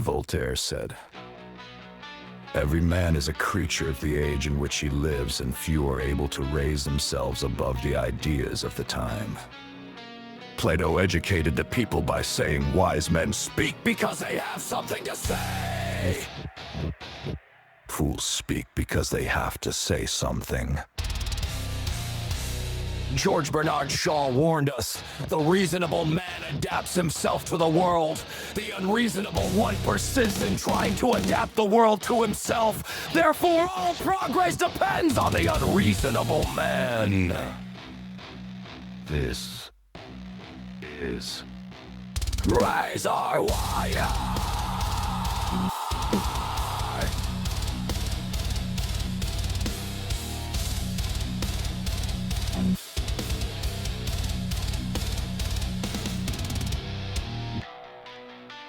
Voltaire said, "Every man is a creature of the age in which he lives, and few are able to raise themselves above the ideas of the time." Plato educated the people by saying wise men speak because they have something to say. Fools speak because they have to say something. George Bernard Shaw warned us, the reasonable man adapts himself to the world. The unreasonable one persists in trying to adapt the world to himself. Therefore, all progress depends on the unreasonable man. This is Razor Wire.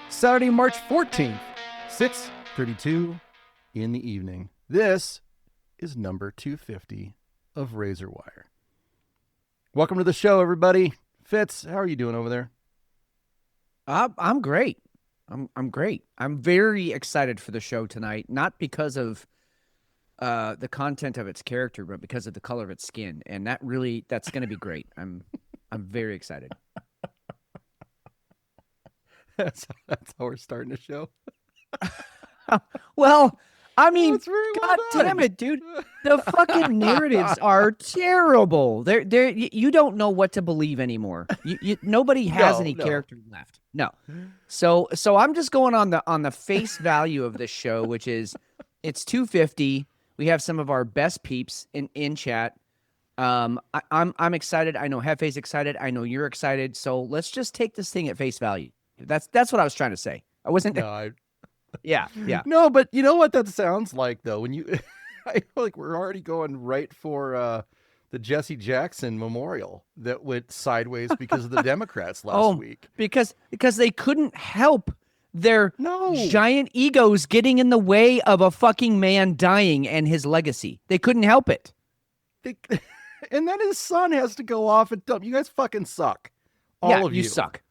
Saturday, March 14th, 6:32 in the evening. This is number 250 of Razor Wire. Welcome to the show, everybody. Fitz, how are you doing over there? I'm great. I'm great. I'm very excited for the show tonight, not because of the content of its character, but because of the color of its skin, and that's going to be great. I'm very excited. That's how we're starting the show. Well, I mean, That's very well God done. damn it, dude. The fucking narratives are terrible. You don't know what to believe anymore. Nobody has any character left. No. So I'm just going on the face value of this show, which is it's 250. We have some of our best peeps in chat. I'm excited. I know Jefe's excited. I know you're excited. So let's just take this thing at face value. That's what I was trying to say. I wasn't. No, Yeah. No, but you know what that sounds like, though? When you, I feel like we're already going right for the Jesse Jackson memorial that went sideways because of the Democrats last week. Because they couldn't help their No. giant egos getting in the way of a fucking man dying and his legacy. They couldn't help it. And then his son has to go off and dump. You guys fucking suck. All of you. You suck.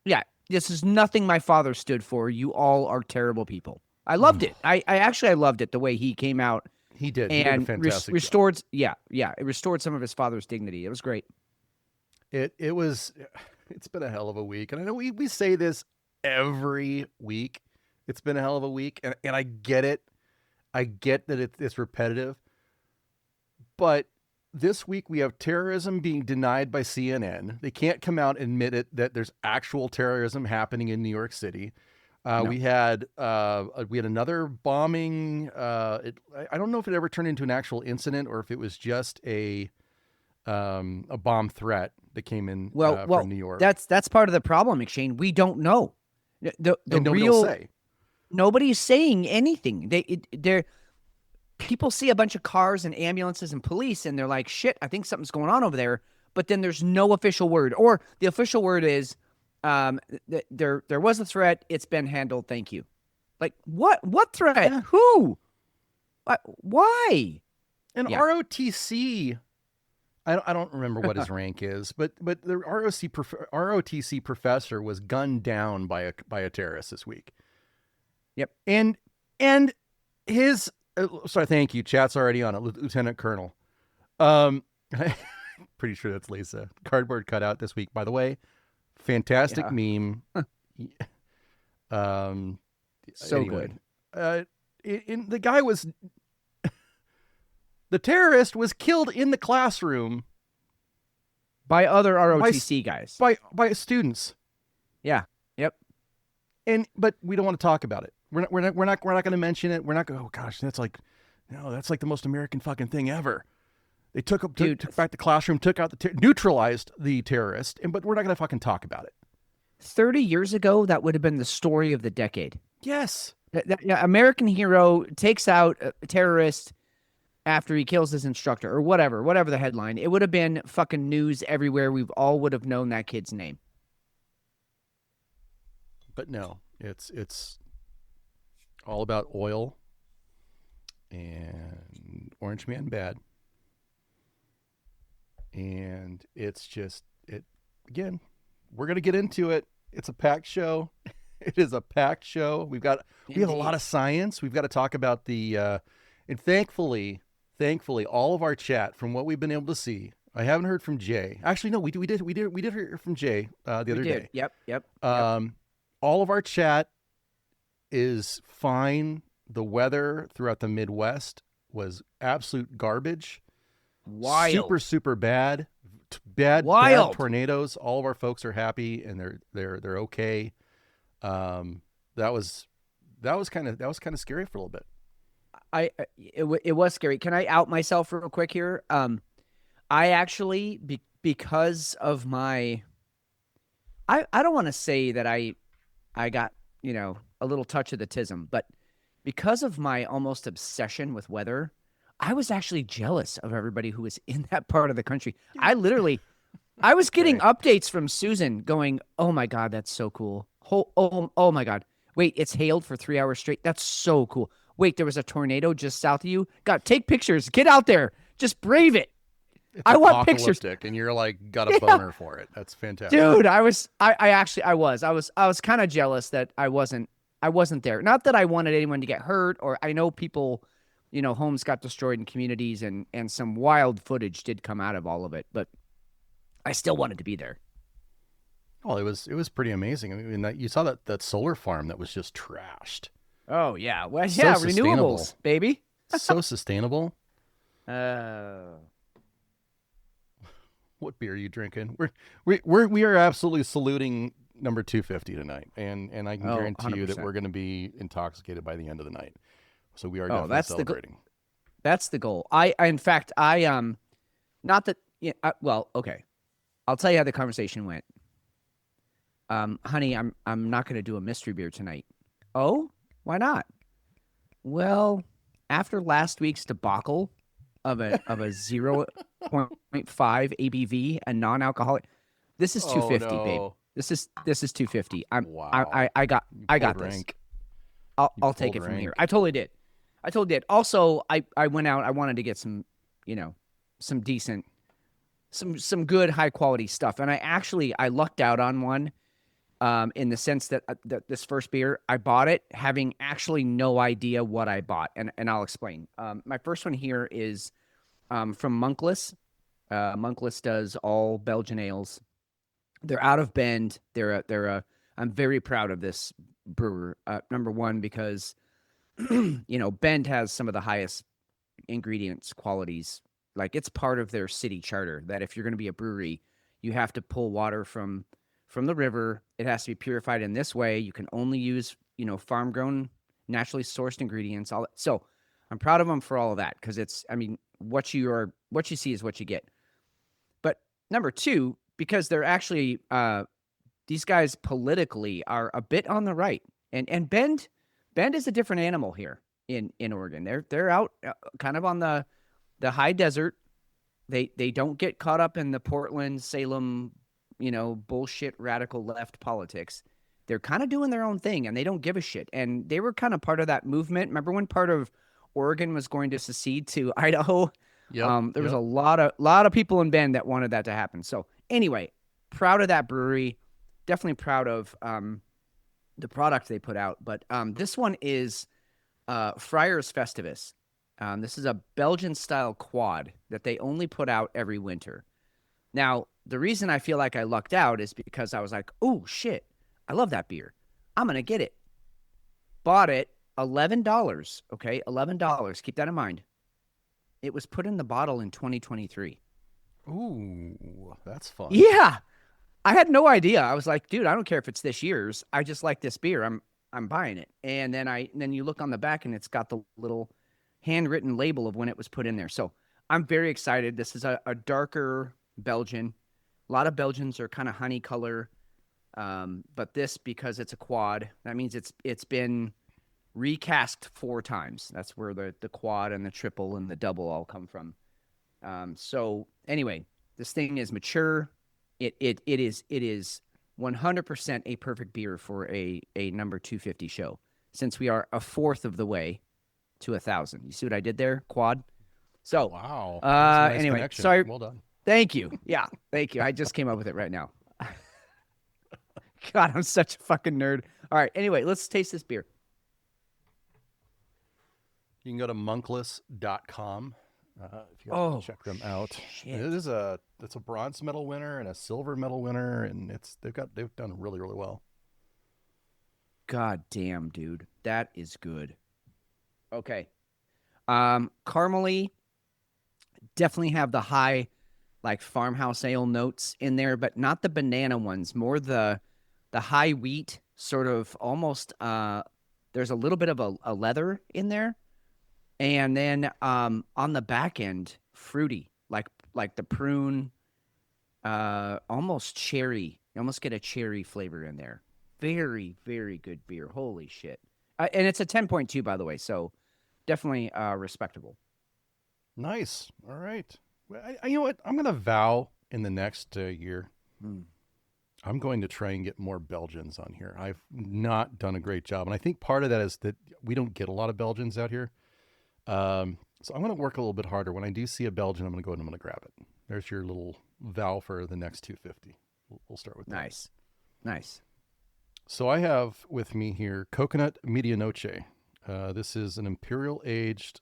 Yeah. This is nothing my father stood for. You all are terrible people. I loved it. I loved it the way he came out. He did. And He did a fantastic restored. job. Yeah. It restored some of his father's dignity. It was great. It's been a hell of a week. And I know we say this every week. It's been a hell of a week. And I get it. I get that it's repetitive. But this week we have terrorism being denied by CNN. They can't come out and admit it that there's actual terrorism happening in New York City. No. We had another bombing. I don't know if it ever turned into an actual incident or if it was just a bomb threat that came in from New York. That's part of the problem, McShane. We don't know. Nobody's saying anything. They're people see a bunch of cars and ambulances and police, and they're like, shit, I think something's going on over there. But then there's no official word. Or the official word is, there was a threat. It's been handled. Thank you. Like, what threat? Yeah. Who? Why? And ROTC, I don't remember what his rank is, but the ROTC professor was gunned down by a terrorist this week. Yep. And his... sorry, thank you. Chat's already on it. Lieutenant Colonel. Pretty sure that's Lisa. Cardboard cutout this week, by the way. Fantastic meme. So good. The guy was... the terrorist was killed in the classroom. By other ROTC guys. By students. Yeah. Yep. But we don't want to talk about it. We're not going to mention it. We're not going. Oh gosh, that's like the most American fucking thing ever. They took back the classroom, took out neutralized the terrorist, but we're not going to fucking talk about it. 30 years ago, that would have been the story of the decade. Yes. American hero takes out a terrorist after he kills his instructor or whatever the headline. It would have been fucking news everywhere. We all would have known that kid's name. But no, it's all about oil and Orange Man bad. And it's just, again, we're going to get into it. It's a packed show. It is a packed show. We have a lot of science. We've got to talk about and thankfully, all of our chat, from what we've been able to see, I haven't heard from Jay. Actually, no, we did hear from Jay the other day. Yep. All of our chat is fine. The weather throughout the Midwest was absolute garbage. Wild. Super bad. Bad tornadoes. All of our folks are happy and they're okay. That was kind of scary for a little bit. It was scary. Can I out myself real quick here? I actually because of my I don't want to say that I got, a little touch of the tism, but because of my almost obsession with weather, I was actually jealous of everybody who was in that part of the country. I was getting updates from Susan going, "Oh my God, that's so cool. Oh my God. Wait, it's hailed for 3 hours straight. That's so cool. Wait, there was a tornado just south of you. God, take pictures. Get out there. Just brave it." I want pictures, and you're like got a boner for it. That's fantastic, dude. I was kind of jealous that I wasn't there. Not that I wanted anyone to get hurt, or I know people, homes got destroyed in communities, and some wild footage did come out of all of it, but I still wanted to be there. Well, it was pretty amazing. I mean, you saw that solar farm that was just trashed. Oh yeah, well yeah, renewables, baby. So sustainable. What beer are you drinking? We are absolutely saluting number 250 tonight, and I can guarantee 100%. You that we're going to be intoxicated by the end of the night. So we are definitely celebrating. That's the goal. In fact, not that. Yeah, well, okay. I'll tell you how the conversation went. Honey, I'm not going to do a mystery beer tonight. Oh, why not? Well, after last week's debacle of a 0.5 ABV and non-alcoholic, this is 250, babe. This is 250. Wow. I got this. I'll take it from here. I totally did. Also, I went out. I wanted to get some, some decent, some good high quality stuff, and I lucked out on one. In the sense that this first beer, I bought it having actually no idea what I bought, and I'll explain. My first one here is from Monkless. Monkless does all Belgian ales. They're out of Bend. I'm very proud of this brewer. Number one, because Bend has some of the highest ingredients qualities. Like, it's part of their city charter that if you're going to be a brewery, you have to pull water from the river. It has to be purified in this way. You can only use, farm grown, naturally sourced ingredients. So I'm proud of them for all of that. Cause what you see is what you get. But number two, because they're actually, these guys politically are a bit on the right, and Bend is a different animal here in Oregon. They're out kind of on the high desert. They don't get caught up in the Portland, Salem, bullshit radical left politics. They're kind of doing their own thing, and they don't give a shit. And they were kind of part of that movement. Remember when part of Oregon was going to secede to Idaho? There was a lot of people in Bend that wanted that to happen. So anyway, proud of that brewery. Definitely proud of the product they put out. But this one is Friars Festivus. This is a Belgian-style quad that they only put out every winter. Now, the reason I feel like I lucked out is because I was like, oh, shit, I love that beer. I'm going to get it. Bought it, $11, okay? $11. Keep that in mind. It was put in the bottle in 2023. Ooh, that's fun. Yeah. I had no idea. I was like, dude, I don't care if it's this year's. I just like this beer. I'm buying it. And then you look on the back, and it's got the little handwritten label of when it was put in there. So I'm very excited. This is a darker Belgian. A lot of Belgians are kind of honey color, but this, because it's a quad, that means it's been recast 4 times. That's where the quad and the triple and the double all come from. So anyway, this thing is mature. It is 100% a perfect beer for a number 250 show, since we are a fourth of the way to 1,000. You see what I did there? Quad. So wow. Nice anyway, connection. Sorry. Well done. Thank you. Yeah, thank you. I just came up with it right now. God, I'm such a fucking nerd. All right. Anyway, let's taste this beer. You can go to monkless.com if you guys want to check them out. Shit. It's a bronze medal winner and a silver medal winner, and they've done really, really well. God damn, dude. That is good. Okay. Caramely, definitely have the high, like, farmhouse ale notes in there, but not the banana ones. More the high wheat, sort of almost, there's a little bit of a leather in there. And then on the back end, fruity, like the prune, almost cherry. You almost get a cherry flavor in there. Very, very good beer. Holy shit. And it's a 10.2, by the way, so definitely respectable. Nice. All right. Well, you know what? I'm going to vow in the next year, I'm going to try and get more Belgians on here. I've not done a great job. And I think part of that is that we don't get a lot of Belgians out here. So I'm going to work a little bit harder. When I do see a Belgian, I'm going to go and I'm going to grab it. There's your little vow for the next 250. We'll start with that. Nice. So I have with me here Coconut Medianoche. This is a barrel-aged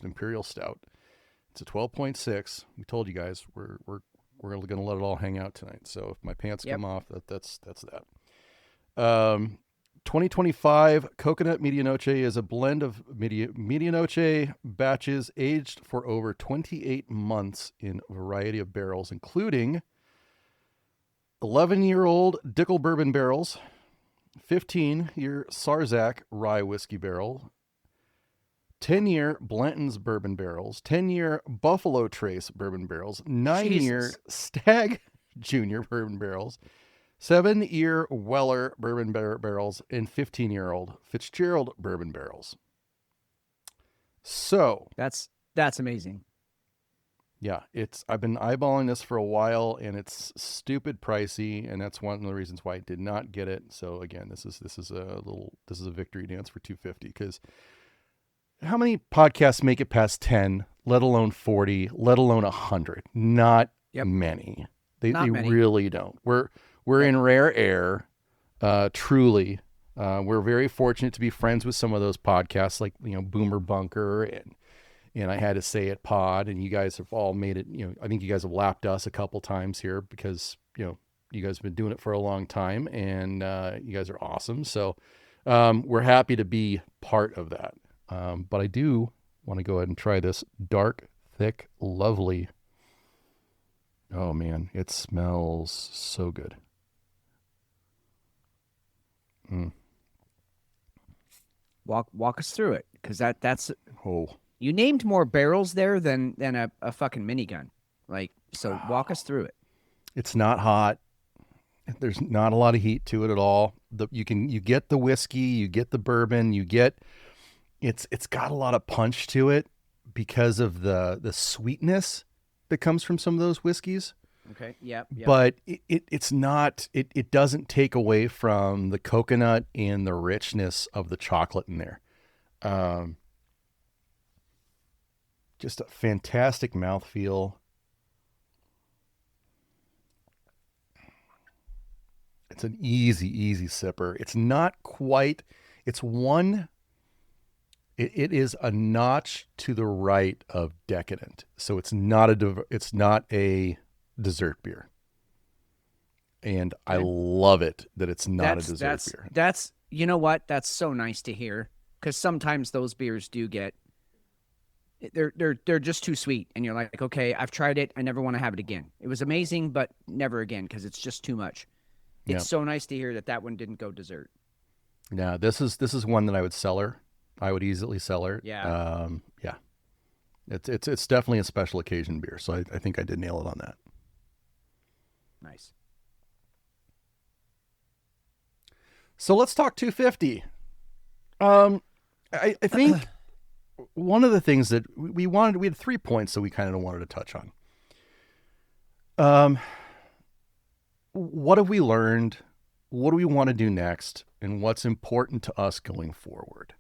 Imperial Stout. It's a 12.6. We told you guys we're going to let it all hang out tonight. So if my pants come off, that's that. 2025 Coconut Medianoche is a blend of Medianoche batches aged for over 28 months in a variety of barrels, including 11-year-old Dickel bourbon barrels, 15-year Sarzac rye whiskey barrel, 10-year Blanton's bourbon barrels, 10-year Buffalo Trace bourbon barrels, 9-year Stag Junior bourbon barrels, 7-year Weller bourbon barrels, and 15-year-old Fitzgerald bourbon barrels. So that's amazing. Yeah, I've been eyeballing this for a while, and it's stupid pricey, and that's one of the reasons why I did not get it. So again, this is a victory dance for 250, because how many podcasts make it past 10, let alone 40, let alone 100? Not many. They many. Really don't. We're in rare air, truly. We're very fortunate to be friends with some of those podcasts, like, Boomer Bunker and I Had to Say It Pod, and you guys have all made it. I think you guys have lapped us a couple times here because you guys have been doing it for a long time, and you guys are awesome. So we're happy to be part of that. But I do want to go ahead and try this dark, thick, lovely. Oh man, it smells so good. Walk us through it, because that's you named more barrels there than a fucking minigun. So walk us through it. It's not hot. There's not a lot of heat to it at all. You get the whiskey, you get the bourbon, it's got a lot of punch to it because of the sweetness that comes from some of those whiskeys. Okay. Yep. But it's not. It doesn't take away from the coconut and the richness of the chocolate in there. Just a fantastic mouthfeel. It's an easy sipper. It's not quite. It's one. It is a notch to the right of decadent. So it's not a dessert beer, and I love it that it's not a dessert beer. That's you know what? That's so nice to hear, because sometimes those beers do get they're just too sweet, and you're like, okay, I've tried it, I never want to have it again. It was amazing, but never again, because it's just too much. It's so nice to hear that one didn't go dessert. Yeah, this is one that I would sell her. I would easily sell her. Yeah. It's definitely a special occasion beer, so I think I did nail it on that. Nice. So let's talk 250. I think one of the things that we had 3 points that we kind of wanted to touch on. What have we learned? What do we want to do next? And what's important to us going forward?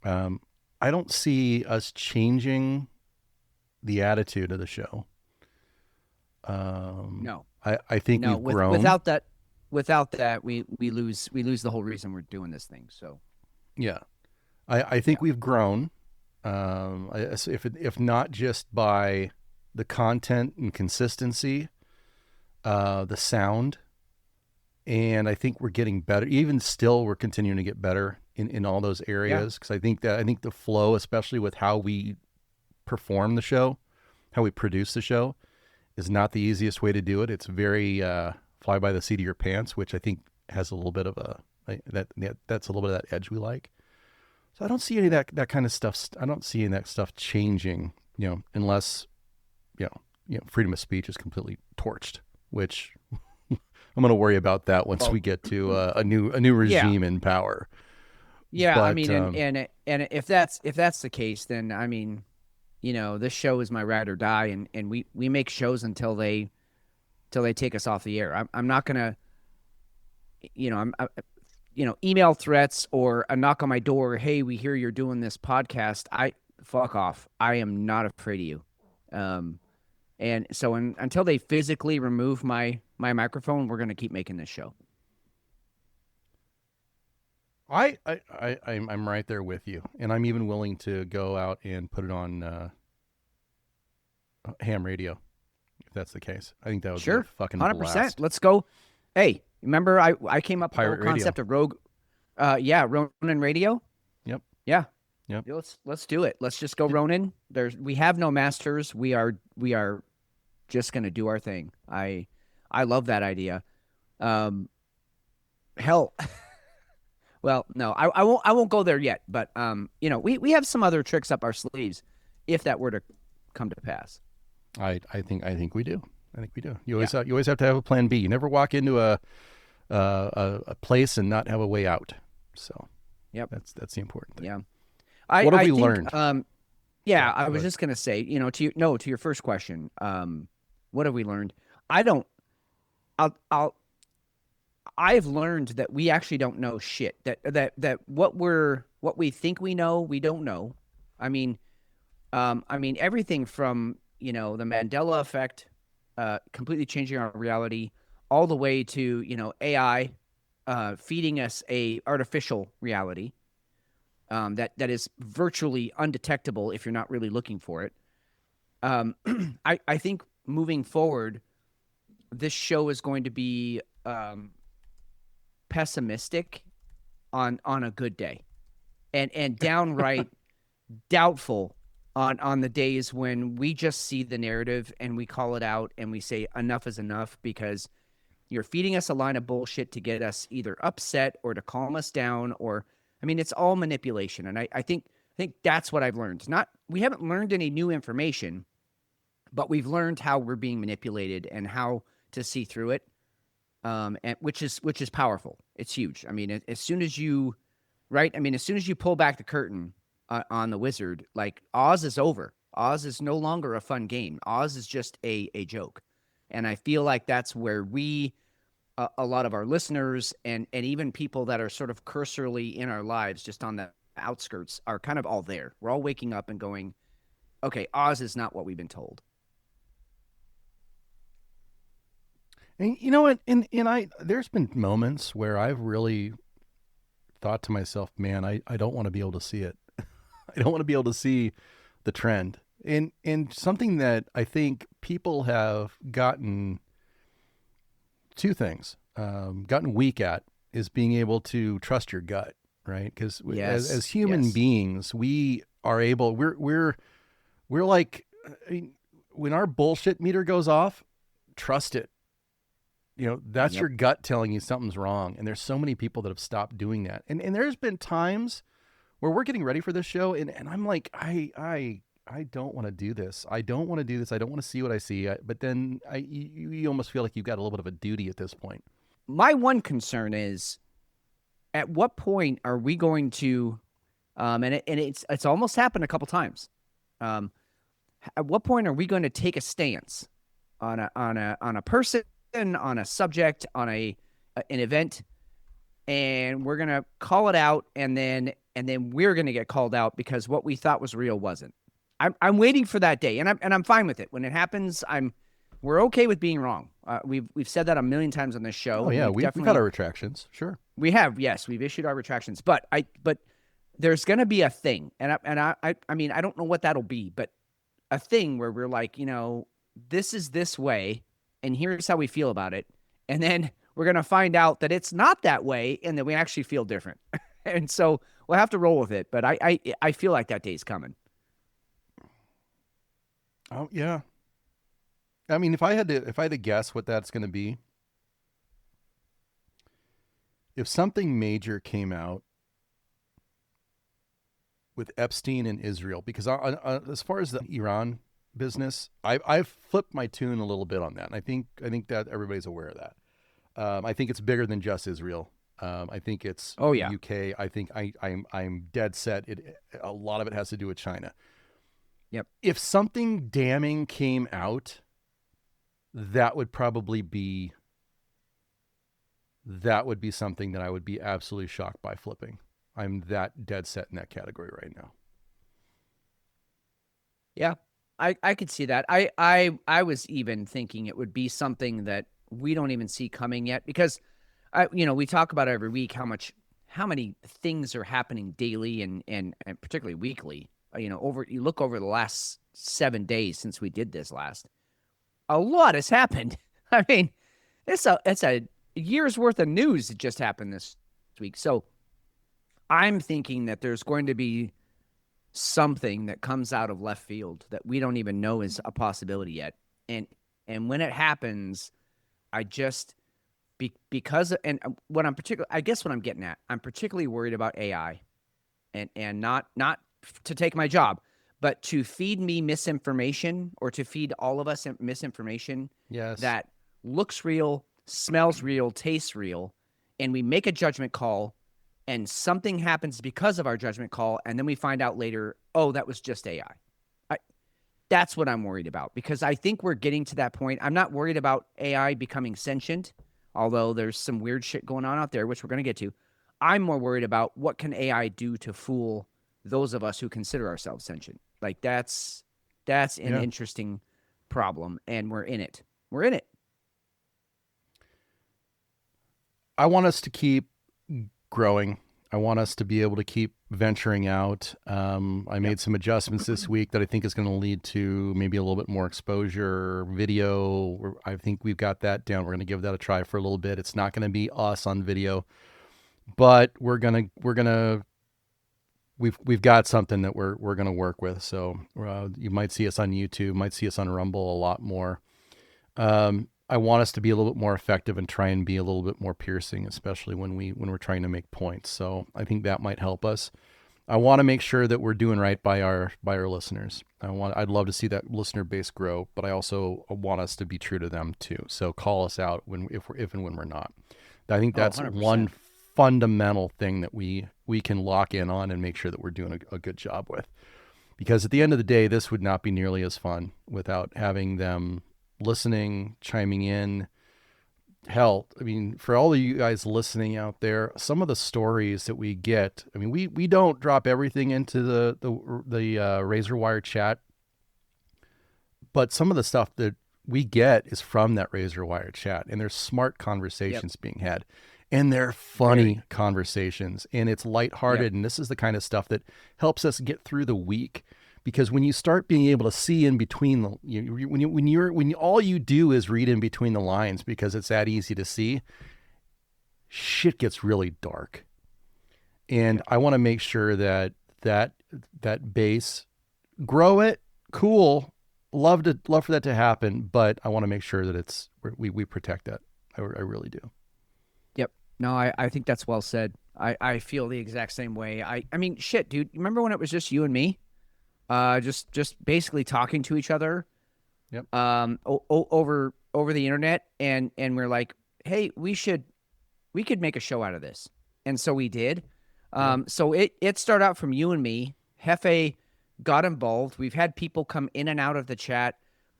I don't see us changing the attitude of the show. No. I think we've grown. Without that, without that, we lose the whole reason we're doing this thing. So Yeah, I think we've grown. If not just by the content and consistency, the sound, and I think we're getting better. Even still, we're continuing to get better in all those areas, because I think the flow, especially with how we perform the show, how we produce the show, is not the easiest way to do it. It's very fly by the seat of your pants, which I think has a little bit of that's a little bit of that edge we like. So I don't see any of that kind of stuff. I don't see any of that stuff changing, unless, freedom of speech is completely torched, which I'm going to worry about that once we get to a new regime in power. Yeah, but, I mean, and if that's the case, then I mean, this show is my ride or die, and we make shows until they take us off the air. I'm not gonna, email threats or a knock on my door. Hey, we hear you're doing this podcast. Fuck off. I am not afraid of you. And so until they physically remove my microphone, we're gonna keep making this show. I'm right there with you, and I'm even willing to go out and put it on ham radio, if that's the case. I think that would be a fucking 100%. Blast. Let's go. Hey, remember I came up with Pirate the concept radio. of Rogue, Ronin Radio. Yep. Yeah. Yep. Let's do it. Let's just go Ronin. We have no masters. We are just gonna do our thing. I love that idea. Hell. Well, no, I won't go there yet, but we have some other tricks up our sleeves if that were to come to pass. I think we do. I think we do. You always have to have a plan B. You never walk into a place and not have a way out. So, that's the important thing. Yeah. What have we learned? I was just gonna say, to your first question, what have we learned? I've learned that we actually don't know shit. That what we think we know, we don't know. I mean, everything from the Mandela effect, completely changing our reality, all the way to AI, feeding us a artificial reality, that is virtually undetectable if you're not really looking for it. I think moving forward, this show is going to be pessimistic on a good day, and downright doubtful on the days when we just see the narrative and we call it out and we say enough is enough, because you're feeding us a line of bullshit to get us either upset or to calm us down, or it's all manipulation. And I think that's what I've learned. We haven't learned any new information, but we've learned how we're being manipulated and how to see through it. And which is powerful. It's huge. As soon as you pull back the curtain on the wizard, like Oz is over. Oz is no longer a fun game. Oz is just a joke. And I feel like that's where a lot of our listeners and even people that are sort of cursorily in our lives, just on the outskirts, are kind of all there. We're all waking up and going, okay, Oz is not what we've been told. And you know what? There's been moments where I've really thought to myself, man, I don't want to be able to see it. I don't want to be able to see the trend. And something that I think people have gotten gotten weak at is being able to trust your gut, right? Because as human beings, we are able. We're like, when our bullshit meter goes off, trust it. That's your gut telling you something's wrong. And there's so many people that have stopped doing that. And there's been times where we're getting ready for this show, and I'm like, I don't want to do this. I don't want to do this. I don't want to see what I see. But then you almost feel like you've got a little bit of a duty at this point. My one concern is, at what point are we going to, and it's almost happened a couple times. At what point are we going to take a stance on a person, on a subject, on an event, and we're gonna call it out, and then we're gonna get called out because what we thought was real wasn't. I'm waiting for that day, and I'm fine with it. When it happens, I'm We're okay with being wrong. We've said that a million times on this show. Oh yeah, we've had our retractions. Sure, we have. Yes, we've issued our retractions. But there's going to be a thing, and I mean, I don't know what that'll be, but a thing where we're like, this is this way, and here's how we feel about it, and then we're going to find out that it's not that way, and that we actually feel different, and so we'll have to roll with it. But I feel like that day's coming. Oh yeah. I mean, if I had to guess what that's going to be, if something major came out with Epstein and Israel, because as far as the Iran business, I've flipped my tune a little bit on that, and I think that everybody's aware of that. I think it's bigger than just Israel. I think it's the UK. I think I'm dead set. A lot of it has to do with China. Yep. If something damning came out, that would be something that I would be absolutely shocked by flipping. I'm that dead set in that category right now. Yeah, I could see that. I was even thinking it would be something that we don't even see coming yet, because we talk about every week how many things are happening daily and particularly weekly. You look over the last 7 days since we did this last, a lot has happened. I mean, it's a year's worth of news that just happened this week. So I'm thinking that there's going to be something that comes out of left field that we don't even know is a possibility yet. And when it happens, I just because and what I'm getting at, I'm particularly worried about AI, and not to take my job, but to feed me misinformation, or to feed all of us misinformation. Yes. That looks real, smells real, tastes real, and we make a judgment call, and something happens because of our judgment call, and then we find out later, oh, that was just AI. That's what I'm worried about, because I think we're getting to that point. I'm not worried about AI becoming sentient, although there's some weird shit going on out there, which we're going to get to. I'm more worried about what can AI do to fool those of us who consider ourselves sentient. Like that's an interesting problem, and we're in it. We're in it. I want us to keep growing. I want us to be able to keep venturing out. I made some adjustments this week that I think is going to lead to maybe a little bit more exposure, video. I think we've got that down. We're going to give that a try for a little bit. It's not going to be us on video, but we've got something that we're going to work with. So you might see us on YouTube, might see us on Rumble a lot more. I want us to be a little bit more effective and try and be a little bit more piercing, especially when we're trying to make points. So I think that might help us. I want to make sure that we're doing right by our listeners. I'd love to see that listener base grow, but I also want us to be true to them too. So call us out if and when we're not. I think that's 100%. One fundamental thing that we can lock in on and make sure that we're doing a good job with. Because at the end of the day, this would not be nearly as fun without having them listening, chiming in. Hell, I mean, for all of you guys listening out there, some of the stories that we get, I mean, we don't drop everything into the Razor Wire chat, but some of the stuff that we get is from that Razor Wire chat, and there's smart conversations being had, and they're funny conversations, and it's lighthearted, and this is the kind of stuff that helps us get through the week. Because when you start being able to see in between when all you do is read in between the lines, because it's that easy to see, shit gets really dark. And I want to make sure that base, grow it, cool, love for that to happen, but I want to make sure that we protect that. I really do. Yep. No, I think that's well said. I feel the exact same way. I mean, shit, dude. Remember when it was just you and me? Just basically talking to each other, over the internet, and we're like, hey, we could make a show out of this, and so we did. So it started out from you and me. Jefe got involved. We've had people come in and out of the chat,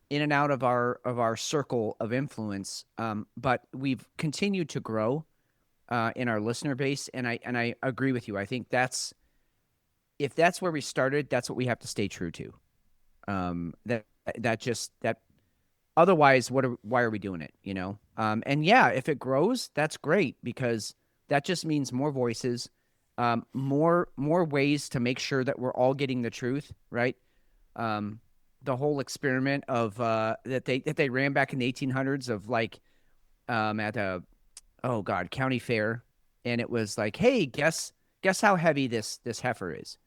in and out of our circle of influence, but we've continued to grow in our listener base, and I agree with you. I think if that's where we started, that's what we have to stay true to. That Otherwise, why are we doing it? You know? And yeah, if it grows, that's great, because that just means more voices, more ways to make sure that we're all getting the truth, right? The whole experiment of that they ran back in the 1800s of like at a county fair, and it was like, hey, guess how heavy this heifer is,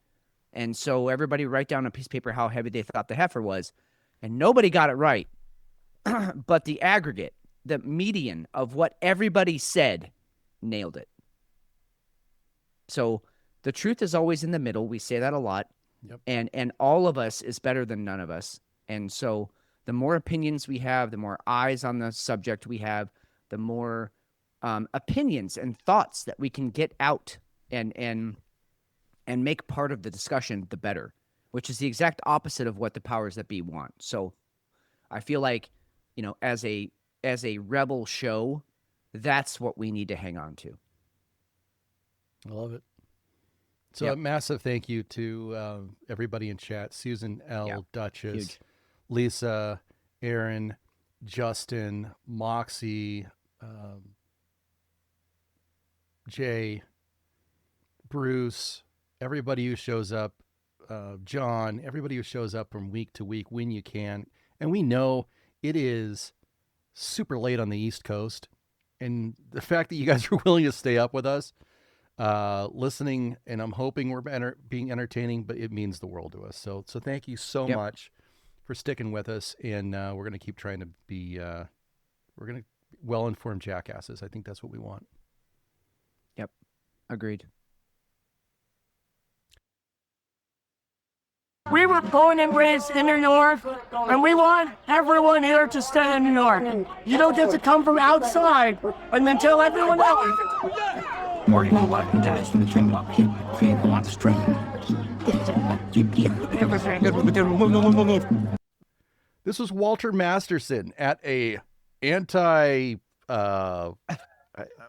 and so everybody write down on a piece of paper how heavy they thought the heifer was, and nobody got it right, but the aggregate, the median of what everybody said, nailed it. So the truth is always in the middle. We say that a lot. Yep. And all of us is better than none of us. And so the more opinions we have, the more eyes on the subject we have, the more opinions and thoughts that we can get out and make part of the discussion, the better, which is the exact opposite of what the powers that be want. So I feel like, you know, as a rebel show, that's what we need to hang on to. I love it. So Yep. a massive thank you to everybody in chat: Susan L, Yeah. Duchess, Huge. Lisa, Aaron, Justin, Moxie, Jay, Bruce, everybody who shows up, John, everybody who shows up from week to week when you can. And we know it is super late on the East Coast, and the fact that you guys are willing to stay up with us, listening, and I'm hoping we're being entertaining, but it means the world to us. So thank you so Yep. much for sticking with us, and we're going to keep trying to be well-informed jackasses. I think that's what we want. Yep. Agreed. We were born and raised in New York, and we want everyone here to stay in New York. You don't get to come from outside and then tell everyone else. This was Walter Masterson at a anti what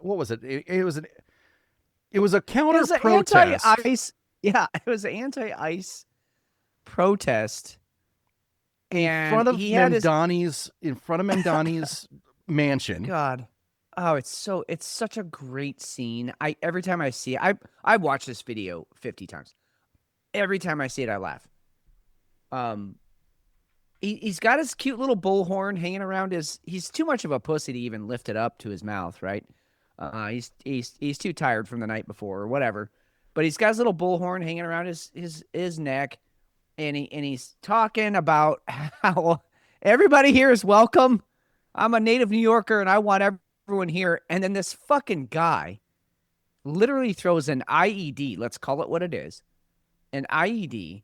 was it? It was a counter protest. Anti-ICE. Yeah, it was an anti-ICE protest. And in front of he had Mandani's mansion. God. Oh, it's such a great scene. Every time I see it, I watched this video 50 times. Every time I see it, I laugh. He's got his cute little bullhorn hanging around he's too much of a pussy to even lift it up to his mouth, right? He's too tired from the night before or whatever. But he's got his little bullhorn hanging around his neck, and he's talking about how everybody here is welcome. I'm a native New Yorker and I want everyone here. And then this fucking guy literally throws an IED, let's call it what it is, an IED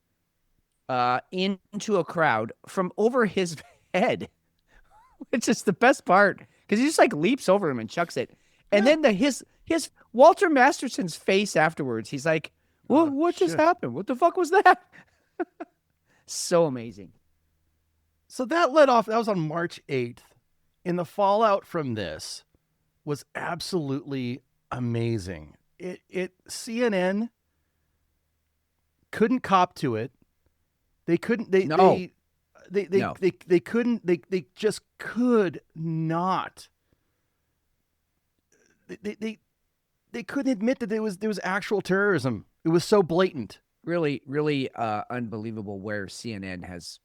into a crowd from over his head, which is the best part, because he just like leaps over him and chucks it. And then his Walter Masterson's face afterwards, he's like, what just happened? What the fuck was that? So amazing. So that was on March 8th. And the fallout from this was absolutely amazing. CNN couldn't cop to it. They couldn't, they just could not. They couldn't admit that there was actual terrorism. It was so blatant. Really, really unbelievable where CNN has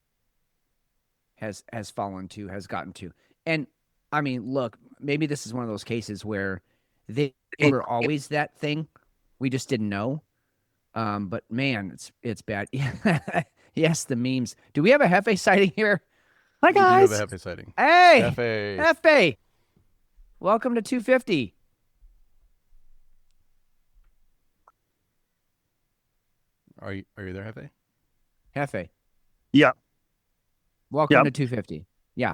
fallen to, has gotten to. And I mean, look, maybe this is one of those cases where they were always that thing. We just didn't know. But man, it's bad. Yes, the memes. Do we have a Jefe sighting here? Hi, guys. We do have a Jefe sighting. Hey, Jefe. Welcome to 250. Are you there, Jefe? Jefe. Yeah. Welcome to 250. Yeah.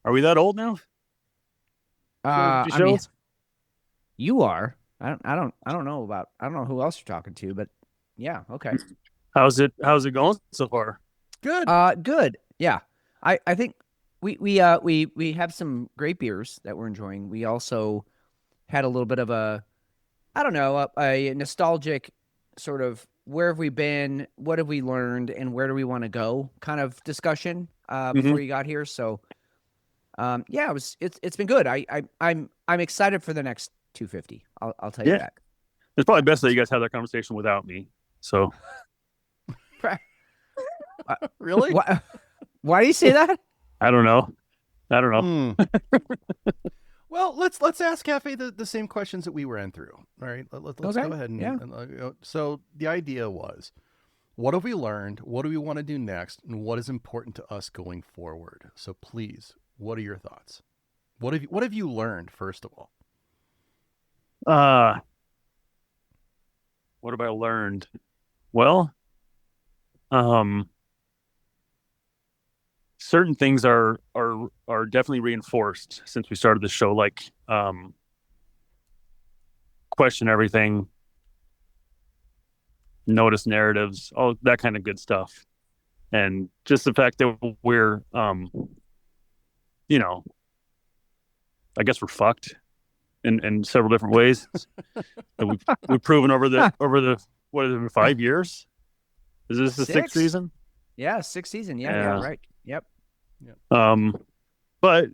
Are we that old now? I mean, you are. I don't know who else you're talking to, but yeah, okay. How's it going so far? Good. Good. Yeah. I think we have some great beers that we're enjoying. We also had a little bit of a nostalgic sort of where have we been, what have we learned, and where do we want to go kind of discussion before you got here. So yeah, it's been good. I'm excited for the next 250. I'll tell you that. It's probably best that you guys have that conversation without me. So Really? Why do you say that? I don't know. Well, let's ask Jefe the same questions that we ran through. All right, let's Okay. go ahead and, Yeah. so the idea was, what have we learned? What do we want to do next? And what is important to us going forward? So please, what are your thoughts? What have you learned, first of all? What have I learned? Well, certain things are definitely reinforced since we started the show, like question everything, notice narratives, all that kind of good stuff. And just the fact that we're I guess we're fucked in several different ways. And we've proven over the what is it, 5 years? Is this the 6th season? Yeah, 6th season. Yeah, right. Yep. But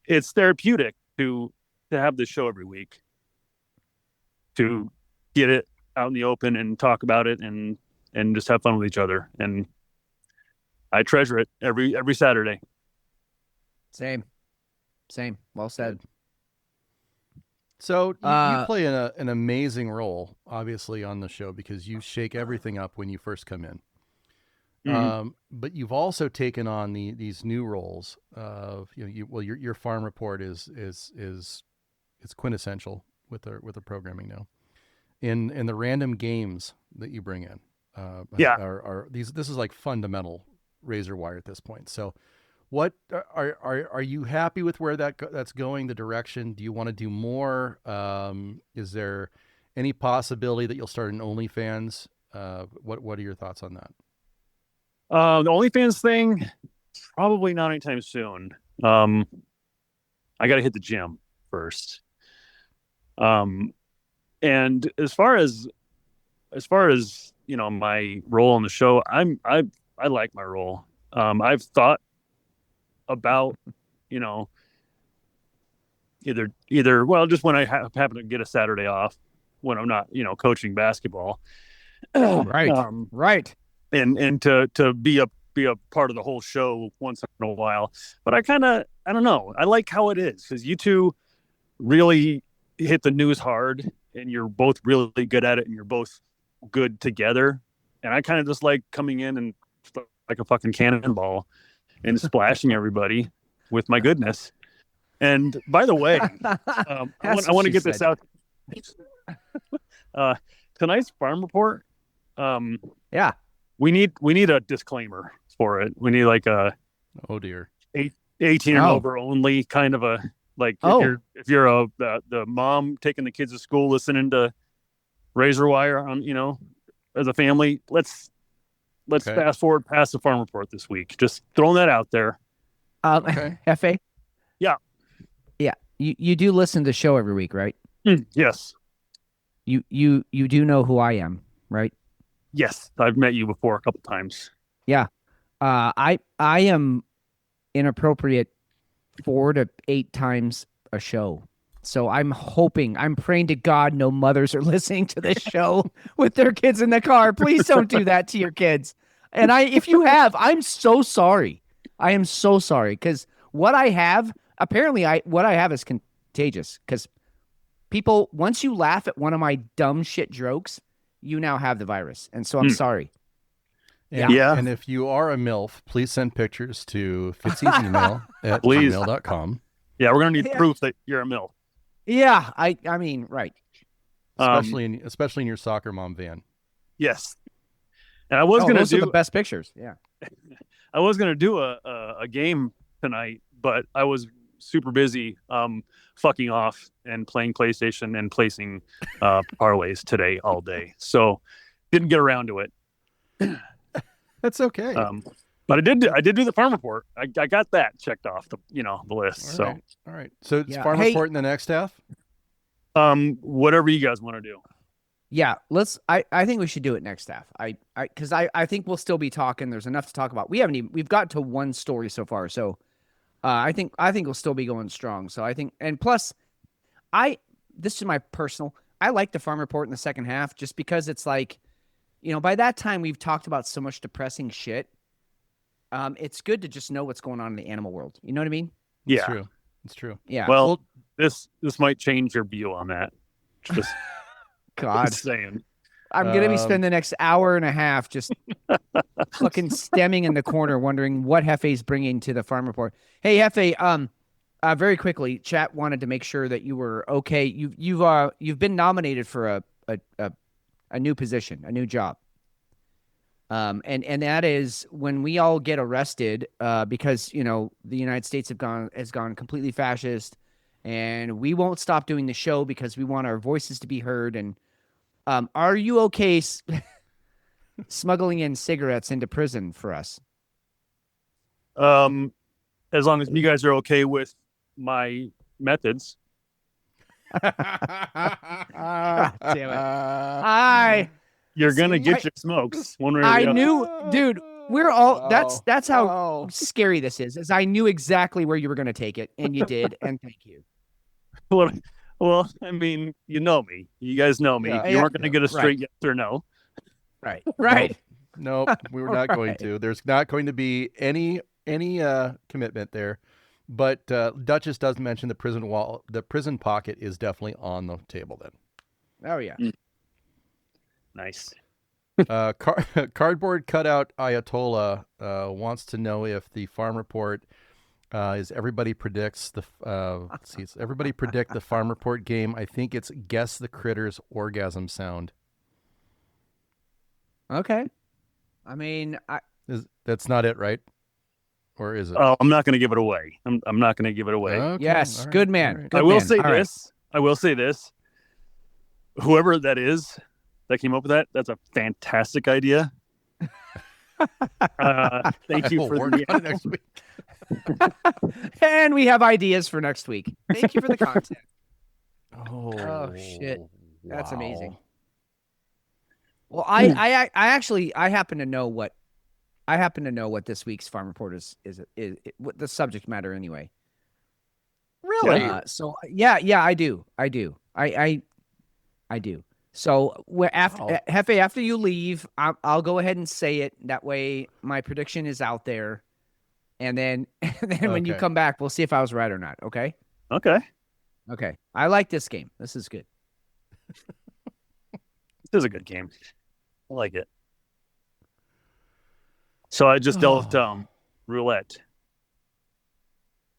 it's therapeutic to have this show every week, to get it out in the open and talk about it and just have fun with each other. And I treasure it every Saturday. Same. Well said. So you play an amazing role, obviously, on the show because you shake everything up when you first come in. But you've also taken on these new roles of your farm report is quintessential with the programming now. In the random games that you bring in, this is like fundamental razor wire at this point. So, what are you happy with where that's going? The direction? Do you want to do more? Is there any possibility that you'll start an OnlyFans? What are your thoughts on that? The OnlyFans thing, probably not anytime soon. I got to hit the gym first. And as far as my role on the show, I like my role. I've thought about either just when I happen to get a Saturday off when I'm not coaching basketball, right. And to be a part of the whole show once in a while. But I don't know. I like how it is because you two really hit the news hard and you're both really good at it and you're both good together. And I kind of just like coming in and like a fucking cannonball and splashing everybody with my goodness. And by the way, I want to get this out. Tonight's farm report. We need a disclaimer for it. We need like a 18 and over only kind of a if you're the mom taking the kids to school listening to Razor Wire on as a family, let's fast forward past the farm report this week. Just throwing that out there. Jefe? Yeah. You do listen to the show every week, right? Yes. You do know who I am, right? Yes, I've met you before a couple times. Yeah. I am inappropriate 4 to 8 times a show. So I'm praying to God no mothers are listening to this show with their kids in the car. Please don't do that to your kids. And if you have, I'm so sorry. I am so sorry because what I have is contagious because people, once you laugh at one of my dumb shit jokes, you now have the virus. And so I'm sorry. And if you are a MILF, please send pictures to Fitzy's email at gmail.com. Yeah, we're going to need proof that you're a MILF. Yeah, I mean, right. Especially in your soccer mom van. Yes. And I was going to do the best pictures. Yeah. I was going to do a game tonight, but I was super busy fucking off and playing PlayStation and placing parlays today all day. So didn't get around to it. That's okay. But I did do the farm report. I got that checked off the list. All right. So it's farm report in the next half? Whatever you guys want to do. Yeah, I think we should do it next half. Because I think we'll still be talking. There's enough to talk about. We've got to one story so far. So I think we'll still be going strong. So I think, and plus this is my personal, I like the farm report in the second half just because it's like, by that time we've talked about so much depressing shit. It's good to just know what's going on in the animal world. You know what I mean? Yeah. It's true. It's true. Yeah. Well, this might change your view on that. Just God, saying. I'm going to be spending the next hour and a half just fucking stemming in the corner wondering what Jefe's bringing to the farm report. Hey, Jefe, very quickly, chat wanted to make sure that you were okay. You've been nominated for a new position, a new job. And that is when we all get arrested, because, the United States has gone completely fascist, and we won't stop doing the show because we want our voices to be heard. And are you okay smuggling in cigarettes into prison for us? As long as you guys are okay with my methods. God damn it. You're gonna get your smokes one way or the other. I knew, dude. We're all that's how scary this is I knew exactly where you were gonna take it, and you did, and thank you. Well, I mean, you know me. You guys know me. You aren't gonna get a straight yes or no. Right. Nope, we were not going to. There's not going to be any commitment there. But Duchess does mention the prison pocket is definitely on the table then. Oh yeah. Nice. Cardboard cutout Ayatollah wants to know if the farm report is everybody predicts the it's everybody predict the farm report game. I think it's guess the critter's orgasm sound. Okay. I mean, that's not it, right? Or is it? Oh, I'm not going to give it away. I'm not going to give it away. Okay. Yes, All right. good man. All right. Good I will man. say All this. right. I will say this. Whoever that is that came up with that's a fantastic idea. Thank you for the next week. And we have ideas for next week. Thank you for the content. Oh shit. That's wow. amazing. Well, I actually happen to know what this week's farm report is what the subject matter anyway. Really? So yeah, I do. I do. So Jefe, after you leave, I'll go ahead and say it. That way, my prediction is out there, and then when you come back, we'll see if I was right or not. Okay. Okay. I like this game. This is good. This is a good game. I like it. So I just dealt roulette.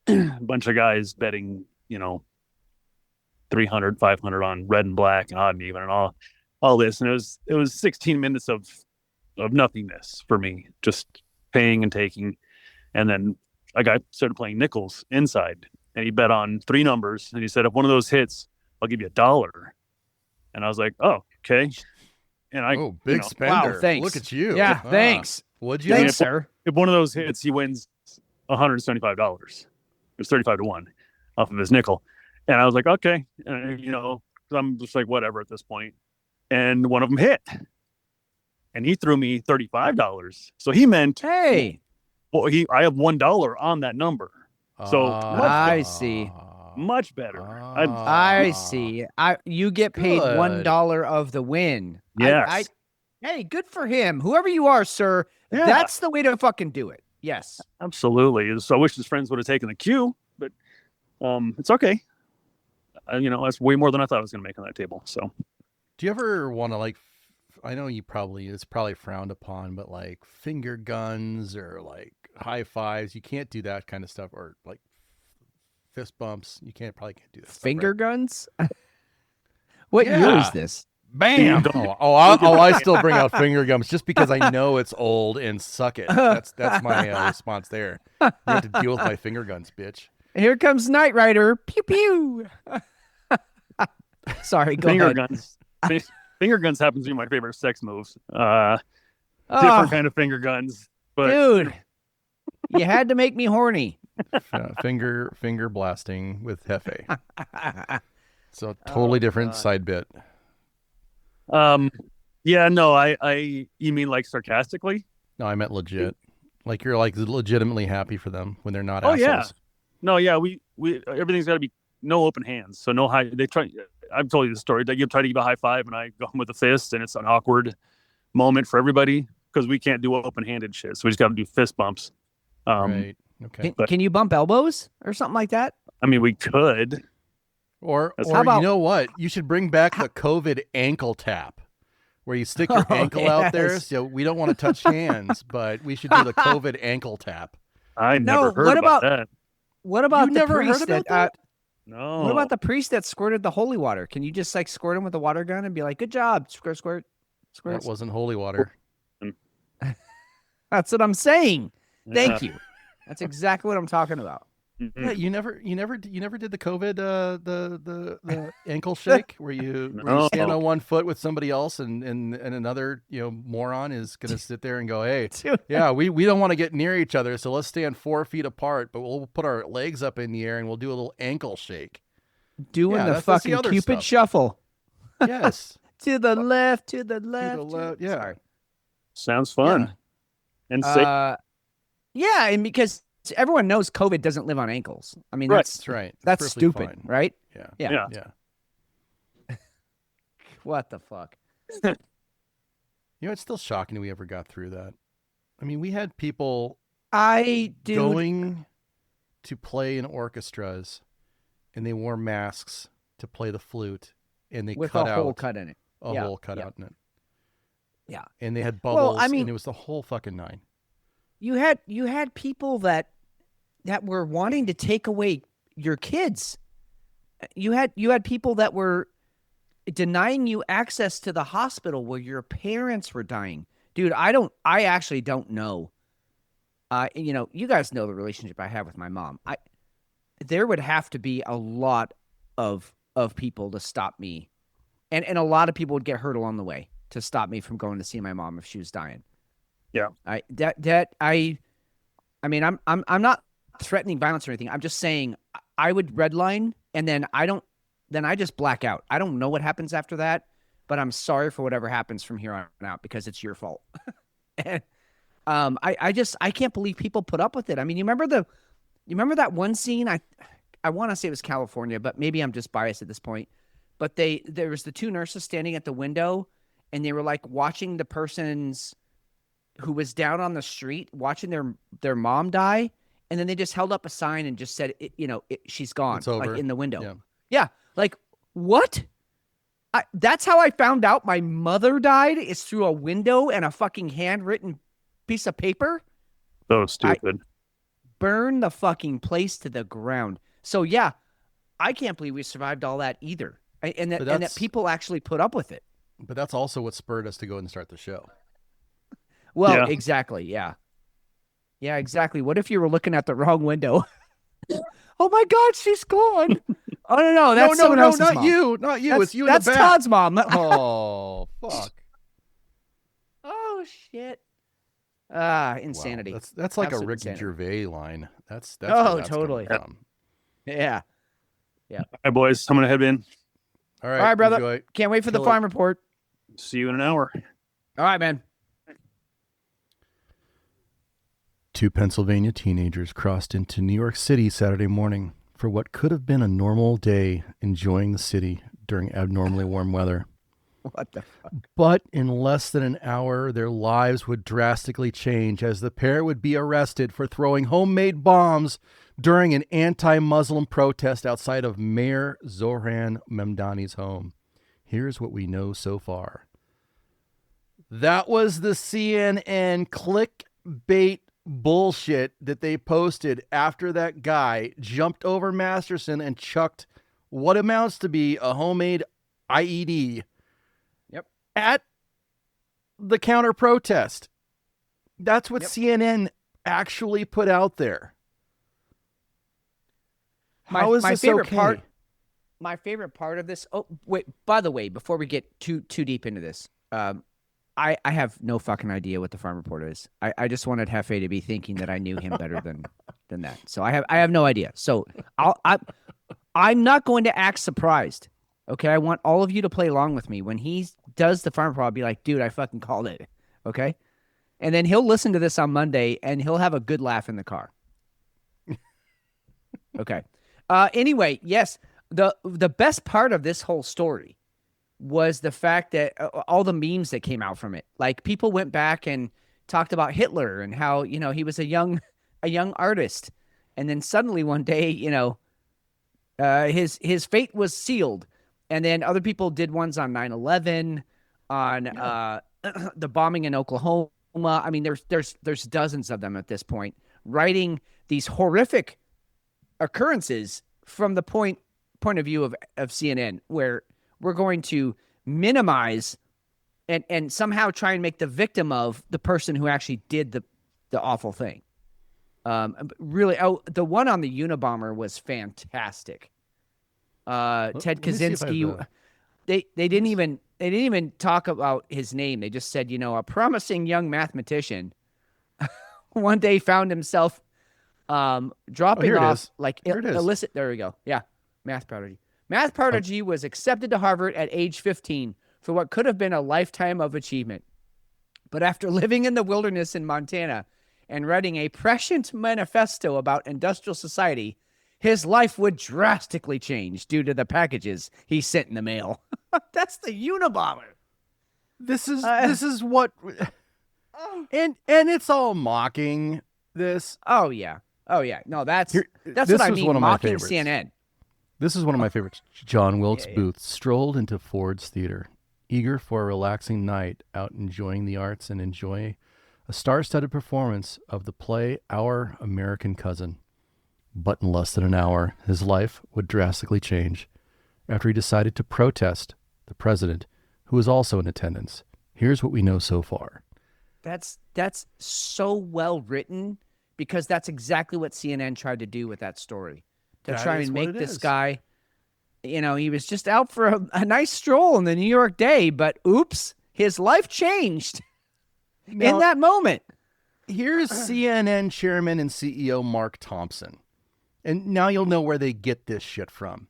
A bunch of guys betting, 300, 500 on red and black and odd and even and all this. And it was 16 minutes of nothingness for me, just paying and taking. And then a guy started playing nickels inside, and he bet on 3 numbers. And he said, if one of those hits, I'll give you $1. And I was like, oh, okay. And big spender. Wow, thanks. Look at you. Yeah, thanks. What'd you? Thanks, sir. If one of those hits, he wins $175. It was 35-1 off of his nickel. And I was like, okay, I'm just like, whatever at this point. And one of them hit. And he threw me $35. So he meant, hey, well, I have $1 on that number. So I see. Much better. I see. You get paid $1 of the win. Yes. Hey, good for him. Whoever you are, sir, that's the way to fucking do it. Yes. Absolutely. So I wish his friends would have taken the cue, but it's okay. That's way more than I thought I was going to make on that table. So, do you ever want to I know it's probably frowned upon, but like finger guns or like high fives, you can't do that kind of stuff, or like fist bumps. You probably can't do that. Finger guns? What year is this? Bam! I still bring out finger guns just because I know it's old and suck it. That's my response there. You have to deal with my finger guns, bitch. Here comes Knight Rider. Pew pew. Sorry, go finger ahead. Guns. Finger guns happens to be my favorite sex moves. Different kind of finger guns, but dude, you had to make me horny. Finger blasting with Jefe. So totally different side bit. Yeah, no, you mean like sarcastically? No, I meant legit. Like you're like legitimately happy for them when they're not Oh assholes. yeah, no, yeah, we everything's got to be no open hands. So no high. They try. I've told you the story. They try to give a high five, and I go with a fist, and it's an awkward moment for everybody because we can't do open-handed shit. So we just got to do fist bumps. Right. Okay. Can you bump elbows or something like that? I mean, we could. Or How about- you know what? You should bring back the COVID ankle tap, where you stick your ankle out there. yes. So we don't want to touch hands, but we should do the COVID ankle tap. I never heard what about about- that. What about You the never heard priest about that? No. What about the priest that squirted the holy water? Can you just like squirt him with a water gun and be like, "Good job, squirt, squirt, squirt"? That wasn't holy water. That's what I'm saying. Thank Yeah. you. That's exactly what I'm talking about. Mhm. Yeah, you never did the COVID the ankle shake where you stand on one foot with somebody else and another moron is gonna sit there and go, hey, Dude. yeah, we don't want to get near each other, so let's stand 4 feet apart, but we'll put our legs up in the air and we'll do a little ankle shake. Doing Yeah, the that's the fucking other Cupid stuff. shuffle. Yes, To the left, to the left. yeah. Sorry. Sounds fun. And safe. Yeah, and because everyone knows COVID doesn't live on ankles. I mean, Right. That's right. It's that's perfectly stupid, fine. right? Yeah. What the fuck? It's still shocking we ever got through that. I mean, we had people Dude, going to play in orchestras, and they wore masks to play the flute, and they with cut a out hole cut in it. a Yeah, hole cut yeah. out in it. Yeah. And they had Well, bubbles, I mean- and it was the whole fucking nine. You had people that were wanting to take away your kids. You had people that were denying you access to the hospital where your parents were dying. Dude, I actually don't know. You guys know the relationship I have with my mom. There would have to be a lot of people to stop me. And a lot of people would get hurt along the way to stop me from going to see my mom if she was dying. Yeah. I mean, I'm not threatening violence or anything. I'm just saying I would redline and then I just black out. I don't know what happens after that, but I'm sorry for whatever happens from here on out because it's your fault. And I can't believe people put up with it. I mean, you remember that one scene? I want to say it was California, but maybe I'm just biased at this point. But there was the two nurses standing at the window, and they were like watching the person's who was down on the street watching their mom die, and then they just held up a sign and just said, she's gone, It's over. like in the window. Yeah. Yeah, like what? That's how I found out my mother died, is through a window and a fucking handwritten piece of paper. So stupid. Burn the fucking place to the ground. So yeah, I can't believe we survived all that either, and that people actually put up with it. But that's also what spurred us to go and start the show. Well, Yeah. exactly. Yeah. Yeah, exactly. What if you were looking at the wrong window? Oh my God, she's gone. Oh no, that's someone else's not mom. you, not you. It's you in the That's back. Todd's mom. Oh, fuck. Oh shit. Insanity. Wow. That's like Absolute a Ricky insanity. Gervais line. That's Oh, where that's totally. coming from. Yeah. All right, boys. I'm gonna head in. All right, All right, brother. enjoy. Can't wait for the Kill it. farm report. See you in an hour. All right, man. Two Pennsylvania teenagers crossed into New York City Saturday morning for what could have been a normal day, enjoying the city during abnormally warm weather. What the fuck? But in less than an hour, their lives would drastically change as the pair would be arrested for throwing homemade bombs during an anti-Muslim protest outside of Mayor Zohran Mamdani's home. Here's what we know so far. That was the CNN clickbait bullshit that they posted after that guy jumped over Masterson and chucked what amounts to be a homemade IED at the counter protest. That's what CNN actually put out there. How is this favorite okay? part? My favorite part of this. Oh, wait. By the way, before we get too deep into this, I have no fucking idea what the farm report is. I just wanted Jefe to be thinking that I knew him better than that. So I have no idea. So I'm not going to act surprised. Okay, I want all of you to play along with me when he does the farmer problem, I'll be like, dude, I fucking called it. Okay. And then he'll listen to this on Monday and he'll have a good laugh in the car. Okay. Anyway, yes, the best part of this whole story was the fact that all the memes that came out from it, like people went back and talked about Hitler and how, he was a young artist. And then suddenly one day, his fate was sealed. And then other people did ones on 9/11, on the bombing in Oklahoma. I mean, there's dozens of them at this point, writing these horrific occurrences from the point of view of CNN, where we're going to minimize and somehow try and make the victim of the person who actually did the awful thing. Really, the one on the Unabomber was fantastic. Ted Kaczynski, they didn't even talk about his name. They just said, a promising young mathematician one day found himself dropping off like illicit. There we go. Yeah. Math prodigy. Math prodigy was accepted to Harvard at age 15 for what could have been a lifetime of achievement. But after living in the wilderness in Montana and writing a prescient manifesto about industrial society, his life would drastically change due to the packages he sent in the mail. That's the Unabomber. This is what, and it's all mocking this. Oh yeah. No, that's what I mean. Mocking CNN. This is one of my favorites. John Wilkes Booth strolled into Ford's Theater, eager for a relaxing night out enjoying the arts and enjoy a star-studded performance of the play Our American Cousin. But in less than an hour, his life would drastically change after he decided to protest the president, who was also in attendance. Here's what we know so far. That's so well written, because that's exactly what CNN tried to do with that story. To try and make this guy, he was just out for a nice stroll in the New York Day, but oops, his life changed in that moment. Here's CNN chairman and CEO Mark Thompson. And now you'll know where they get this shit from.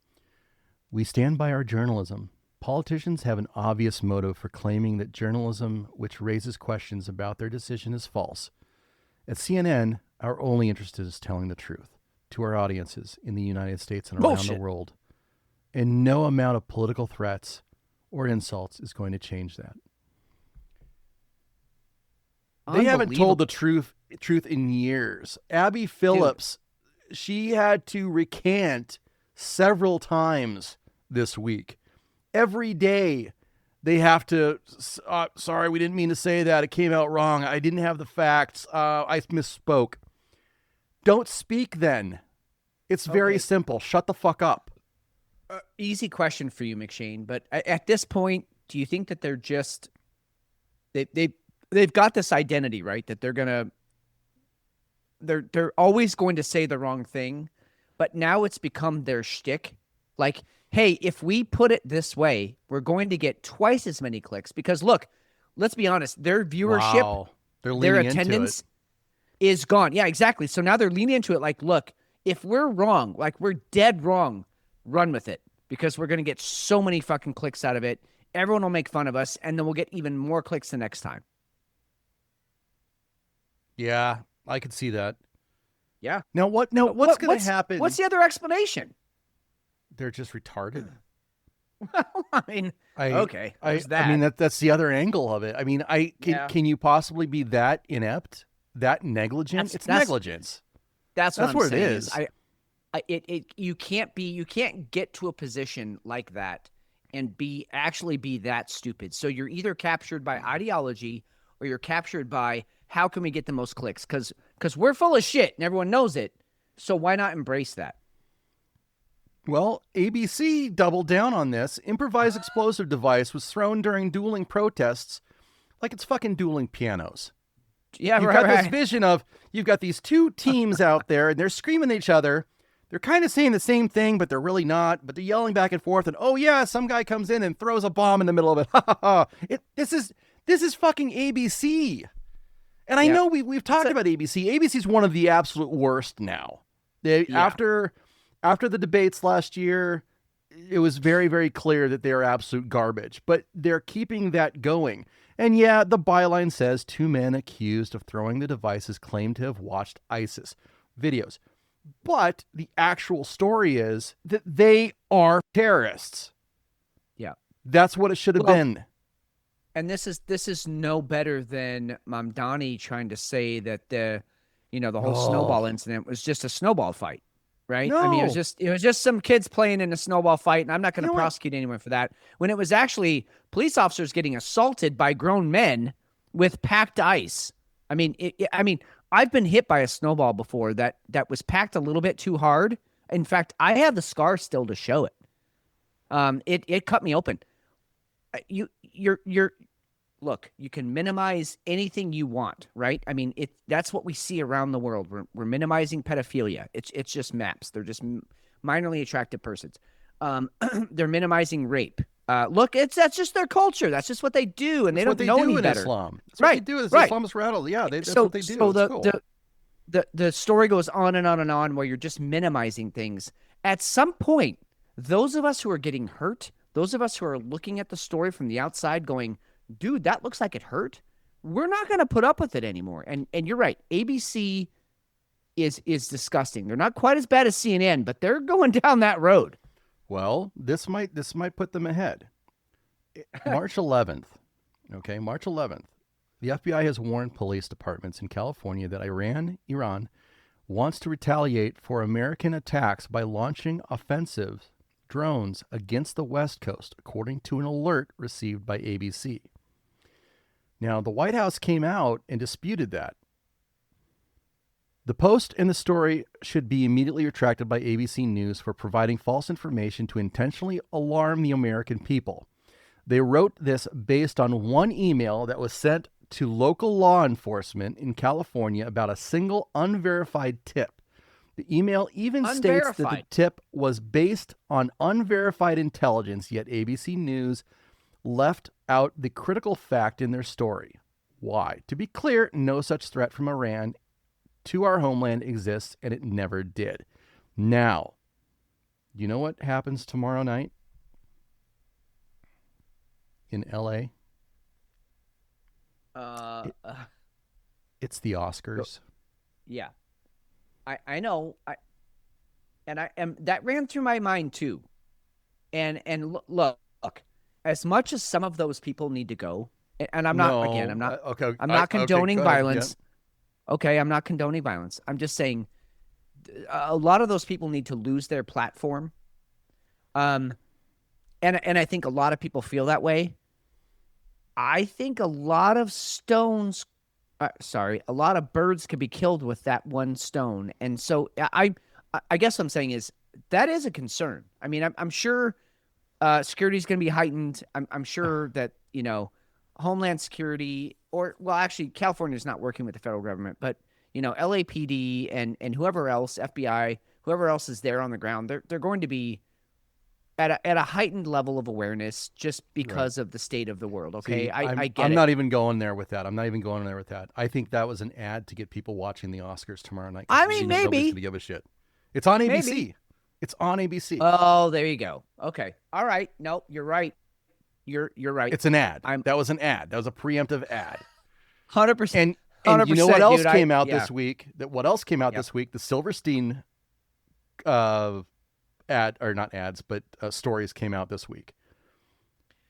We stand by our journalism. Politicians have an obvious motive for claiming that journalism which raises questions about their decision is false. At CNN, our only interest is telling the truth to our audiences in the United States and around the world. And no amount of political threats or insults is going to change that. They haven't told the truth in years. Abby Phillips, she had to recant several times this week. Every day they have to, sorry, we didn't mean to say that. It came out wrong. I didn't have the facts. I misspoke. Don't speak then. It's very simple. Shut the fuck up. Easy question for you, McShane. But at this point, do you think that they're just they've got this identity, right? That they're always going to say the wrong thing, but now it's become their shtick. Like, hey, if we put it this way, we're going to get twice as many clicks. Because look, let's be honest, their viewership, their attendance is gone. Yeah, exactly. So now they're leaning into it like, look, if we're wrong, like we're dead wrong, run with it, because we're going to get so many fucking clicks out of it. Everyone will make fun of us, and then we'll get even more clicks the next time. Yeah, I could see that. Yeah. Now what's going to happen? What's the other explanation? They're just retarded. I mean, okay. I mean, that's the other angle of it. I mean, can you possibly be that inept, that negligent? It's negligence. That's what it is. You can't get to a position like that and actually be that stupid. So you're either captured by ideology or you're captured by how can we get the most clicks? Because we're full of shit and everyone knows it. So why not embrace that? Well, ABC doubled down on this. Improvised explosive device was thrown during dueling protests like it's fucking dueling pianos. Yeah, You've got this vision of, you've got these two teams out there and they're screaming at each other. They're kind of saying the same thing, but they're really not. But they're yelling back and forth. And, oh, yeah, some guy comes in and throws a bomb in the middle of it. Ha, ha, ha. This is fucking ABC. And I know we've talked about ABC. ABC's one of the absolute worst now. After the debates last year, it was very, very clear that they are absolute garbage, but they're keeping that going. And yeah, the byline says 2 men accused of throwing the devices claim to have watched ISIS videos. But the actual story is that they are terrorists. Yeah. That's what it should have been. And this is no better than Mamdani trying to say that the whole snowball incident was just a snowball fight, right? No. I mean, it was just some kids playing in a snowball fight, and I'm not going to prosecute anyone for that. When it was actually police officers getting assaulted by grown men with packed ice. I mean, I've been hit by a snowball before that was packed a little bit too hard. In fact, I have the scar still to show it. It cut me open. Look, you can minimize anything you want, right? I mean, that's what we see around the world. We're minimizing pedophilia. It's just maps. They're just minorly attractive persons. They're minimizing rape. Look, that's just their culture. That's just what they do, and they don't know any better. Islam. That's what they do. Is Islamist rattle. Yeah, that's what they do. So the story goes on and on and on, where you're just minimizing things. At some point, those of us who are getting hurt, those of us who are looking at the story from the outside, going, "Dude, that looks like it hurt," we're not going to put up with it anymore. And you're right. ABC is disgusting. They're not quite as bad as CNN, but they're going down that road. Well, this might put them ahead. March 11th. Okay, March 11th. The FBI has warned police departments in California that Iran wants to retaliate for American attacks by launching offensive drones against the West Coast, according to an alert received by ABC. Now, the White House came out and disputed that. The post and the story should be immediately retracted by ABC News for providing false information to intentionally alarm the American people. They wrote this based on one email that was sent to local law enforcement in California about a single unverified tip. The email even states that the tip was based on unverified intelligence, yet ABC News left out the critical fact in their story. Why? To be clear, no such threat from Iran to our homeland exists, and it never did. Now, you know what happens tomorrow night in LA? It's the Oscars. Yeah. I know. That ran through my mind too. And look, as much as some of those people need to go, and I'm not condoning violence. Yeah. Okay, I'm not condoning violence. I'm just saying a lot of those people need to lose their platform. And I think a lot of people feel that way. I think a lot of a lot of birds could be killed with that one stone. And so I guess what I'm saying is that is a concern. I mean, I'm sure security is going to be heightened. I'm sure that, Homeland Security actually California is not working with the federal government, but, LAPD and whoever else, FBI, whoever else is there on the ground, they're going to be at a heightened level of awareness just because of the state of the world. Okay. See, I get it. I'm not even going there with that. I think that was an ad to get people watching the Oscars tomorrow night. I mean, maybe. Nobody's gonna give a shit. It's on ABC. Maybe. It's on ABC. Oh, there you go. Okay. All right. No, you're right. You're right. It's an ad. That was an ad. That was a preemptive ad. 100%. And you know what else came out this week? This week? The Silverstein stories came out this week.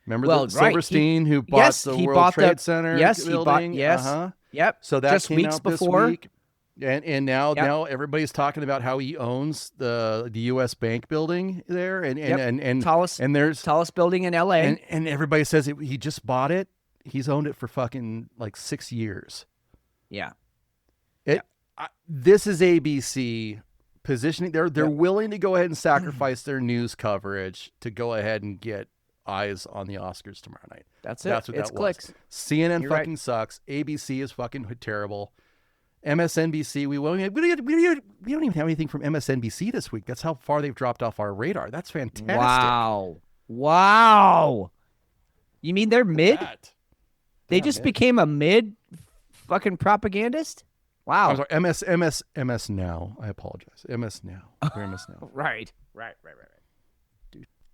Remember Silverstein who bought the World Trade Center building? Yep. So that just came weeks out before. This week. And now everybody's talking about how he owns the U.S. Bank building there and tallest building in L.A. And everybody says he just bought it. He's owned it for fucking like 6 years. Yeah. This is ABC positioning. They're willing to go ahead and sacrifice their news coverage to go ahead and get eyes on the Oscars tomorrow night. That's it. That's what it's that clicks. was. CNN sucks. ABC is fucking terrible. MSNBC, we don't even have anything from MSNBC this week. That's how far they've dropped off our radar. That's fantastic. Wow. You mean they're mid? They just became a mid fucking propagandist? Wow. I'm sorry, MS Now. I apologize. MS Now. They're MS Now. Right.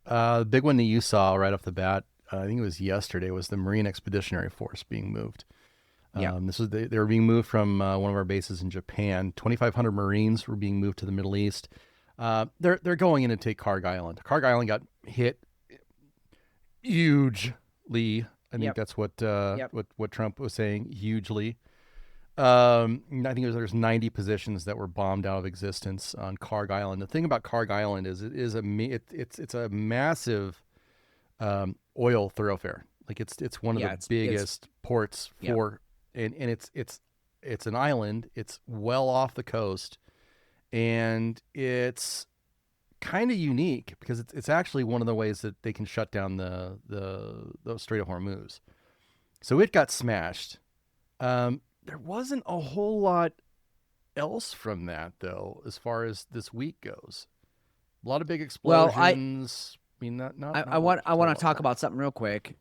The big one that you saw right off the bat, I think it was yesterday, was the Marine Expeditionary Force being moved. Yeah. This was they were being moved from one of our bases in Japan. 2,500 Marines were being moved to the Middle East. They're going in to take Karg Island. Karg Island got hit hugely. I think that's what Trump was saying. Hugely. I think there's 90 positions that were bombed out of existence on Karg Island. The thing about Karg Island is it's a massive oil thoroughfare. Like it's one of the biggest ports for, and it's an island. It's well off the coast, and it's kind of unique because it's actually one of the ways that they can shut down the Strait of Hormuz. So it got smashed. There wasn't a whole lot else from that, though, as far as this week goes. A lot of big explosions. I want to talk about something real quick.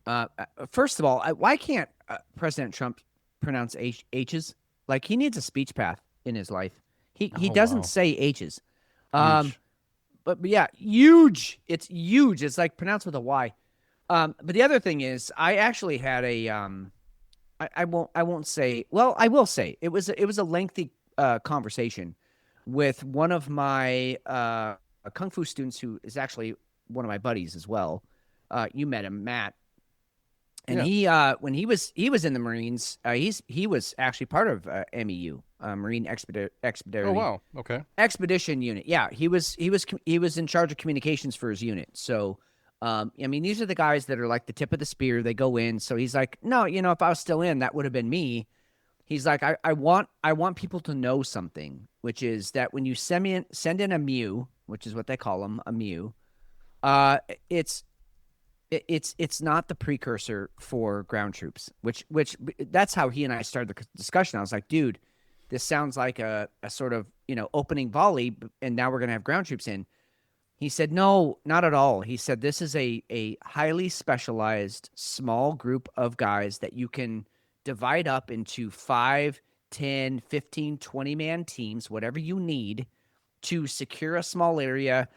First of all, why can't President Trump pronounce H's? Like, he needs a speech path in his life. He doesn't say H's. But yeah, huge. It's huge. It's like pronounced with a Y. But the other thing is, I actually had a I won't say. Well, I will say it was a lengthy conversation with one of my kung fu students who is actually one of my buddies as well. You met him, Matt, and he when he was in the Marines, he was actually part of MEU, Marine Expeditionary. Oh wow, okay. Expedition Unit. Yeah, he was in charge of communications for his unit. So. I mean, these are the guys that are like the tip of the spear. They go in. So he's like, no, if I was still in, that would have been me. He's like, I want people to know something, which is that when you send in a MEU, which is what they call them, a MEU, it's not the precursor for ground troops, which that's how he and I started the discussion. I was like, dude, this sounds like a sort of, opening volley, and now we're going to have ground troops in. He said, no, not at all. He said, this is a highly specialized small group of guys that you can divide up into 5, 10, 15, 20-man teams, whatever you need to secure a small area,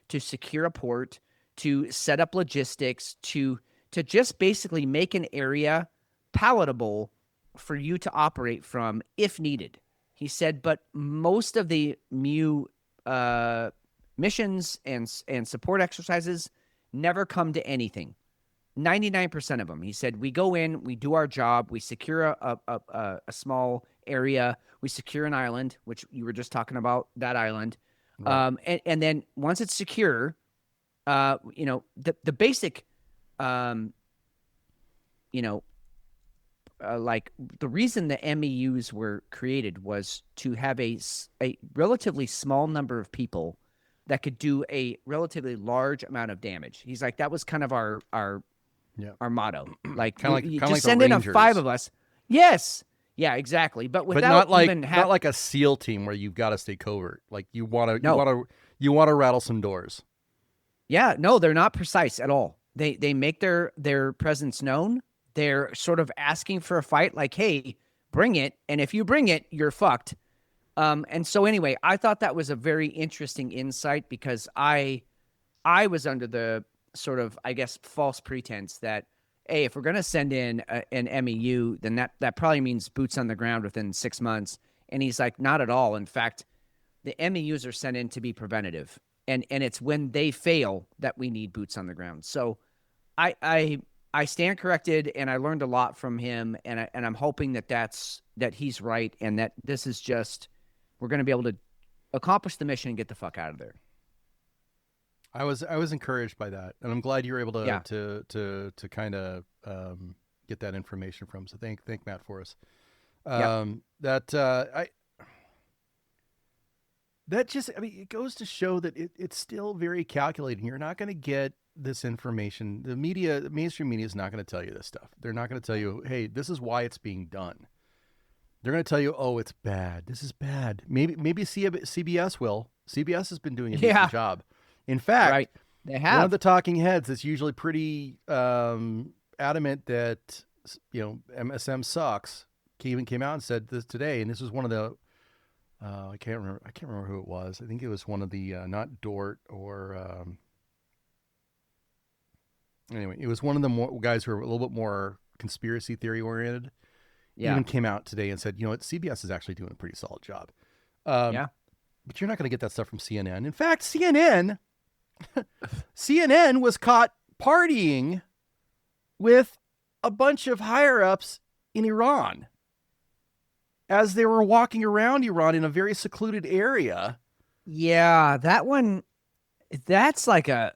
to secure a port, to set up logistics, to just basically make an area palatable for you to operate from if needed. He said, but most of the MEU missions and support exercises never come to anything. 99% of them. He said, we go in, we do our job, we secure a small area, we secure an island, which you were just talking about, that island. Right. And then once it's secure, the basic, like the reason the MEUs were created was to have a relatively small number of people that could do a relatively large amount of damage. He's like, that was kind of our motto. Like, just send in 5 of us. Yes. Yeah, exactly. But without not like a SEAL team where you've got to stay covert. Like you want to rattle some doors. Yeah, no, they're not precise at all. They make their presence known. They're sort of asking for a fight, like, hey, bring it. And if you bring it, you're fucked. And so anyway, I thought that was a very interesting insight because I was under the sort of, I guess, false pretense that, hey, if we're going to send in an MEU, then that probably means boots on the ground within 6 months. And he's like, not at all. In fact, the MEUs are sent in to be preventative. And it's when they fail that we need boots on the ground. So I stand corrected, and I learned a lot from him, and I'm hoping that he's right, and that this is just, we're going to be able to accomplish the mission and get the fuck out of there. I was encouraged by that, and I'm glad you were able to kind of get that information from. So thank Matt for us. It goes to show that it's still very calculating. You're not going to get this information. The mainstream media is not going to tell you this stuff. They're not going to tell you, hey, this is why it's being done. They're going to tell you, oh, it's bad. This is bad. Maybe CBS will. CBS has been doing a decent job. In fact, they have. One of the talking heads is usually pretty adamant that MSM sucks. Even came out and said this today, and this was one of the I can't remember who it was. I think it was one of the not Dort or Anyway, it was one of the more guys who are a little bit more conspiracy theory oriented. Yeah. Even came out today and said, you know what, CBS is actually doing a pretty solid job. Yeah. But you're not going to get that stuff from CNN. In fact, CNN was caught partying with a bunch of higher ups in Iran as they were walking around Iran in a very secluded area. Yeah, that one, that's like a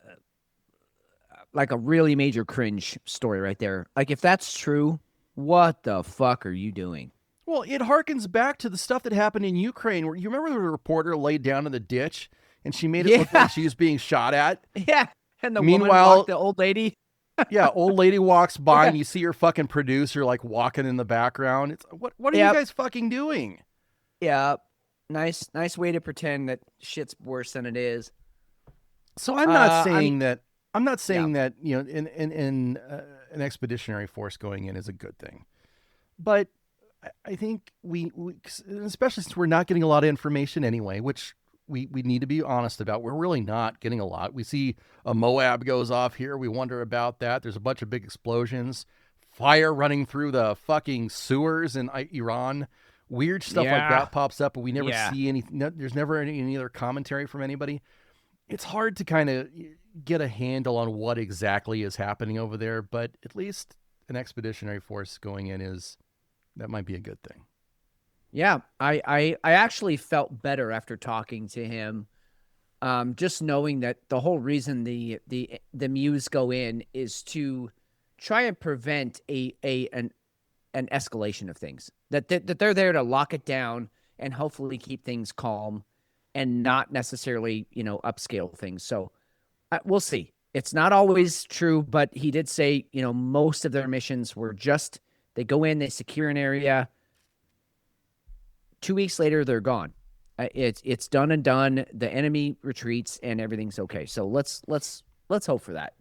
really major cringe story right there. Like, if that's true, what the fuck are you doing? Well, it harkens back to the stuff that happened in Ukraine, where you remember the reporter laid down in the ditch and she made it look like she was being shot at. Yeah. And the Meanwhile, woman walked, the old lady. Yeah, old lady walks by and you see her fucking producer like walking in the background. It's what are you guys fucking doing? Yeah. Nice way to pretend that shit's worse than it is. So I'm not saying that you know in an expeditionary force going in is a good thing, but I think we especially since we're not getting a lot of information anyway, which we need to be honest about. We're really not getting a lot. We see a Moab goes off here. We wonder about that. There's a bunch of big explosions, fire running through the fucking sewers in Iran. Weird stuff like that pops up, but we never see any. There's never any other commentary from anybody. It's hard to kind of get a handle on what exactly is happening over there, but at least an expeditionary force going in that might be a good thing. Yeah, I actually felt better after talking to him. Just knowing that the whole reason the Muse go in is to try and prevent an escalation of things. That they're there to lock it down and hopefully keep things calm and not necessarily, upscale things. So we'll see. It's not always true, but he did say, most of their missions were just, they go in, they secure an area. 2 weeks later, they're gone. It's done and done. The enemy retreats and everything's okay. So let's hope for that.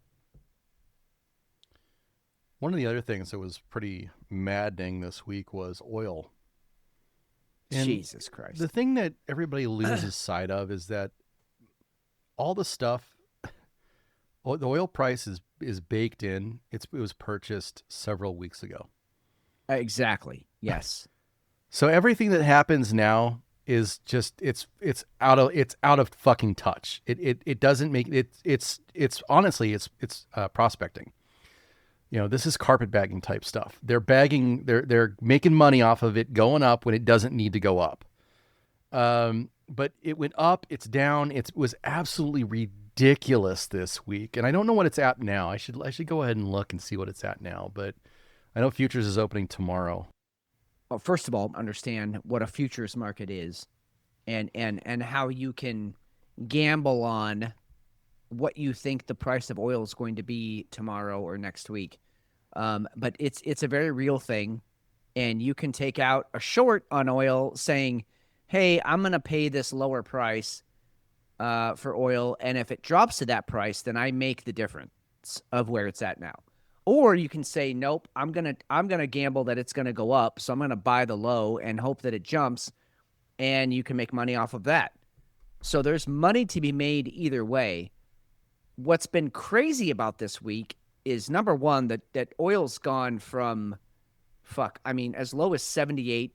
One of the other things that was pretty maddening this week was oil. And Jesus Christ. The thing that everybody loses sight of is that all the stuff, the oil price is baked in. It was purchased several weeks ago. Exactly. Yes. So everything that happens now is just it's out of fucking touch. It doesn't make it's honestly it's prospecting. This is carpetbagging type stuff. They're making money off of it going up when it doesn't need to go up. But it went up, it's down. It was absolutely ridiculous this week. And I don't know what it's at now. I should go ahead and look and see what it's at now, but I know futures is opening tomorrow. Well, first of all, understand what a futures market is and how you can gamble on what you think the price of oil is going to be tomorrow or next week. But it's a very real thing, and you can take out a short on oil saying, hey, I'm going to pay this lower price for oil, and if it drops to that price, then I make the difference of where it's at now. Or you can say, nope, I'm gonna gamble that it's gonna go up, so I'm gonna buy the low and hope that it jumps, and you can make money off of that. So there's money to be made either way. What's been crazy about this week is, number one, that oil's gone from as low as 78,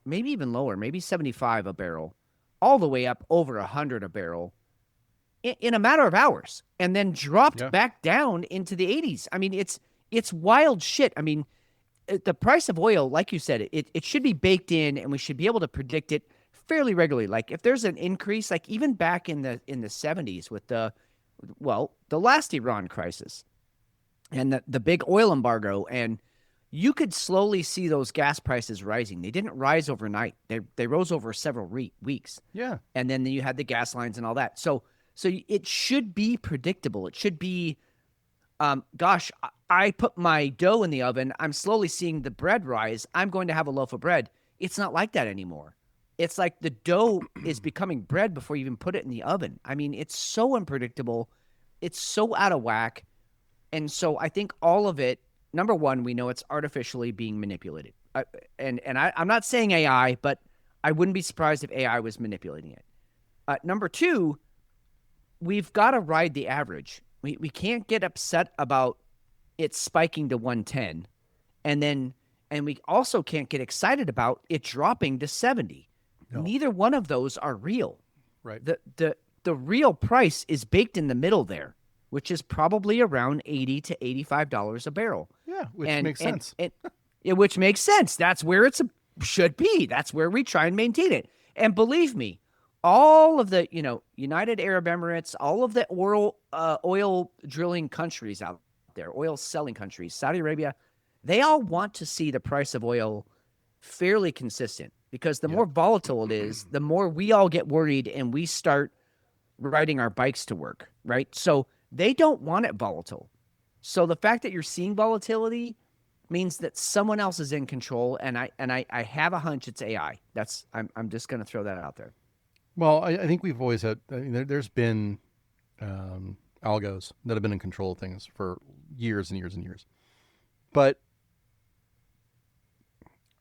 maybe even lower, maybe 75 a barrel, all the way up over 100 a barrel in a matter of hours, and then dropped back down into the 80s. I mean, it's wild shit. I mean, the price of oil, like you said, it should be baked in, and we should be able to predict it fairly regularly. Like if there's an increase, like even back in the 70s with the last Iran crisis and the big oil embargo, and you could slowly see those gas prices rising. They didn't rise overnight. They rose over several weeks. Yeah. And then you had the gas lines and all that. So it should be predictable. It should be, I put my dough in the oven. I'm slowly seeing the bread rise. I'm going to have a loaf of bread. It's not like that anymore. It's like the dough is becoming bread before you even put it in the oven. I mean, it's so unpredictable. It's so out of whack. And so I think all of it, number one, we know it's artificially being manipulated. I'm not saying AI, but I wouldn't be surprised if AI was manipulating it. Number two, we've got to ride the average. we can't get upset about it spiking to 110, and we also can't get excited about it dropping to 70. No. Neither one of those are real. Right. The real price is baked in the middle there, which is probably around $80 to $85 a barrel. Yeah, which makes sense. Which makes sense. That's where it should be. That's where we try and maintain it. And believe me, all of the, United Arab Emirates, all of the oil drilling countries out there, oil selling countries, Saudi Arabia, they all want to see the price of oil fairly consistent, because the more volatile it is, the more we all get worried and we start riding our bikes to work, right? So they don't want it volatile. So the fact that you're seeing volatility means that someone else is in control, and I have a hunch it's AI. I'm just going to throw that out there. Well, I think we've always had. There's been algos that have been in control of things for years and years and years, but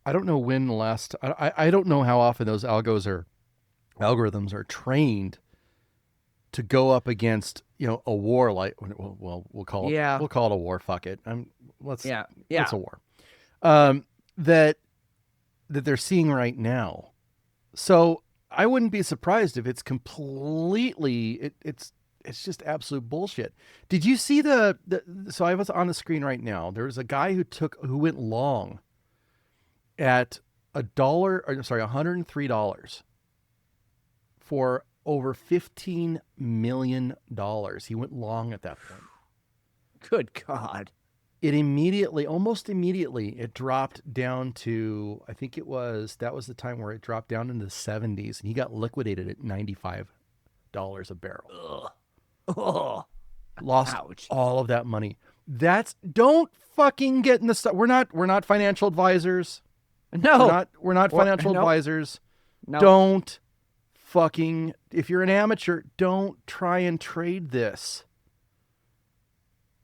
I don't know when the last. I don't know how often those algorithms are trained to go up against a war like we'll call it a war. Fuck it. It's a war. That they're seeing right now. So I wouldn't be surprised if it's completely it's just absolute bullshit. Did you see so I was on the screen right now. There was a guy who went long at $103 for over $15 million. He went long at that point. Good God. Almost immediately, it dropped down to, I think that was the time where it dropped down into the 70s, and he got liquidated at $95 a barrel. Oh, lost ouch. All of that money. Don't fucking get in the stuff. We're not financial advisors. No, we're not financial advisors. No. Don't fucking, if you're an amateur, don't try and trade this.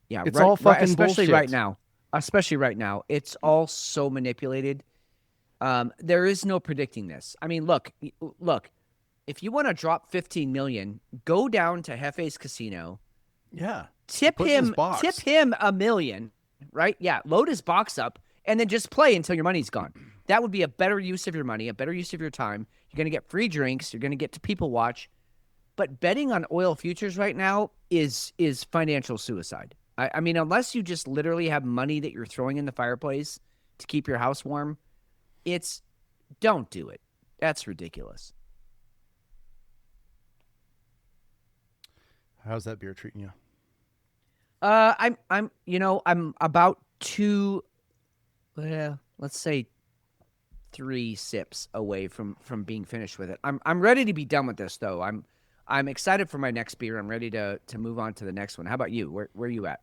Yeah, it's all fucking especially bullshit. Especially right now, it's all so manipulated. There is no predicting this. I mean, look. If you want to drop 15 million, go down to Jefe's casino. Yeah. Tip him $1 million, right? Yeah, load his box up and then just play until your money's gone. That would be a better use of your money, a better use of your time. You're going to get free drinks. You're going to get to people watch. But betting on oil futures right now is financial suicide. I mean, unless you just literally have money that you're throwing in the fireplace to keep your house warm, don't do it. That's ridiculous. How's that beer treating you? I'm about let's say 3 sips away from being finished with it. I'm ready to be done with this though. I'm excited for my next beer. I'm ready to move on to the next one. How about you? Where are you at?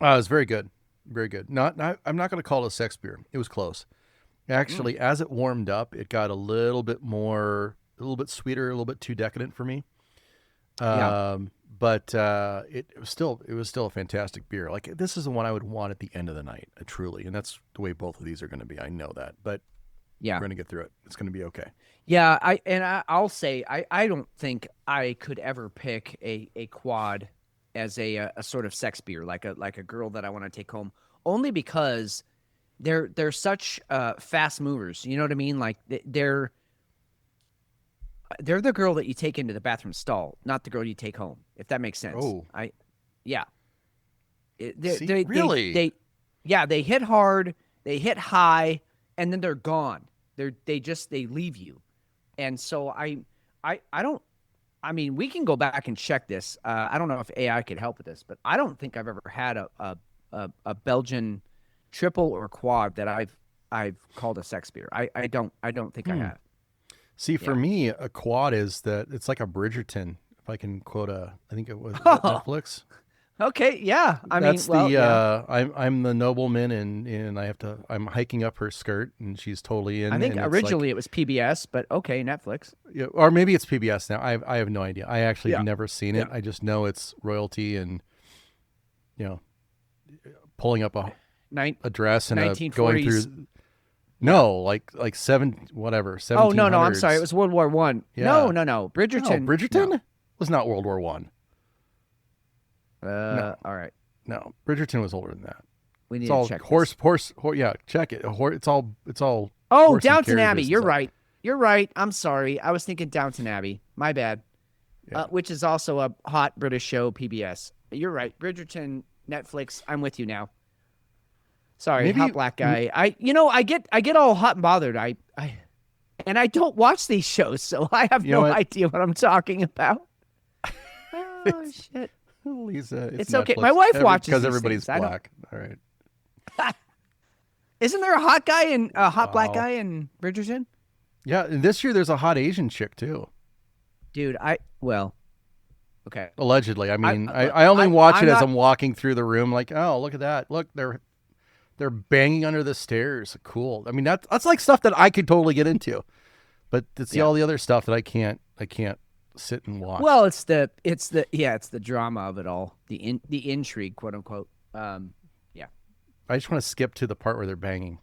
It's very good. Very good. I'm not going to call it a sex beer. It was close. Actually, as it warmed up, it got a little bit sweeter, a little bit too decadent for me. But it was still a fantastic beer. Like, this is the one I would want at the end of the night, truly. And that's the way both of these are going to be. I know that, but we're going to get through it. It's going to be okay. Yeah. I'll say, I don't think I could ever pick a quad as a sort of sex beer, like a girl that I want to take home, only because they're such fast movers. You know what I mean? Like they're the girl that you take into the bathroom stall, not the girl you take home, if that makes sense. Oh, Really? They hit hard, they hit high, and then they're gone. They leave you. And so I mean, we can go back and check this. I don't know if AI could help with this, but I don't think I've ever had a Belgian triple or quad that I've called a sex beer. I don't think I have. See, for me, a quad it's like a Bridgerton. If I can quote I think it was Netflix. Okay, yeah. I'm the nobleman, and I'm hiking up her skirt, and she's totally in. I think originally it was PBS, but okay, Netflix. Yeah, or maybe it's PBS now. I have no idea. I actually have never seen it. I just know it's royalty, and pulling up a dress and going through. No, like 1700s. Oh no, I'm sorry. It was World War I. Yeah. No. Bridgerton. No, Bridgerton was not World War I. All right. No, Bridgerton was older than that. We need It's to all check horse. this. Yeah, check it. It's all. Oh, horse and Downton Abbey. carriages and You're stuff. right. You're right. I'm sorry. I was thinking Downton Abbey. My bad. Yeah. Which is also a hot British show, PBS. You're right. Bridgerton, Netflix. I'm with you now. Sorry, Maybe- hot black guy. I get all hot and bothered. I don't watch these shows, so I have You know no what? idea what I'm talking about. Oh shit. Lisa, It's okay. Netflix. My wife watches because these everybody's things. I don't- black. All right. Isn't there a hot guy and a hot black Oh. guy in Bridgerton? Yeah, and this year there's a hot Asian chick too. Dude, okay. Allegedly. I mean, I only watch I'm it as not- I'm walking through the room. Like, oh, look at that! Look, they're banging under the stairs. Cool. I mean, that's like stuff that I could totally get into, but it's all the other stuff that I can't sit and watch. Well, it's the drama of it all, the intrigue, quote unquote. I just want to skip to the part where they're banging.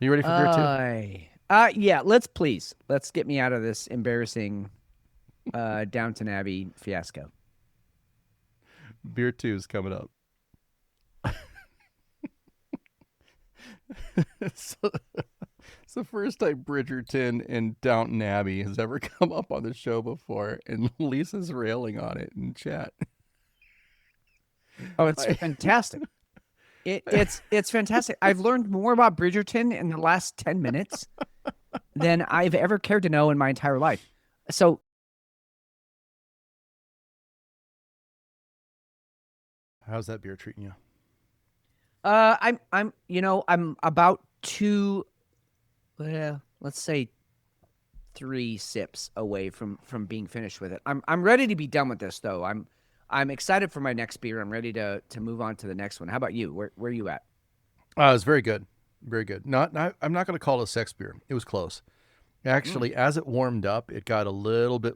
You ready for beer two? Yeah. Let's get me out of this embarrassing Downton Abbey fiasco. Beer two is coming up. It's the first time Bridgerton and Downton Abbey has ever come up on the show before, and Lisa's railing on it in chat. Oh, it's fantastic. It's fantastic. I've learned more about Bridgerton in the last 10 minutes than I've ever cared to know in my entire life. So How's that beer treating you? I'm about let's say 3 sips away from being finished with it. I'm ready to be done with this though. I'm excited for my next beer. I'm ready to move on to the next one. How about you? Where are you at? It was very good. Very good. I'm not going to call it a sex beer. It was close. Actually, as it warmed up, it got a little bit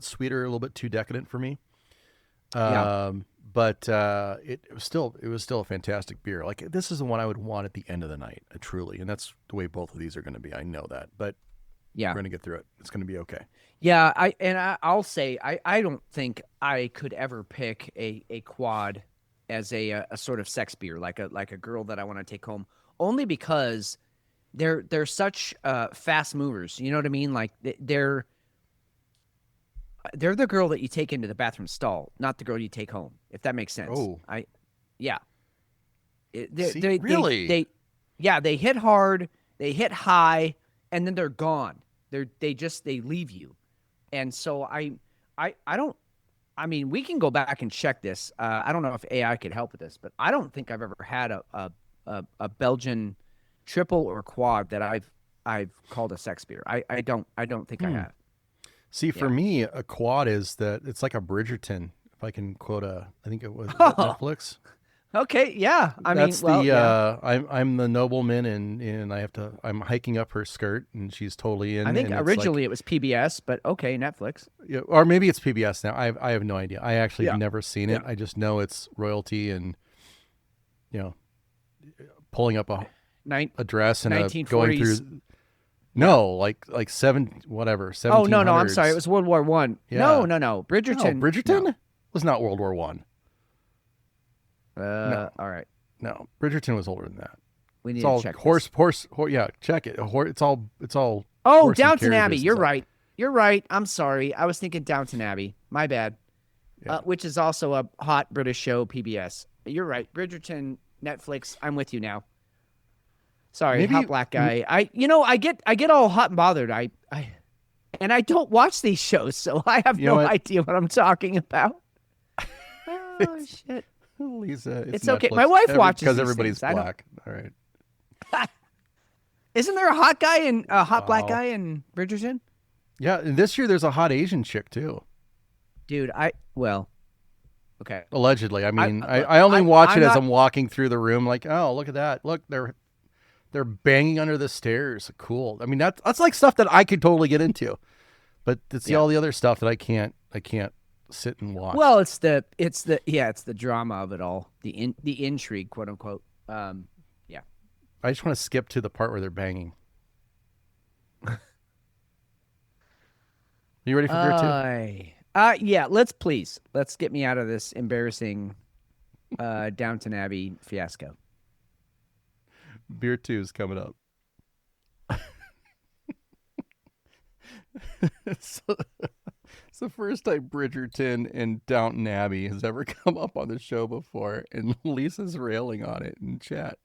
sweeter, a little bit too decadent for me. But it was still a fantastic beer. Like, this is the one I would want at the end of the night, truly. And that's the way both of these are going to be. I know that, but Yeah. we're going to get through it. It's going to be okay. Yeah, I'll say I don't think I could ever pick a quad as a sort of sex beer, like a girl that I want to take home, only because they're such fast movers. You know what I mean? Like they're the girl that you take into the bathroom stall, not the girl you take home. If that makes sense. Oh. Yeah. Really? They hit hard, they hit high, and then they're gone. They leave you. And so I mean, we can go back and check this. I don't know if AI could help with this, but I don't think I've ever had a Belgian triple or quad that I've called a sex beer. I don't think I have. See, for me, a quad it's like a Bridgerton. If I can quote I think it was Netflix. Okay, yeah. I'm the nobleman, and I'm hiking up her skirt, and she's totally in. I think and it's originally it was PBS, but okay, Netflix. yeah, or maybe it's PBS now. I have no idea. I actually have Yeah. never seen it. Yeah. I just know it's royalty, and pulling up a dress and going 1940s. through. No, like 1700s. Oh no, I'm sorry. It was World War One. Yeah. No. Bridgerton. Bridgerton was not World War One. No. All right. No, Bridgerton was older than that. We need It's all to check horse. this. Yeah, check it. It's all. Oh, horse and Downton carriages Abbey. and You're stuff. right. You're right. I'm sorry. I was thinking Downton Abbey. My bad. Yeah. Which is also a hot British show, PBS. You're right. Bridgerton, Netflix. I'm with you now. Sorry, Maybe- hot black guy. I get all hot and bothered. I don't watch these shows, so I have You know no what? idea what I'm talking about. Oh shit. Lisa, It's okay. Netflix. My wife watches because these everybody's things. I don't- black. All right. Isn't there a hot guy and a hot black guy in Bridgerton? Yeah, and this year there's a hot Asian chick too. Dude, okay. Allegedly. I mean, I only watch I'm it as not- I'm walking through the room. Like, oh, look at that! Look, they're banging under the stairs. Cool. I mean, that's like stuff that I could totally get into, but it's all the other stuff that I can't sit and watch. Well, it's the drama of it all, the intrigue, quote unquote. I just want to skip to the part where they're banging. you ready for beer 2? Yeah, let's get me out of this embarrassing Downton Abbey fiasco. Beer 2 is coming up. It's the first time Bridgerton and Downton Abbey has ever come up on the show before, and Lisa's railing on it in chat.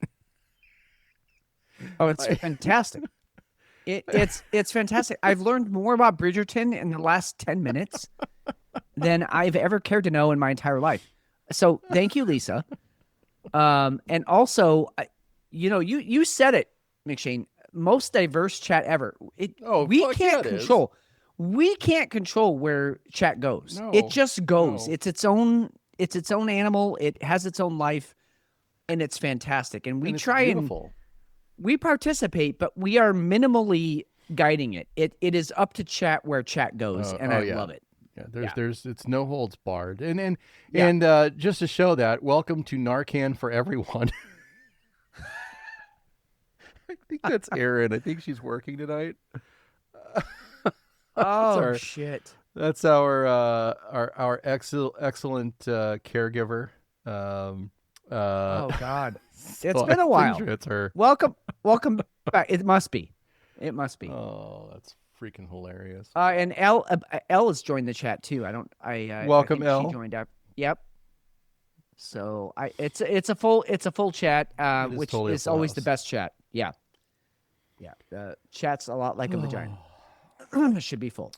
Oh, it's fantastic. It's fantastic. I've learned more about Bridgerton in the last 10 minutes than I've ever cared to know in my entire life. So thank you, Lisa. And also, you said it, McShane. Most diverse chat ever. We can't control. We can't control where chat goes. No, it just goes. no. It's its own animal. It has its own life, and it's fantastic. And we try beautiful. and we participate, but we are minimally guiding it. It is up to chat where chat goes, and I love it. Yeah, there's it's no holds barred. And just to show that, welcome to Narcan for everyone. I think that's Erin. I think she's working tonight. Shit. That's our excellent caregiver. Oh God, So it's been a I'm while. sure it's her. Welcome back. It must be. Oh, that's freaking hilarious. And Elle has joined the chat too. Welcome, I think Elle. She joined up. Yep. So it's a full chat, which totally is a full always the house. best chat. Yeah. Chat's a lot like a vagina. It should be full.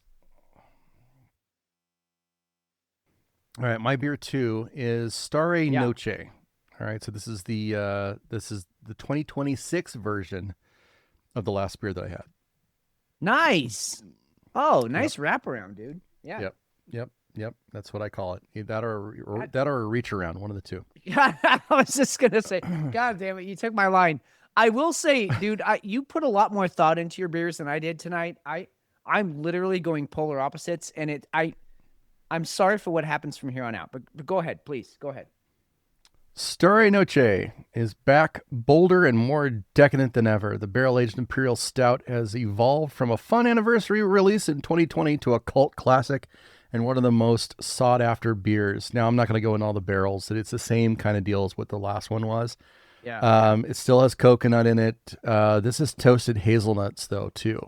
All right, my beer 2 is Stare Noche. All right, so this is the 2026 version of the last beer that I had. Nice. Oh, nice wraparound, dude. Yeah. Yep. That's what I call it. That or a reach around, one of the two. Yeah, I was just gonna say, God damn it, you took my line. I will say, dude, you put a lot more thought into your beers than I did tonight. I'm literally going polar opposites, and I'm sorry for what happens from here on out. But go ahead, please. Go ahead. Stare Noche is back, bolder and more decadent than ever. The barrel-aged Imperial Stout has evolved from a fun anniversary release in 2020 to a cult classic and one of the most sought-after beers. Now, I'm not going to go into all the barrels. It's the same kind of deal as what the last one was. Yeah. It still has coconut in it. This is toasted hazelnuts, though, too.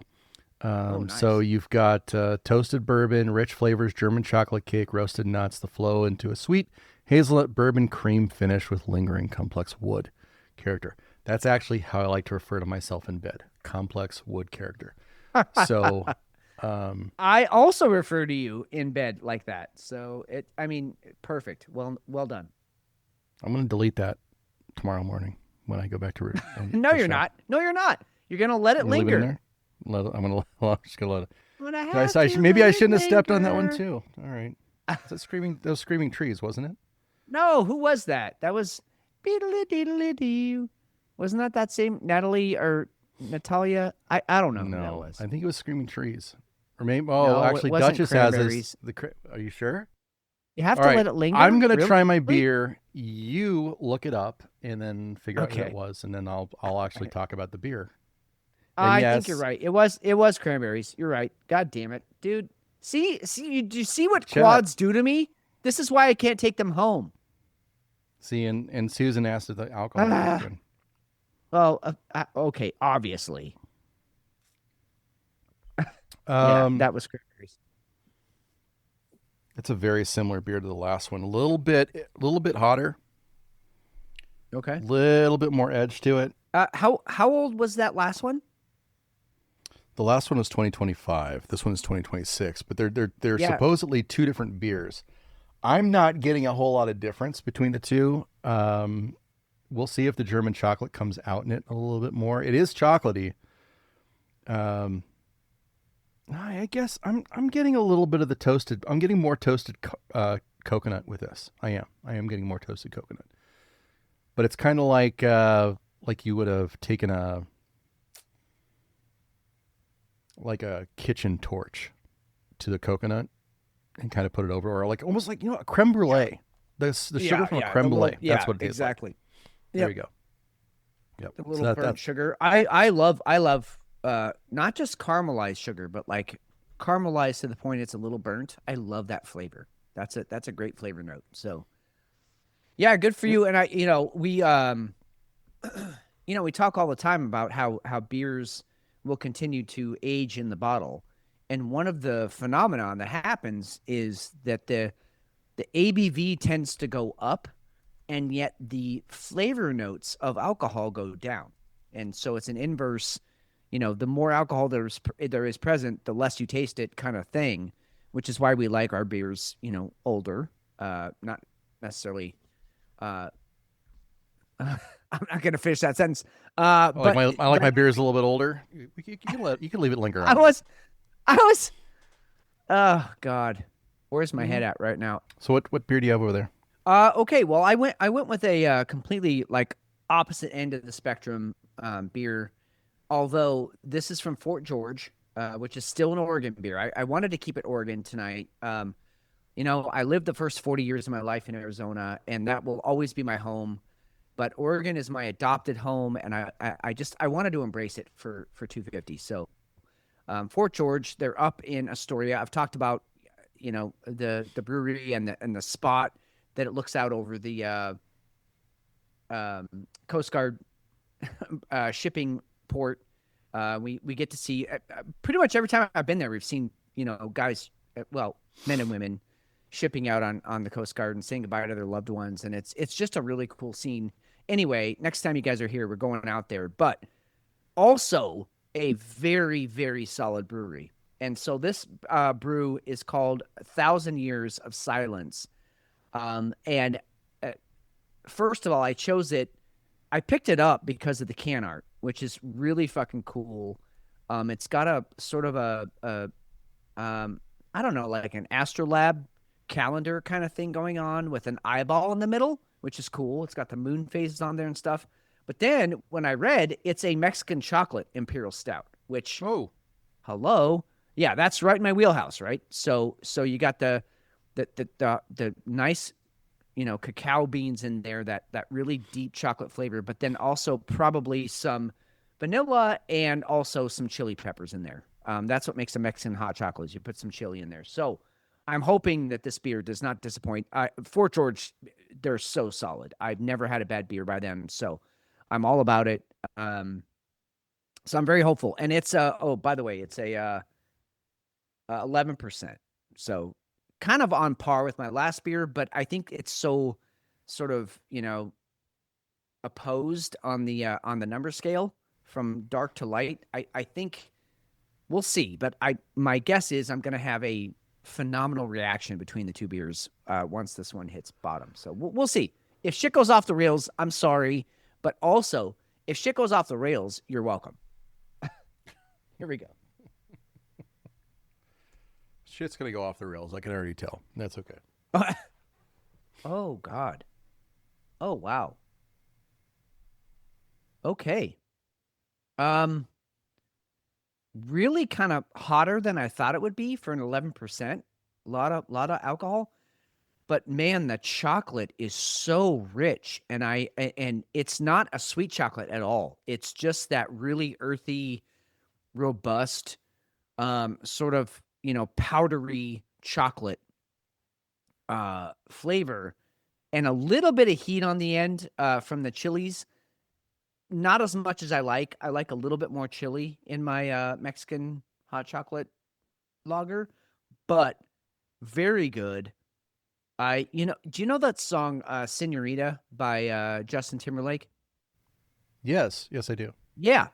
Nice. So you've got toasted bourbon, rich flavors, German chocolate cake, roasted nuts, the flow into a sweet hazelnut bourbon cream finish with lingering complex wood character. That's actually how I like to refer to myself in bed. Complex wood character. So I also refer to you in bed like that. So perfect. Well done. I'm going to delete that tomorrow morning when I go back to root. No, you're not. No, you're not. You're going to let it linger. I'm just going to let it. I Maybe I shouldn't have stepped on that one too. All right. Those screaming trees, wasn't it? No, who was that? That was beedly-deedly-dee. Wasn't that same Natalie or Natalia? I don't know who that was. I think it was Screaming Trees. Or maybe No, it actually wasn't Duchess has Cranberries. Are you sure? You have All to right, let it linger. I'm going to Really? try my beer. You look it up and then figure out what Okay. it was, and then I'll actually talk about the beer. I yes, think you're right. It was cranberries. You're right. God damn it, dude. See, do you see what Chat. quads do to me? This is why I can't take them home. See, and Susan asked if the alcohol was good. Well, okay, obviously. That was cranberries. It's a very similar beer to the last one. A little bit hotter. Okay. A little bit more edge to it. How old was that last one? The last one was 2025. This one is 2026. But they're Yeah. supposedly two different beers. I'm not getting a whole lot of difference between the two. We'll see if the German chocolate comes out in it a little bit more. It is chocolatey. I guess I'm getting a little bit of the toasted. I'm getting more toasted coconut with this. I am getting more toasted coconut. But it's kind of like you would have taken a kitchen torch to the coconut and kind of put it over, or almost like a creme brulee. The sugar from a creme brulee. That's what it is. Exactly. There you go. Yep. A little burnt sugar. I love not just caramelized sugar, but like caramelized to the point it's a little burnt. I love that flavor. That's a great flavor note. So yeah, good for you. And we we talk all the time about how beers will continue to age in the bottle. And one of the phenomenon that happens is that the ABV tends to go up, and yet the flavor notes of alcohol go down. And so it's an inverse, the more alcohol there is present, the less you taste it kind of thing, which is why we like our beers, older, not necessarily, I'm not going to finish that sentence. I like my beers a little bit older. You can leave it linger on. I was, oh God, where's my head at right now? So what beer do you have over there? Okay, well, I went with a completely opposite end of the spectrum beer, although this is from Fort George, which is still an Oregon beer. I wanted to keep it Oregon tonight. I lived the first 40 years of my life in Arizona, and that will always be my home. But Oregon is my adopted home, and I wanted to embrace it for 250. So Fort George, they're up in Astoria. I've talked about the brewery and the spot that it looks out over the Coast Guard shipping port. We get to see pretty much every time I've been there. We've seen guys, men and women shipping out on the Coast Guard and saying goodbye to their loved ones, and it's just a really cool scene. Anyway, next time you guys are here, we're going out there, but also a very, very solid brewery. And so this brew is called 1,000 Years of Silence. And first of all, I picked it up because of the can art, which is really fucking cool. It's got a sort of I don't know, like an astrolabe calendar kind of thing going on with an eyeball in the middle, which is cool. It's got the moon phases on there and stuff. But then when I read, it's a Mexican chocolate imperial stout, which, hello. Yeah, that's right in my wheelhouse, right? So you got the nice, cacao beans in there, that really deep chocolate flavor, but then also probably some vanilla and also some chili peppers in there. That's what makes a Mexican hot chocolate, is you put some chili in there. So I'm hoping that this beer does not disappoint. Fort George, they're so solid. I've never had a bad beer by them, so I'm all about it. So I'm very hopeful. And it's by the way, it's a 11%. So kind of on par with my last beer, but I think it's so sort of, opposed on the number scale from dark to light. I think we'll see, but my guess is I'm going to have a phenomenal reaction between the two beers once this one hits bottom. So we'll see. If shit goes off the rails, I'm sorry, but also if shit goes off the rails, you're welcome. Here we go. Shit's gonna go off the rails. I can already tell. That's okay. Oh God. Oh wow. Okay. Really kind of hotter than I thought it would be for an 11%. A lot of alcohol. But man, the chocolate is so rich, and it's not a sweet chocolate at all. It's just that really earthy, robust, sort of, powdery chocolate flavor, and a little bit of heat on the end from the chilies. Not as much as I like. I like a little bit more chili in my Mexican hot chocolate lager, but very good. Do you know that song Senorita by Justin Timberlake? Yes, I do. Yeah.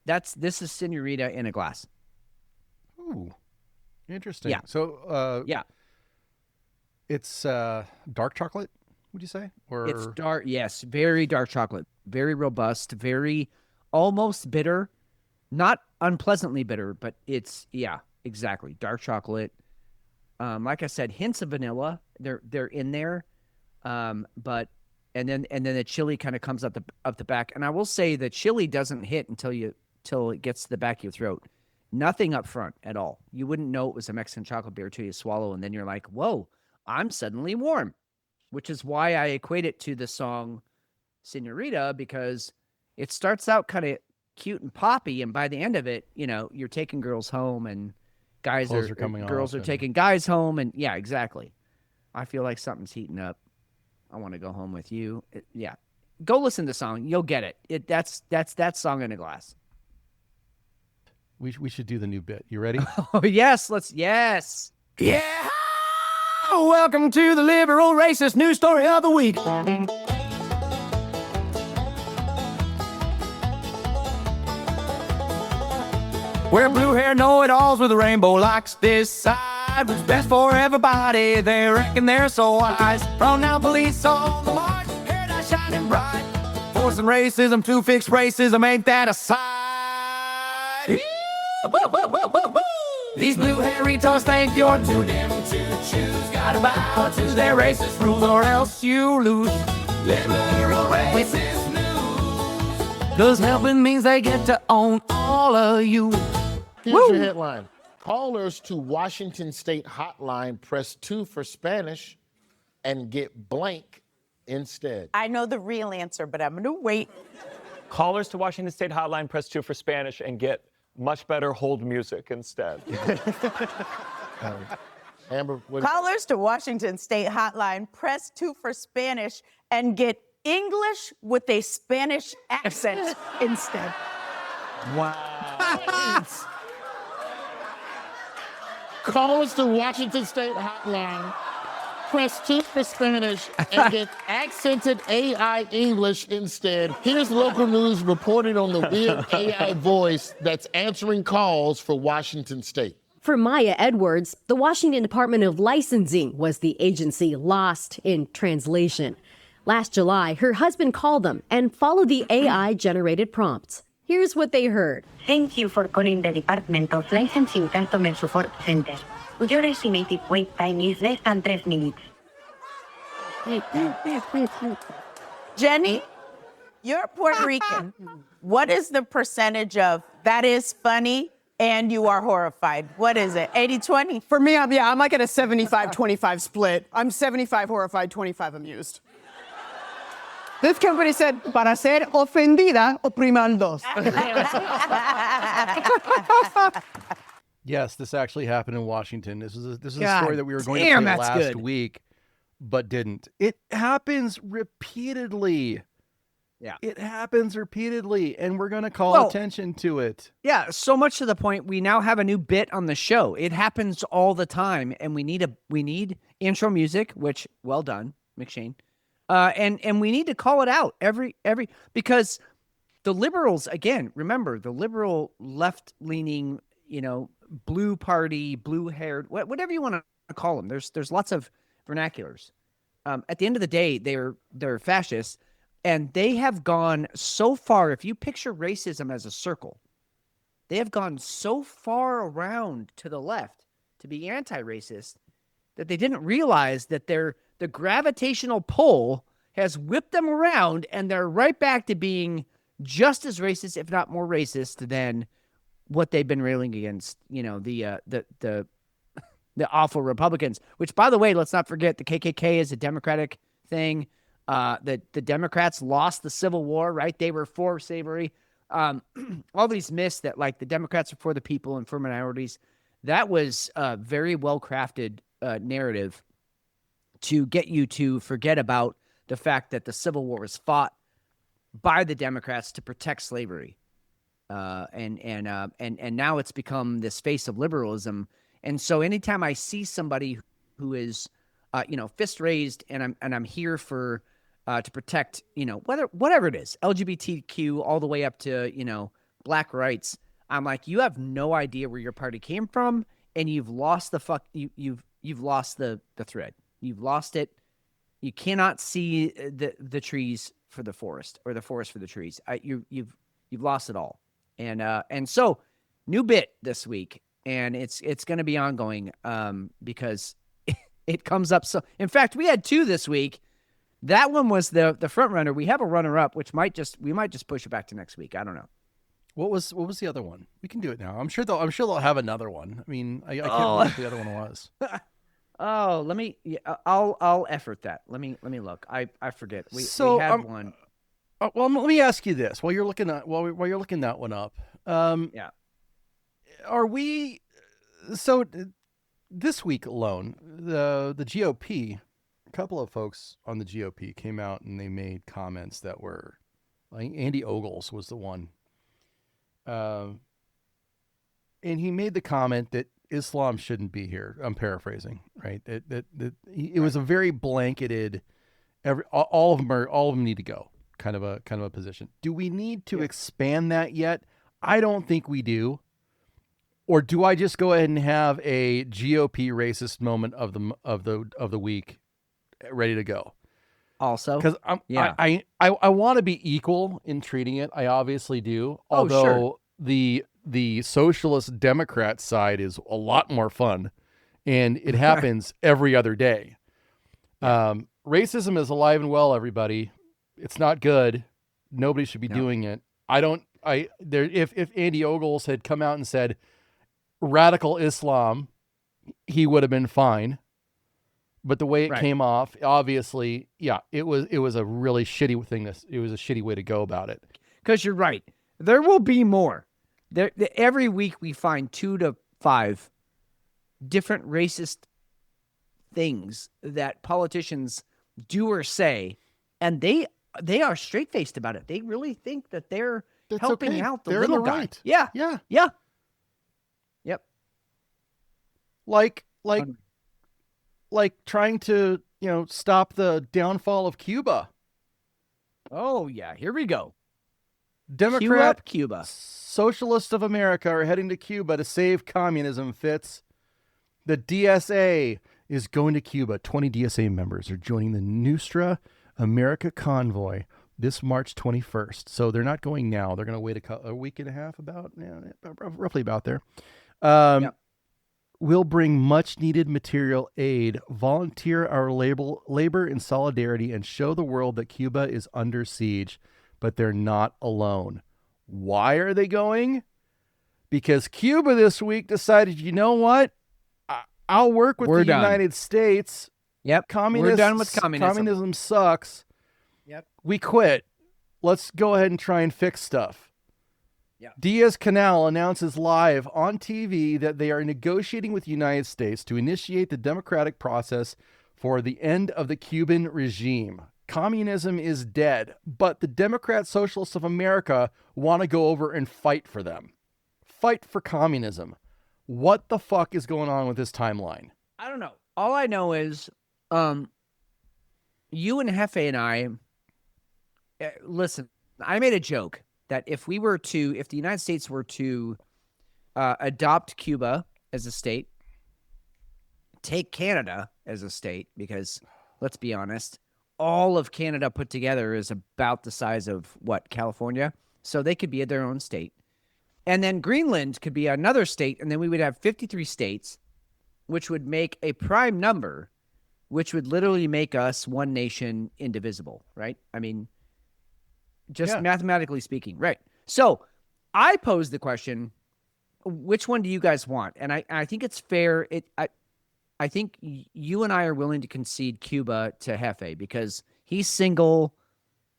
This is Senorita in a glass. Ooh, interesting. Yeah. So yeah, it's dark chocolate, would you say? Or it's dark. Yes, very dark chocolate, very robust, very almost bitter, not unpleasantly bitter, but it's exactly dark chocolate. Like I said, hints of vanilla. They're in there, but and then the chili kind of comes up the back. And I will say the chili doesn't hit until it gets to the back of your throat. Nothing up front at all. You wouldn't know it was a Mexican chocolate beer till you swallow, and then you're like, "Whoa, I'm suddenly warm," which is why I equate it to the song "Senorita," because it starts out kind of cute and poppy, and by the end of it, you're taking girls home and Clothes are coming girls off are and- taking guys home, and yeah, exactly. I feel like something's heating up. I want to go home with you. Yeah, go listen to the song. You'll get it. That's that song in a glass. We should do the new bit. You ready? Oh yes, yes. Yeah! Welcome to the liberal racist news story of the week. Where blue hair know-it-alls with rainbow locks decide what's best for everybody. They reckon they're so wise. Pronoun police on the march, hair dye shining bright. Forcing racism to fix racism, ain't that a sight? These blue hair retards think you're too dim to choose. Gotta bow to their racist rules or else you lose. Liberal racist news. 'Cause helping means they get to own all of you. Here's your headline. Callers to Washington State Hotline press 2 for Spanish and get blank instead. I know the real answer, but I'm going to wait. Callers to Washington State Hotline press 2 for Spanish and get much better hold music instead. Amber, what? Callers to Washington State Hotline press 2 for Spanish and get English with a Spanish accent instead. Wow. Callers to Washington State Hotline press 2 for Spanish and get accented AI English instead. Here's local news reported on the weird AI voice that's answering calls for Washington State. For Maya Edwards, the Washington Department of Licensing was the agency lost in translation. Last July, her husband called them and followed the AI-generated prompts. Here's what they heard. Thank you for calling the Department of Licensing Customer Support Center. Your estimated wait time is less than 3 minutes. Jenny, you're Puerto Rican. What is the percentage of that is funny and you are horrified? What is it? 80-20? For me, I'm like at a 75-25 split. I'm 75 horrified, 25 amused. This company said, para ser ofendida, opriman dos. Yes, this actually happened in Washington. This is a God story that we were going to damn, play that's last good. week, but didn't. It happens repeatedly. Yeah. It happens repeatedly, and we're going to call attention to it. Yeah, so much to the point we now have a new bit on the show. It happens all the time, and we need intro music, which well done, McShane. And we need to call it out every because the liberals, again, remember the liberal left-leaning, blue party, blue-haired, whatever you want to call them. There's lots of vernaculars. At the end of the day, they're fascists, and they have gone so far. If you picture racism as a circle, they have gone so far around to the left to be anti-racist that they didn't realize that the gravitational pull has whipped them around, and they're right back to being just as racist, if not more racist, than what they've been railing against. The awful Republicans. Which, by the way, let's not forget the KKK is a Democratic thing. The Democrats lost the Civil War, right? They were for slavery. All these myths that like the Democrats are for the people and for minorities. That was a very well-crafted narrative to get you to forget about the fact that the Civil War was fought by the Democrats to protect slavery. And now it's become this face of liberalism. And so anytime I see somebody who is, fist raised and I'm here for, to protect, whatever it is, LGBTQ all the way up to, black rights, I'm like, you have no idea where your party came from, and you've lost you've lost the thread. You've lost it. You cannot see the trees for the forest, or the forest for the trees. You've lost it all. And so new bit this week, and it's going to be ongoing because it comes up. So in fact, we had 2 this week. That one was the front runner. We have a runner up, which we might just push it back to next week. I don't know. What was the other one? We can do it now. I'm sure they'll have another one. I mean, I can't remember what the other one was. Oh, I'll effort that. Let me look. I forget. We had one. Well, let me ask you this: while you're looking that one up, yeah, are we So this week alone, the GOP, a couple of folks on the GOP came out and they made comments that were, like Andy Ogles was the one, and he made the comment that Islam shouldn't be here. I'm paraphrasing, right? It was a very blanketed. All of them need to go. Kind of a position. Do we need to expand that yet? I don't think we do. Or do I just go ahead and have a GOP racist moment of the week ready to go? Also, because I want to be equal in treating it. I obviously do. Although sure. the socialist Democrat side is a lot more fun, and it happens every other day. Racism is alive and well, everybody. It's not good. Nobody should be doing it. If Andy Ogles had come out and said radical Islam, he would have been fine. But the way it came off, obviously, it was a really shitty thing. It was a shitty way to go about it. Because you're right. There will be more. Every week we find 2 to 5 different racist things that politicians do or say, and they are straight-faced about it. They really think that they're helping out the little guy. Right. Yeah. Yep. Like trying to, stop the downfall of Cuba. Oh yeah, here we go. Democrat Cuba. Socialists of America are heading to Cuba to save communism, Fitz. The DSA is going to Cuba. 20 DSA members are joining the Nostra America convoy this March 21st. So they're not going now. They're going to wait a week and a half, roughly about there. We'll bring much needed material aid, volunteer our labor in solidarity, and show the world that Cuba is under siege, but they're not alone. Why are they going? Because Cuba this week decided, you know what? I'll work with the United States. Yep. We're done with communism. Communism sucks. Yep. We quit. Let's go ahead and try and fix stuff. Yep. Diaz-Canel announces live on TV that they are negotiating with the United States to initiate the democratic process for the end of the Cuban regime. Communism is dead, but the Democrat Socialists of America want to go over and fight for them. Fight for communism. What the fuck is going on with this timeline? I don't know. All I know is you and Jefe and I, listen, I made a joke that if the United States were to adopt Cuba as a state, take Canada as a state, because let's be honest, all of Canada put together is about the size of California. So they could be their own state. And then Greenland could be another state. And then we would have 53 states, which would make a prime number, which would literally make us one nation indivisible, right? I mean, just mathematically speaking, right? So I pose the question, which one do you guys want? And I think it's fair. I think you and I are willing to concede Cuba to Jefe because he's single.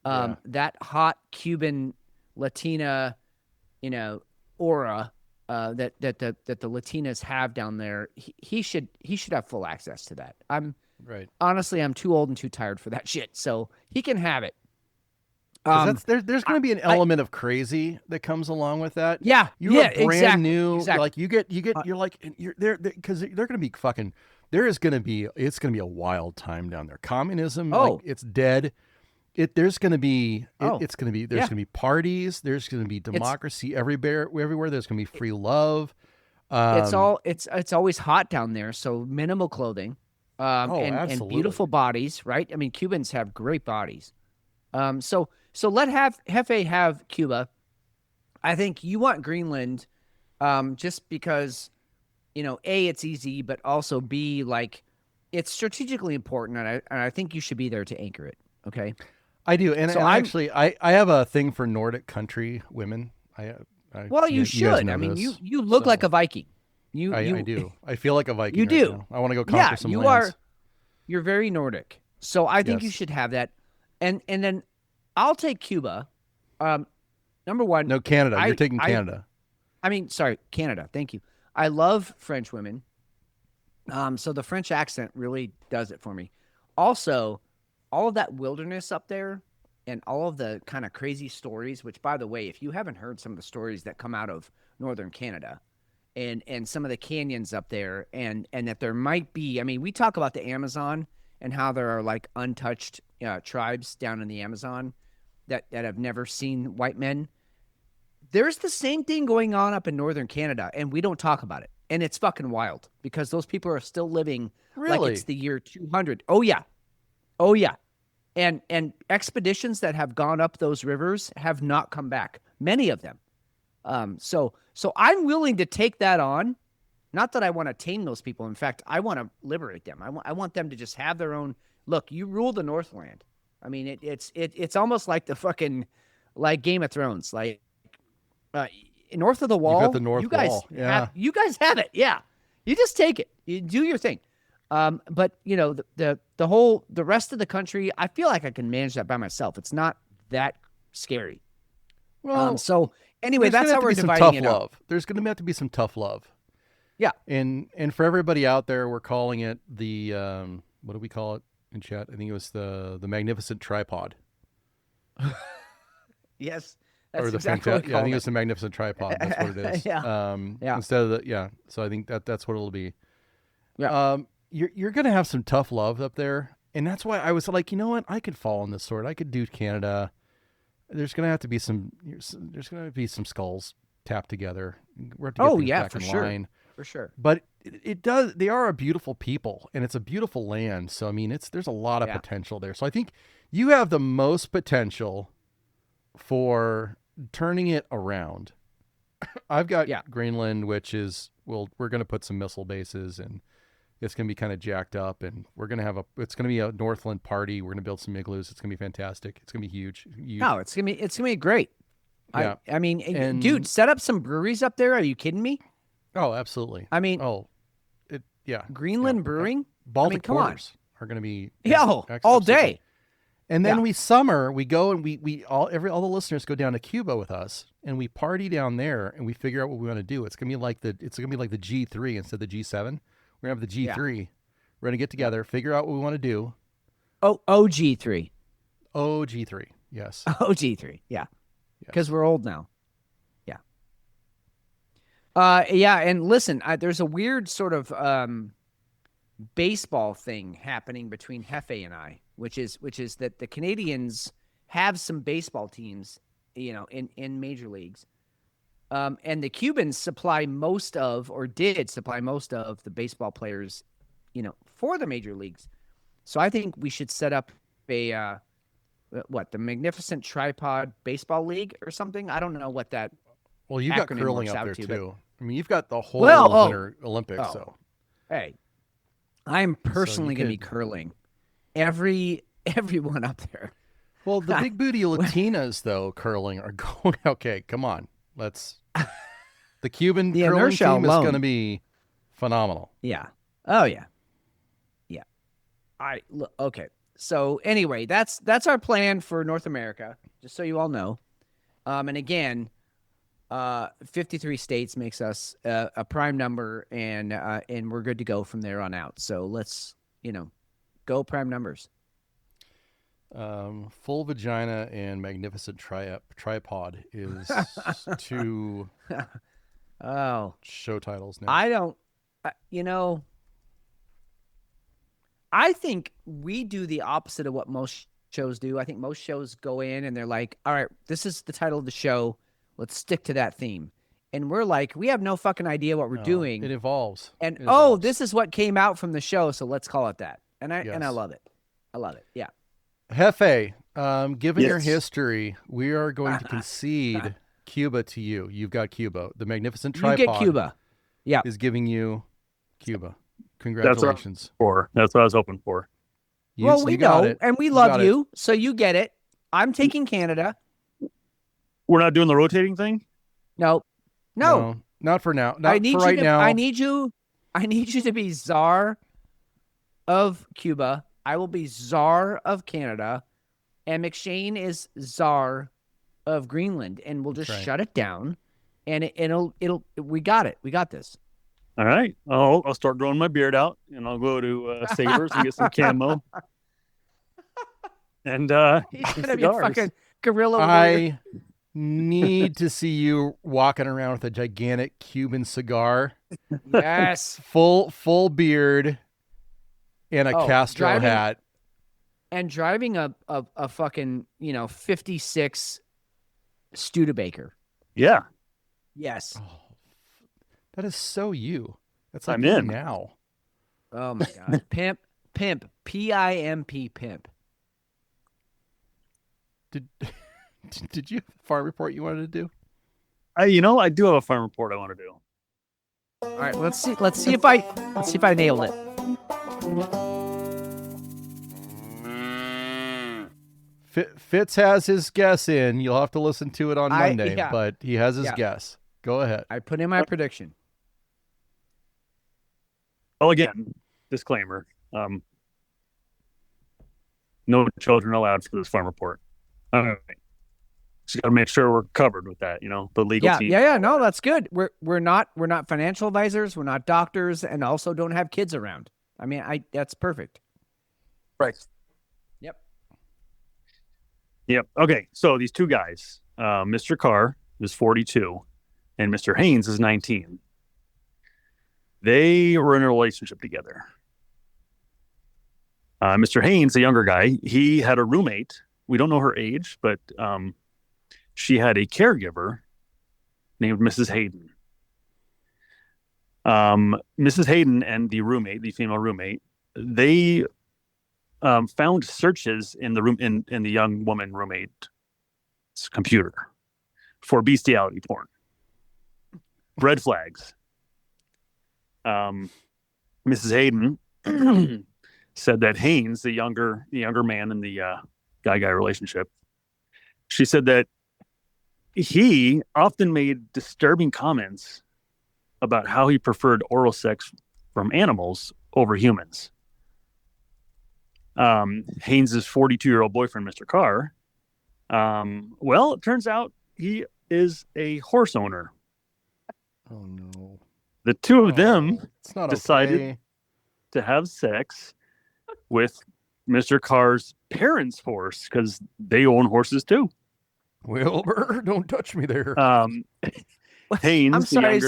That hot Cuban Latina, aura that the Latinas have down there, he should have full access to that. Honestly, I'm too old and too tired for that shit. So he can have it. There's going to be an element of crazy that comes along with that. Yeah, you're brand exactly, new. exactly. Like you're there because they're going to be fucking. It's going to be a wild time down there. Communism, it's dead. There's going to be parties. There's going to be democracy everywhere. There's going to be free love. It's always hot down there. So minimal clothing, and beautiful bodies, right? I mean, Cubans have great bodies. So let Jefe have Cuba. I think you want Greenland, just because, A, it's easy, but also B, it's strategically important, and I think you should be there to anchor it. Okay. I do, and so I have a thing for Nordic country women. You should. I mean, you look like a Viking. I do. I feel like a Viking. You do. Now. I want to go conquer some lands. You're very Nordic, so I think you should have that, and then I'll take Cuba. Number one. No, Canada. You're taking Canada. Sorry, Canada. Thank you. I love French women. So the French accent really does it for me. Also, all of that wilderness up there and all of the kind of crazy stories, which, by the way, if you haven't heard some of the stories that come out of northern Canada and some of the canyons up there, and that there might be, I mean, we talk about the Amazon and how there are like untouched tribes down in the Amazon that have never seen white men. There's the same thing going on up in northern Canada, and we don't talk about it. And it's fucking wild because those people are still living like it's the year 200. Oh, yeah. Oh, yeah. And expeditions that have gone up those rivers have not come back, many of them. So I'm willing to take that on. Not that I want to tame those people. In fact, I want to liberate them. I want them to just have their own. Look, you rule the Northland. I mean, it's almost like the fucking like Game of Thrones. Like north of the wall, you got the North Wall. Yeah, you guys have it. Yeah, you just take it. You do your thing. But you know the rest of the country, I feel like I can manage that by myself. It's not that scary. Well, so anyway, that's how we're dividing it up. There's going to have to be some tough love. Yeah, and for everybody out there, we're calling it the what do we call it in chat? I think it was the magnificent tripod. Yes. Or the exactly I think it's the magnificent tripod. That's what it is. Yeah. Instead of so I think that's what it'll be. Yeah. You're gonna have some tough love up there, and that's why I was like, you know what, I could fall on this sword. I could do Canada. There's gonna have to be some skulls tapped together. We're have to get things back in line. For sure. But it does. They are a beautiful people, and it's a beautiful land. So I mean, there's a lot of potential there. So I think you have the most potential for turning it around. I've got Greenland, which is we're going to put some missile bases, and it's going to be kind of jacked up, and we're going to it's going to be a Northland party. We're going to build some igloos. It's going to be fantastic. It's going to be huge. No, it's going to be great. Yeah. I mean, dude, set up some breweries up there. Are you kidding me? Oh, absolutely. I mean, Greenland brewing. Baltic come quarters are going to be all day. And then we go and we all the listeners go down to Cuba with us, and we party down there, and we figure out what we want to do. It's gonna be like the G3 instead of the G7. We're gonna have the G3. We're gonna get together, figure out what we want to do. OG3. OG3. Yes. OG3. Yeah. Because we're old now. Yeah. And listen, there's a weird sort of baseball thing happening between Jefe and I, which is that the Canadians have some baseball teams, in major leagues. And the Cubans did supply most of the baseball players, for the major leagues. So I think we should set up the Magnificent Tripod Baseball League or something. I don't know what that. Well, you've got curling out there too. I mean, you've got the whole Winter Olympics. So, hey, I'm personally going to be curling everyone up there. Well, the big booty Latinas though curling are going. Okay, come on, let's. The Cuban curling team is going to be phenomenal. Yeah. Oh yeah. Yeah. Okay. So anyway, that's our plan for North America. Just so you all know, and again. 53 states makes us a prime number, and we're good to go from there on out. So let's, go prime numbers. Full vagina and magnificent tripod is two show titles now. I don't, I think we do the opposite of what most shows do. I think most shows go in and they're like, all right, this is the title of the show. Let's stick to that theme. And we're like, we have no fucking idea what we're doing. It evolves. And this is what came out from the show, so let's call it that. And I love it. I love it. Yeah. Jefe, given your history, we are going to concede Cuba to you. You've got Cuba. The magnificent tripod. You get Cuba. Yeah. Is giving you Cuba. Congratulations. That's what I was hoping for. We know, and we love you, so you get it. I'm taking Canada. We're not doing the rotating thing? No, not for now. Not for right now. I need you to be czar of Cuba. I will be czar of Canada, and McShane is czar of Greenland, and we'll just shut it down. And we got it. We got this. All right. I'll start growing my beard out, and I'll go to Savers and get some camo. And He's gonna be a fucking gorilla warrior. I need to see you walking around with a gigantic Cuban cigar. Yes. Full beard and a Castro hat. And driving a fucking, 56 Studebaker. Yeah. Yes. Oh, that is so you. That's like I'm you in now. Oh my God. Pimp. P-I-M-P, pimp. Did you have a farm report you wanted to do? I do have a farm report I want to do. All right, let's see if I nailed it. Fitz has his guess in. You'll have to listen to it on Monday, but he has his guess. Go ahead. I put in my prediction. Well, again, disclaimer. No children allowed for this farm report. All right. Just got to make sure we're covered with that, the legal team. Yeah. No, that's good. We're not financial advisors. We're not doctors, and also don't have kids around. I mean, that's perfect. Right. Yep. Okay. So these two guys, Mr. Carr is 42 and Mr. Haynes is 19. They were in a relationship together. Mr. Haynes, the younger guy, he had a roommate. We don't know her age, but she had a caregiver named Mrs. Hayden. Mrs. Hayden and the roommate, the female roommate, they found searches in the room in the young woman roommate's computer for bestiality porn. Red flags. Mrs. Hayden said that Haynes, the younger man in the guy relationship, she said that he often made disturbing comments about how he preferred oral sex from animals over humans. Haynes's 42-year-old boyfriend, Mr. Carr, well, it turns out he is a horse owner. Oh no. The two of them decided to have sex with Mr. Carr's parents' horse because they own horses too. Wilbur, don't touch me there. Haynes, I'm sorry,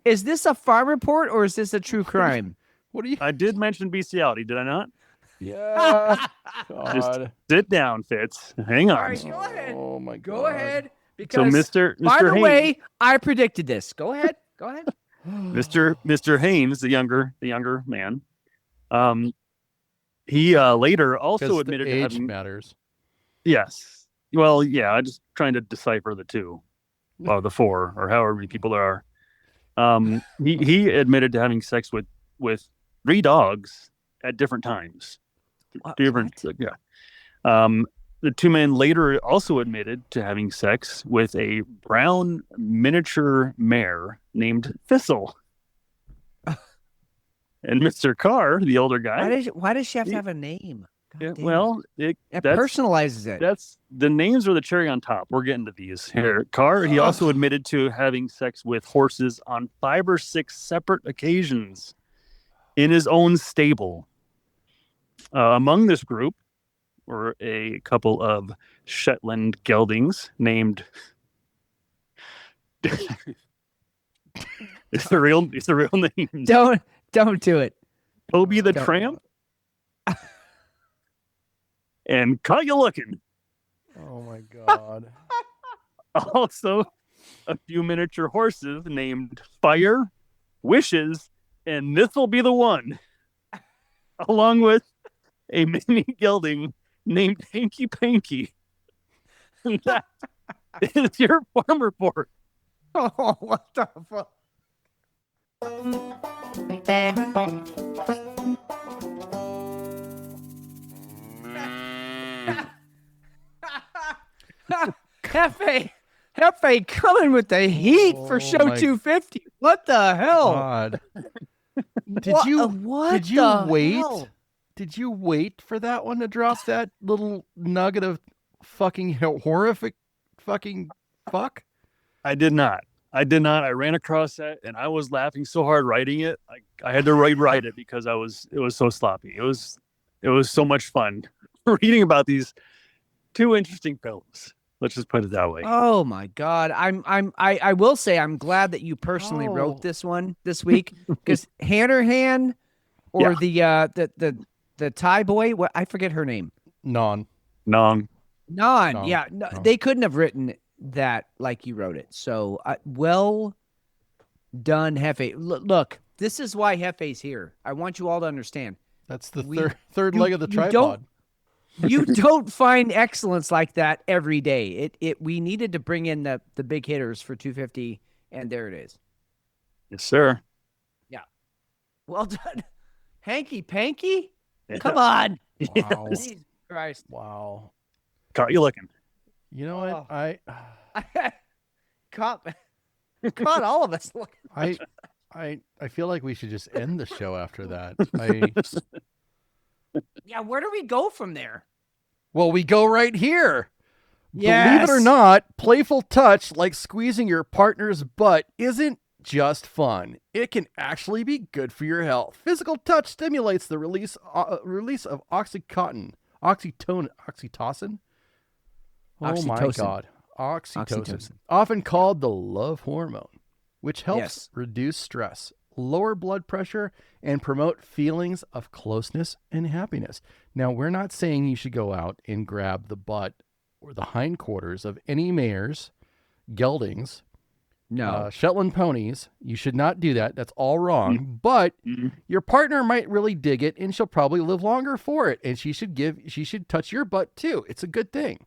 is this a farm report or is this a true crime? What do you? I did mention bestiality, did I not? Yeah. Just sit down, Fitz. Hang on. All right, go ahead. Oh my God. Go ahead. So Because by the way, I predicted this. Go ahead. Mr. Haynes, the younger man, he later also admitted the age to having matters. Yes. Well, yeah, I'm just trying to decipher the two, or the four, or however many people there are. He admitted to having sex with 3 dogs at different times. The 2 men later also admitted to having sex with a brown miniature mare named Thistle. And Mr. Carr, the older guy. Why does she have to have a name? It personalizes it. That's the names are the cherry on top. We're getting to these here. Carr, he also admitted to having sex with horses on 5 or 6 separate occasions in his own stable. Among this group were a couple of Shetland geldings named. It's the real name. Don't do it. Toby the Tramp. And Caught You Looking. Oh my God. Also, a few miniature horses named Fire, Wishes, and This'll Be the One. Along with a mini gelding named Hanky Panky. And that is your farm report. Oh, what the fuck? Jefe coming with the heat for show 250. What the hell? God. Did you wait? Hell? Did you wait for that one to drop that little nugget of fucking horrific fucking fuck? I did not. I did not. I ran across that, and I was laughing so hard writing it. I had to rewrite it because it was so sloppy. It was so much fun reading about these two interesting films. Let's just put it that way. Oh my God. I will say I'm glad that you personally wrote this one this week, because Hannerhan or the Thai boy, what, I forget her name. Non. Yeah, no, they couldn't have written that like you wrote it. So well done, Jefe. Look, this is why Jefe's here. I want you all to understand. That's the third leg of the tripod. You don't find excellence like that every day. We needed to bring in the big hitters for 250, and there it is. Yes, sir. Yeah. Well done. Hanky Panky? Come on. Wow. Jesus Christ. Wow. Caught you looking. You know what? I caught all of us looking. I feel like we should just end the show after that. Yeah, where do we go from there? Well, we go right here. Yes. Believe it or not, playful touch like squeezing your partner's butt isn't just fun. It can actually be good for your health. Physical touch stimulates the release of oxytocin. Oh my God. Oxytocin. Often called the love hormone, which helps reduce stress, lower blood pressure, and promote feelings of closeness and happiness. Now, we're not saying you should go out and grab the butt or the hindquarters of any mares, geldings, Shetland ponies. You should not do that. That's all wrong. But your partner might really dig it, and she'll probably live longer for it. And she should touch your butt too. It's a good thing.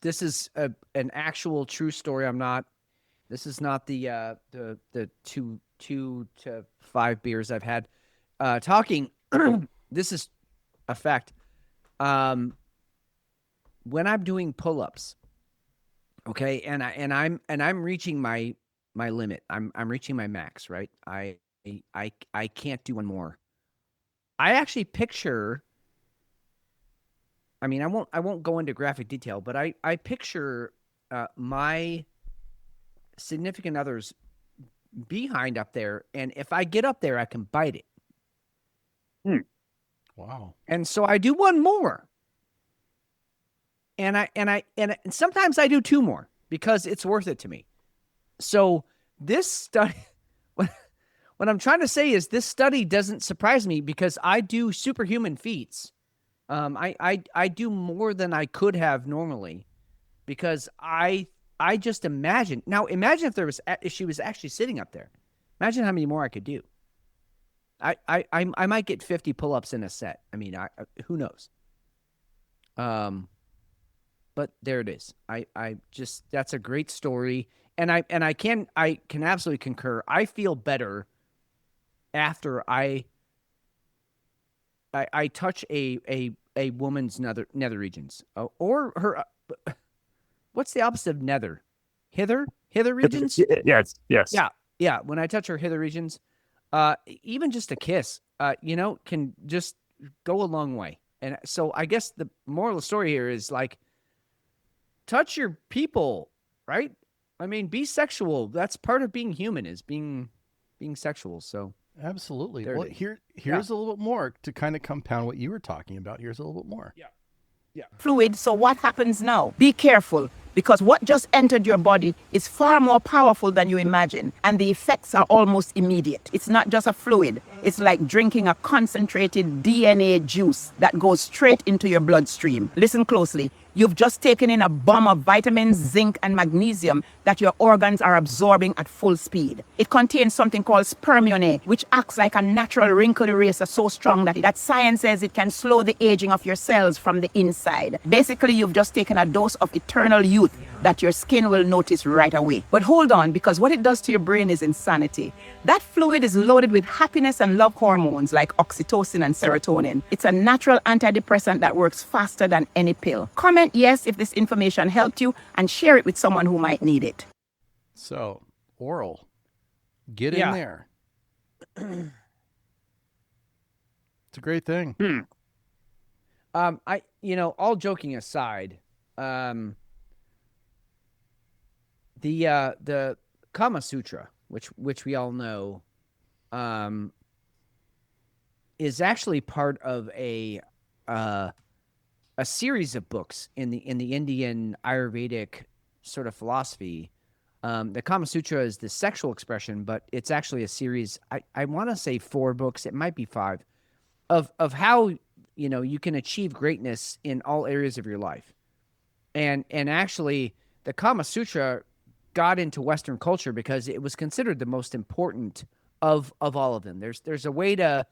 This is an actual true story. This is not the 2 to 5 beers I've had. Talking, this is a fact. When I'm doing pull-ups, okay, and I'm reaching my limit. I'm reaching my max, right? I can't do one more. I actually picture. I mean, I won't go into graphic detail, but I picture my significant other's behind up there, and if I get up there, I can bite it. Wow. And so I do one more. And sometimes I do 2 more because it's worth it to me. So this study, what I'm trying to say is this study doesn't surprise me because I do superhuman feats. I do more than I could have normally because I just imagine. Now imagine if she was actually sitting up there. Imagine how many more I could do. I might get 50 pull-ups in a set. I mean, who knows? But there it is. I just, that's a great story. And I can absolutely concur. I feel better after I touch a woman's nether regions or her. What's the opposite of nether? Hither regions? Yes. Yeah. When I touch her hither regions, even just a kiss, can just go a long way. And so I guess the moral of the story here is like, touch your people, right? I mean, be sexual. That's part of being human, is being sexual. So absolutely. Well, here's a little bit more to kind of compound what you were talking about. Here's a little bit more. Yeah. Fluid. So what happens now? Be careful, because what just entered your body is far more powerful than you imagine, and the effects are almost immediate. It's not just a fluid. It's like drinking a concentrated DNA juice that goes straight into your bloodstream. Listen closely. You've just taken in a bomb of vitamins, zinc, and magnesium that your organs are absorbing at full speed. It contains something called spermionate, which acts like a natural wrinkle eraser so strong that science says it can slow the aging of your cells from the inside. Basically, you've just taken a dose of eternal youth that your skin will notice right away. But hold on, because what it does to your brain is insanity. That fluid is loaded with happiness and love hormones like oxytocin and serotonin. It's a natural antidepressant that works faster than any pill. Comment yes if this information helped you, and share it with someone who might need it. So, oral. Get in there. It's a great thing. All joking aside, the Kama Sutra, which we all know, is actually part of a series of books in the Indian Ayurvedic sort of philosophy. The Kama Sutra is the sexual expression, but it's actually a series. I want to say 4 books. It might be 5 of how, you can achieve greatness in all areas of your life. And actually the Kama Sutra got into Western culture because it was considered the most important of all of them. There's a way to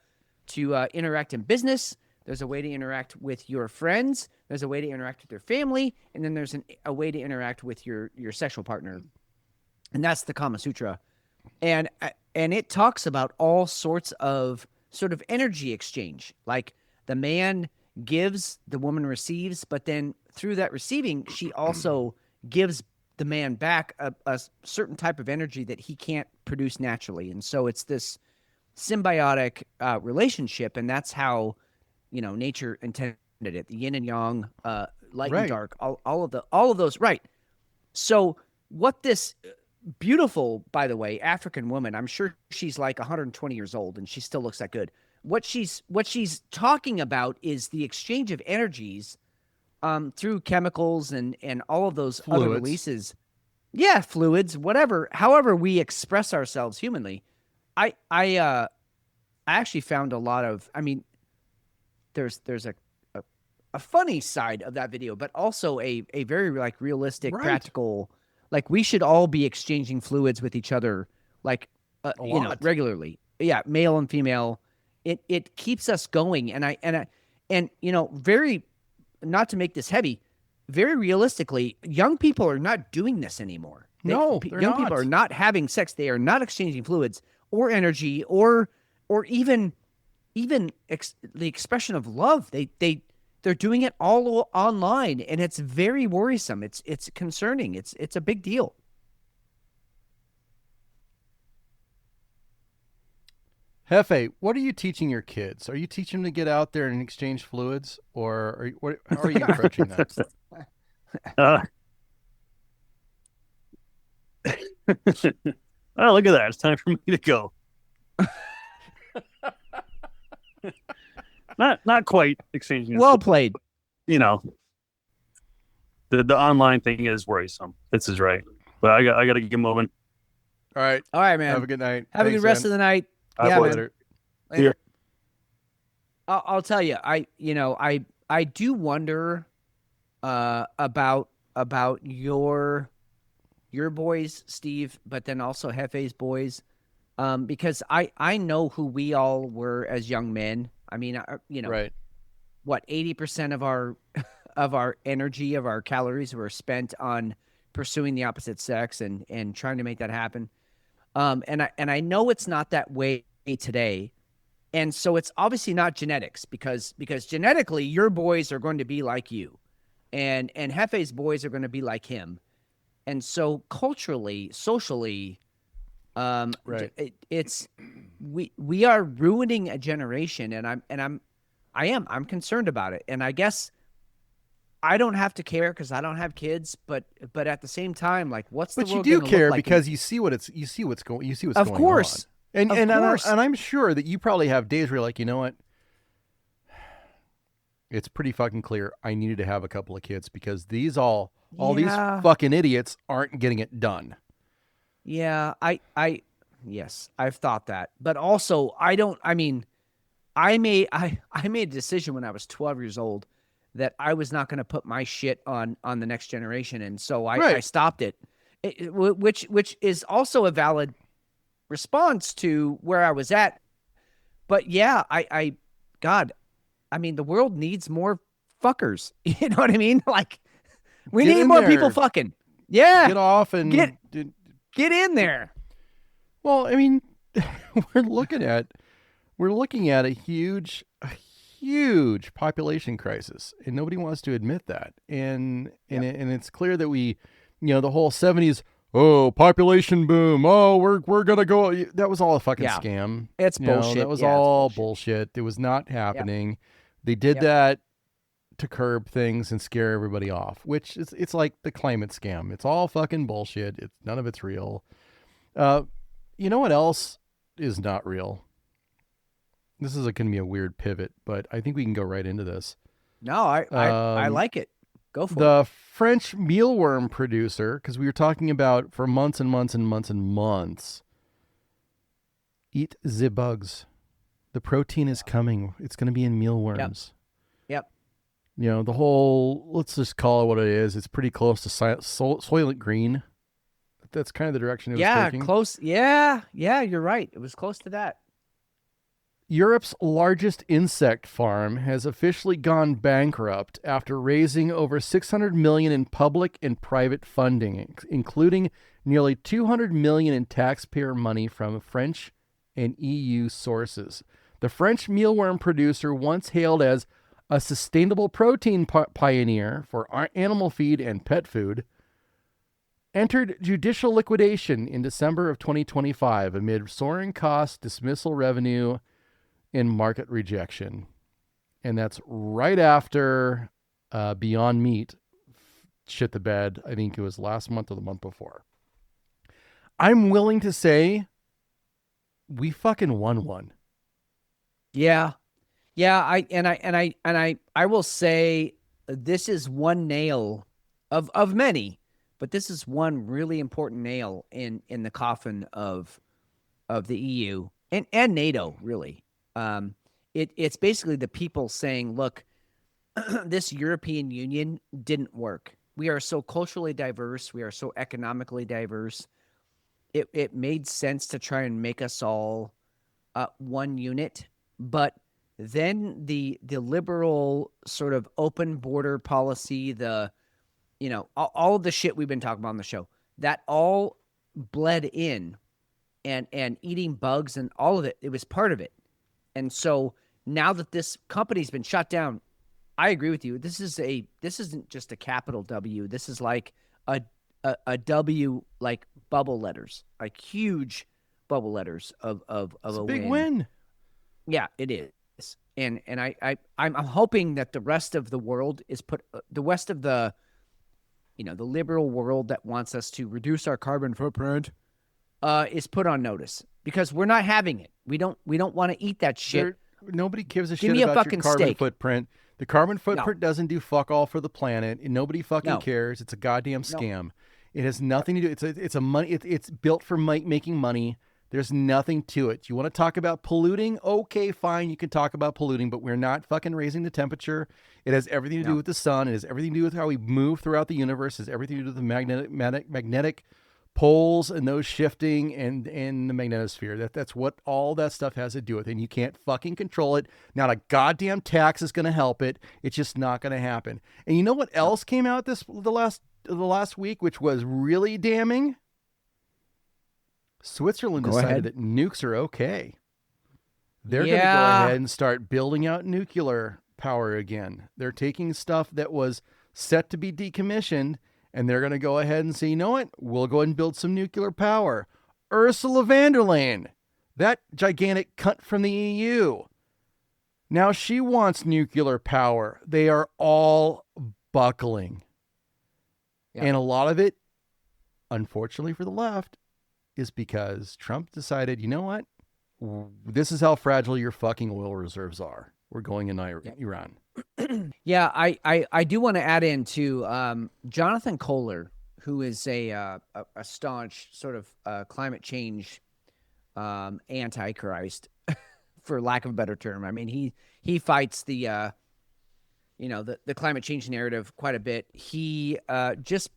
interact in business. There's a way to interact with your friends. There's a way to interact with your family. And then there's a way to interact with your sexual partner. And that's the Kama Sutra. And it talks about all sorts of sort of energy exchange. Like the man gives, the woman receives, but then through that receiving, she also gives the man back a certain type of energy that he can't produce naturally. And so it's this symbiotic relationship, and that's how, nature intended it. The yin and yang, light and dark, all of those. Right. So what this beautiful, by the way, African woman, I'm sure she's like 120 years old and she still looks that good. What she's talking about is the exchange of energies through chemicals and all of those fluids. Other releases. Yeah, fluids, whatever, however we express ourselves humanly. I actually found a lot of, there's a funny side of that video, but also a very like realistic, practical, like we should all be exchanging fluids with each other, like, regularly. Yeah. Male and female. It keeps us going. And very, not to make this heavy, very realistically, young people are not doing this anymore. Young people are not having sex. They are not exchanging fluids or energy or even the expression of love. They're doing it all online, and it's very worrisome. It's concerning. It's a big deal. Jefe, what are you teaching your kids? Are you teaching them to get out there and exchange fluids, or how are you approaching that? Oh, look at that. It's time for me to go. Not quite exchanging. Well played. The online thing is worrisome. This is right. But I got to get moving. All right, man. Have a good night. Have a good rest of the night. Yeah, man. Later. I'll tell you, I do wonder about your boys, Steve, but then also Jefe's boys, because I know who we all were as young men. Right. What 80% of our energy, of our calories were spent on pursuing the opposite sex and trying to make that happen. And I know it's not that way today. And so it's obviously not genetics because genetically your boys are going to be like you and Jefe's boys are going to be like him. And so culturally, socially, it's we are ruining a generation, and I'm concerned about it. And I guess I don't have to care because I don't have kids, but at the same time, like, what's the world? But you do care like because you see what's going on. Of course. And I'm sure that you probably have days where you're like, you know what? It's pretty fucking clear I needed to have a couple of kids because these these fucking idiots aren't getting it done. Yeah, yes, I've thought that. But also I made a decision when I was 12 years old that I was not going to put my shit on the next generation, and so I stopped it. Which is also a valid response to where I was at. But yeah, God, the world needs more fuckers. You know what I mean? Like, we need more people fucking. Yeah. Get off and get in there. Well, we're looking at a huge population crisis, and nobody wants to admit that. And it's clear that we, the whole 70s, population boom. We're gonna go. That was all a fucking scam. It's bullshit. That was all bullshit. It was not happening. They did that to curb things and scare everybody off, which is, it's like the climate scam. It's all fucking bullshit. None of it's real. You know what else is not real? This is going to be a weird pivot, but I think we can go right into this. No, I like it. Go for it. The French mealworm producer, because we were talking about for months and months and months and months, eat the bugs. The protein is coming. It's going to be in mealworms. Yep. You know, the whole, let's just call it what it is. It's pretty close to Soylent Green. That's kind of the direction it was taking. Yeah, close. Yeah, you're right. It was close to that. Europe's largest insect farm has officially gone bankrupt after raising over $600 million in public and private funding, including nearly $200 million in taxpayer money from French and EU sources. The French mealworm producer, once hailed as a sustainable protein pioneer for animal feed and pet food, entered judicial liquidation in December of 2025 amid soaring costs, dismissal revenue, and market rejection. And that's right after Beyond Meat shit the bed. I think it was last month or the month before. I'm willing to say we fucking won one. Yeah. I will say this is one nail of many, but this is one really important nail in the coffin of the EU and NATO, really. It's basically the people saying, look, this European Union didn't work. We are so culturally diverse. We are so economically diverse. It made sense to try and make us all one unit. But then the liberal sort of open border policy, all of the shit we've been talking about on the show, that all bled in and eating bugs and all of it was part of it. And so now that this company's been shut down, I agree with you. This isn't just a capital W. This is like a W, like bubble letters, like huge bubble letters of a big win. Yeah, it is. And I'm hoping that the rest of the world is the rest of the liberal world that wants us to reduce our carbon footprint is put on notice, because we're not having it. We don't want to eat that shit. Nobody gives a Give shit me a about fucking your carbon steak. footprint. The carbon footprint doesn't do fuck all for the planet, and nobody fucking cares. It's a goddamn scam. It has nothing to do. It's a money. It's built for making money. There's nothing to it. You want to talk about polluting? Okay, fine. You can talk about polluting, but we're not fucking raising the temperature. It has everything to do with the sun. It has everything to do with how we move throughout the universe. It has everything to do with the magnetic poles and those shifting and the magnetosphere. That's what all that stuff has to do with. And you can't fucking control it. Not a goddamn tax is going to help it. It's just not going to happen. And you know what else came out the last week, which was really damning? Switzerland decided that nukes are okay. They're going to go ahead and start building out nuclear power again. They're taking stuff that was set to be decommissioned, and they're going to go ahead and say, you know what? We'll go ahead and build some nuclear power. Ursula von der Leyen, that gigantic cunt from the EU. Now she wants nuclear power. They are all buckling. Yeah. And a lot of it, unfortunately for the left, is because Trump decided, you know what? This is how fragile your fucking oil reserves are. We're going in Iran. Yeah, I do want to add in to Jonathan Kohler, who is a staunch sort of climate change antichrist, for lack of a better term. I mean, he fights the climate change narrative quite a bit. He just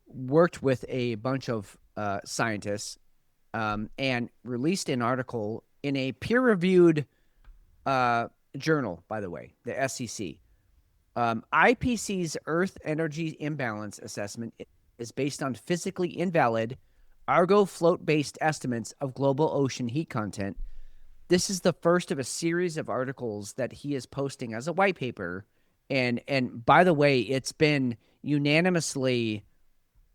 worked with a bunch of scientists and released an article in a peer-reviewed journal, by the way, the SEC. IPCC's Earth Energy Imbalance Assessment is based on physically invalid Argo float-based estimates of global ocean heat content. This is the first of a series of articles that he is posting as a white paper. And by the way, it's been unanimously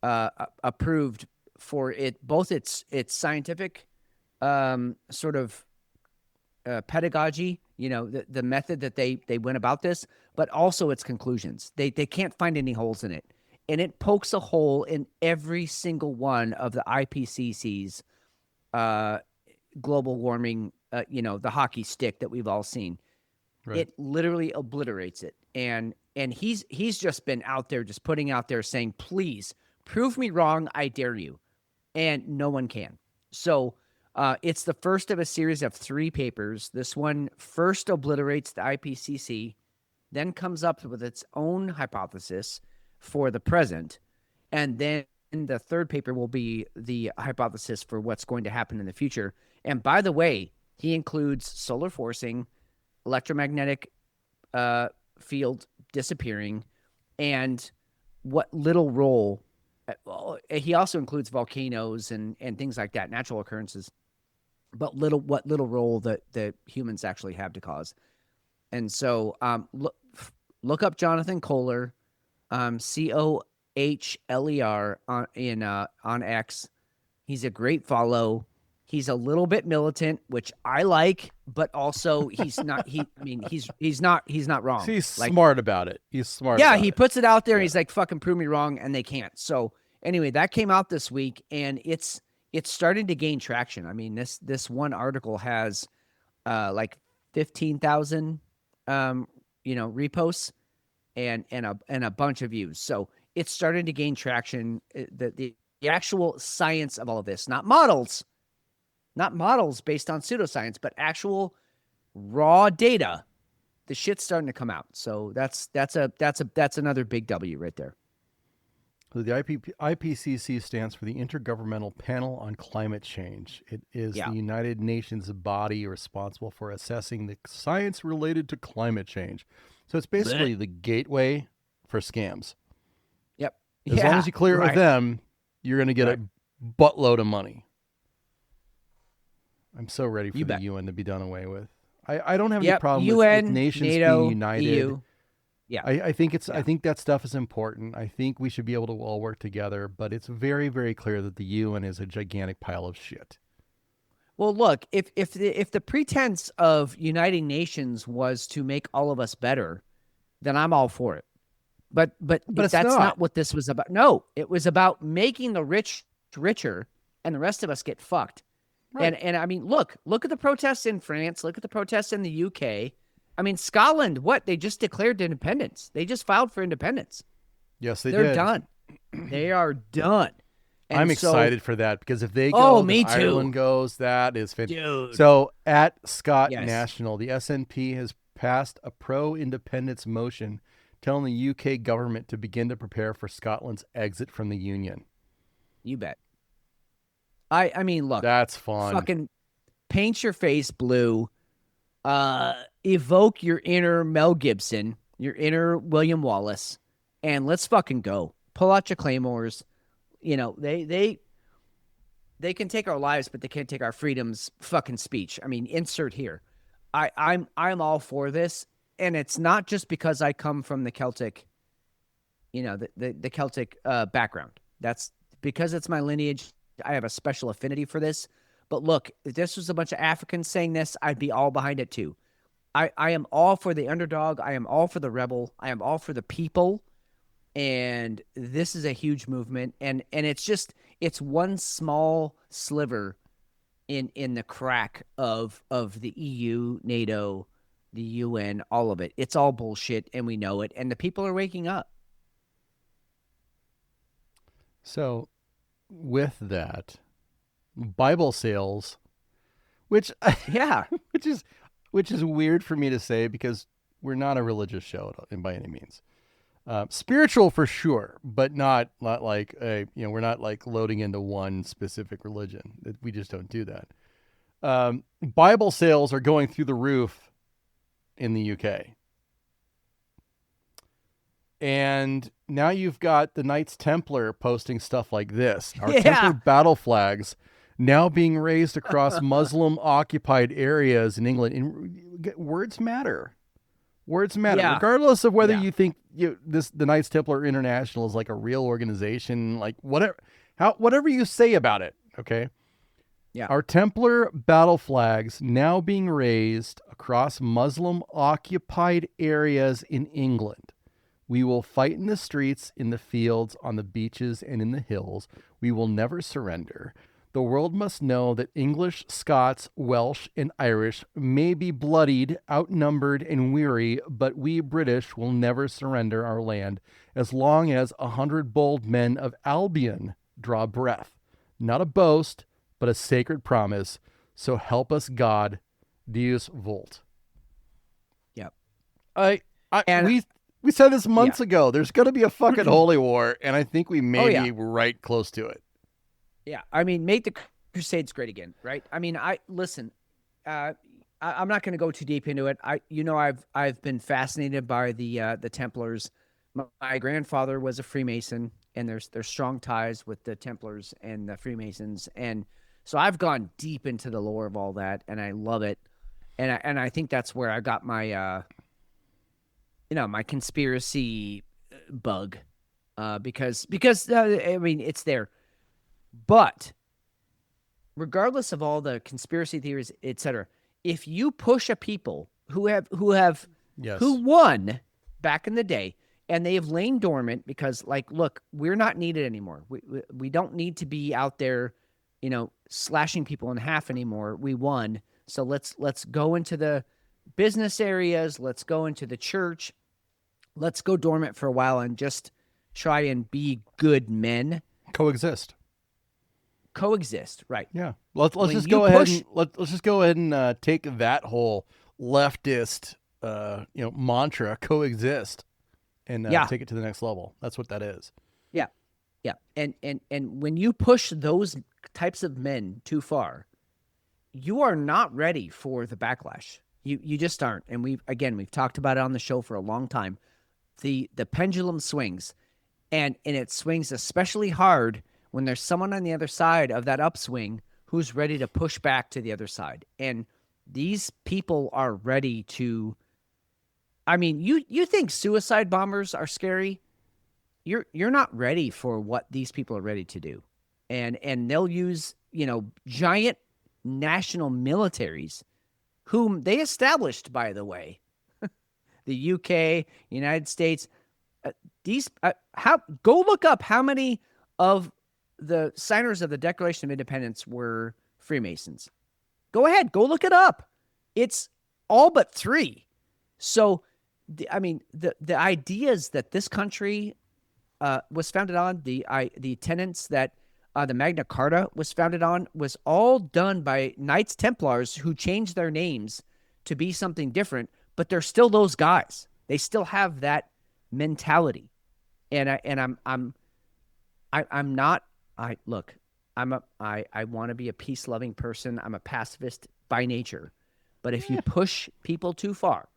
approved for both its scientific sort of pedagogy the method that they went about this, but also its conclusions. They can't find any holes in it. And it pokes a hole in every single one of the IPCC's global warming, the hockey stick that we've all seen. Right. It literally obliterates it. And he's just been out there, just putting out there saying, please prove me wrong. I dare you. And no one can. So it's the first of a series of 3 papers. This one first obliterates the IPCC, then comes up with its own hypothesis for the present, and then the third paper will be the hypothesis for what's going to happen in the future. And by the way, he includes solar forcing, electromagnetic field disappearing, and what little role he also includes volcanoes and things like that, natural occurrences, but what little role that the humans actually have to cause. And so look up Jonathan Kohler, Kohler on X. He's a great follow. He's a little bit militant, which I like, but also he's not. He's not wrong. He's smart about it. He's smart. Yeah, he puts it out there. And he's like, "Fucking prove me wrong," and they can't. So anyway, that came out this week, and it's starting to gain traction. I mean, this one article has like 15,000 reposts and a bunch of views. So it's starting to gain traction. The actual science of all of this, not models based on pseudoscience, but actual raw data. The shit's starting to come out. So that's another big W right there. So the IPCC stands for the Intergovernmental Panel on Climate Change. It is the United Nations body responsible for assessing the science related to climate change. So it's basically the gateway for scams. Yep. As long as you clear it with them, you're going to get a buttload of money. I'm so ready for the UN to be done away with. I don't have any problem with nations NATO, being united. EU. Yeah. I think I think that stuff is important. I think we should be able to all work together, but it's very, very clear that the UN is a gigantic pile of shit. Well, look, if the pretense of uniting nations was to make all of us better, then I'm all for it. But that's not what this was about. No, it was about making the rich richer and the rest of us get fucked. Right. And I mean, look at the protests in France. Look at the protests in the UK. I mean, Scotland, they just declared independence. They just filed for independence. Yes, they They're did. done. They are done. And I'm excited for that because if they go, me too. Ireland goes, that is fantastic. Dude. So at Scott National, the SNP has passed a pro-independence motion telling the UK government to begin to prepare for Scotland's exit from the Union. You bet. I mean, look. That's fun. Fucking paint your face blue. Evoke your inner Mel Gibson, your inner William Wallace, and let's fucking go. Pull out your claymores. They can take our lives, but they can't take our freedoms. Fucking speech. I mean, insert here. I'm all for this, and it's not just because I come from the Celtic, the Celtic background. That's because it's my lineage. I have a special affinity for this. But look, if this was a bunch of Africans saying this, I'd be all behind it too. I am all for the underdog. I am all for the rebel. I am all for the people. And this is a huge movement. And it's one small sliver in the crack of the EU, NATO, the UN, all of it. It's all bullshit, and we know it. And the people are waking up. So with that, Bible sales, which is weird for me to say because we're not a religious show by any means. Spiritual for sure, but not like we're not like loading into one specific religion. We just don't do that. Bible sales are going through the roof in the UK. And now you've got the Knights Templar posting stuff like this. Our Templar battle flags now being raised across Muslim-occupied areas in England. Words matter. Words matter. Yeah. Regardless of whether you think the Knights Templar International is like a real organization, like whatever you say about it, okay? Yeah. Our Templar battle flags now being raised across Muslim-occupied areas in England. We will fight in the streets, in the fields, on the beaches, and in the hills. We will never surrender. The world must know that English, Scots, Welsh, and Irish may be bloodied, outnumbered, and weary, but we British will never surrender our land as long as 100 bold men of Albion draw breath. Not a boast, but a sacred promise. So help us God, Deus Volt. Yep. We said this months ago. There's going to be a fucking holy war, and I think we may be right close to it. Yeah, I mean, make the Crusades great again, right? I mean, listen. I'm not going to go too deep into it. I've been fascinated by the Templars. My grandfather was a Freemason, and there's strong ties with the Templars and the Freemasons, and so I've gone deep into the lore of all that, and I love it, and I think that's where I got my my conspiracy bug, because I mean, it's there. But regardless of all the conspiracy theories, etc., if you push a people who won back in the day and they have lain dormant because, like, look, we're not needed anymore. We don't need to be out there, slashing people in half anymore. We won, so let's go into the business areas. Let's go into the church. Let's go dormant for a while and just try and be good men. Coexist, right? Yeah. Let's just go ahead and let's just go ahead and take that whole leftist mantra, coexist, and take it to the next level. That's what that is. Yeah. And when you push those types of men too far, you are not ready for the backlash. You just aren't. And we've talked about it on the show for a long time. The pendulum swings, and it swings especially hard when there's someone on the other side of that upswing who's ready to push back to the other side. And these people are ready to, I mean, you think suicide bombers are scary? You're not ready for what these people are ready to do. And they'll use, giant national militaries whom they established, by the way, the UK, United States, go look up how many of the signers of the Declaration of Independence were Freemasons. Go ahead, go look it up. It's all but 3. So, the ideas that this country was founded on, the tenets that the Magna Carta was founded on, was all done by Knights Templars who changed their names to be something different, but they're still those guys. They still have that mentality, and I want to be a peace-loving person. I'm a pacifist by nature. But if you push people too far,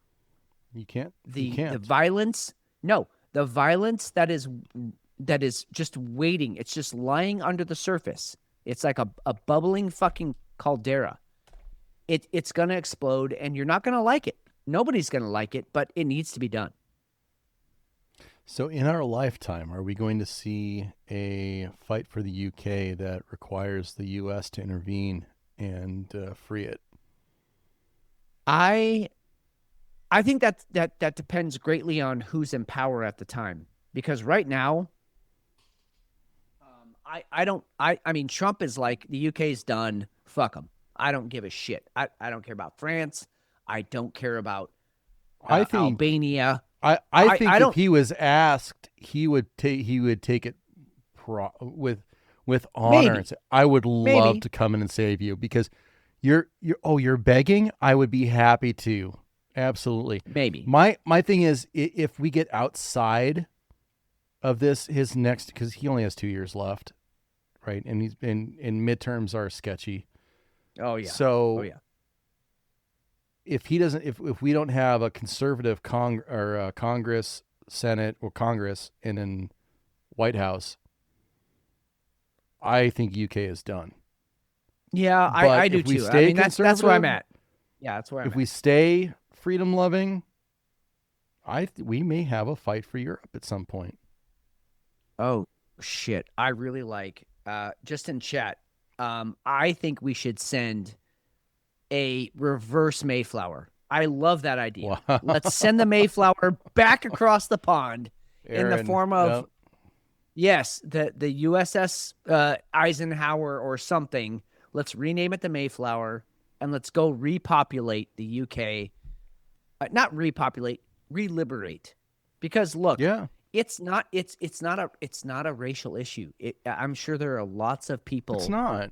you can't. The violence that is just waiting. It's just lying under the surface. It's like a bubbling fucking caldera. It's going to explode, and you're not going to like it. Nobody's going to like it, but it needs to be done. So in our lifetime, are we going to see a fight for the UK that requires the US to intervene and free it? I think that depends greatly on who's in power at the time. Because right now, I mean, Trump is like, the UK's done. Fuck them. I don't give a shit. I don't care about France. I don't care about Albania. I think if he was asked, he would take it with honor. Maybe. And say, I would love to come in and save you because you're begging. I would be happy to. Absolutely. Maybe. My thing is, if we get outside of this, his next, because he only has 2 years left, right? And he's been in midterms are sketchy. Oh yeah. So if he doesn't, if we don't have a conservative Congress, Senate, or Congress, and then White House, I think UK is done. Yeah, I do too. I mean, that's where I'm at. Yeah, that's where I'm at. If we stay freedom loving, we may have a fight for Europe at some point. Oh shit! I really like just in chat. I think we should send a reverse Mayflower. I love that idea. Wow. Let's send the Mayflower back across the pond in the form of, yes, the USS Eisenhower or something. Let's rename it the Mayflower, and let's go repopulate the UK. Not repopulate, reliberate. Because look, it's not a racial issue. I'm sure there are lots of people. It's not.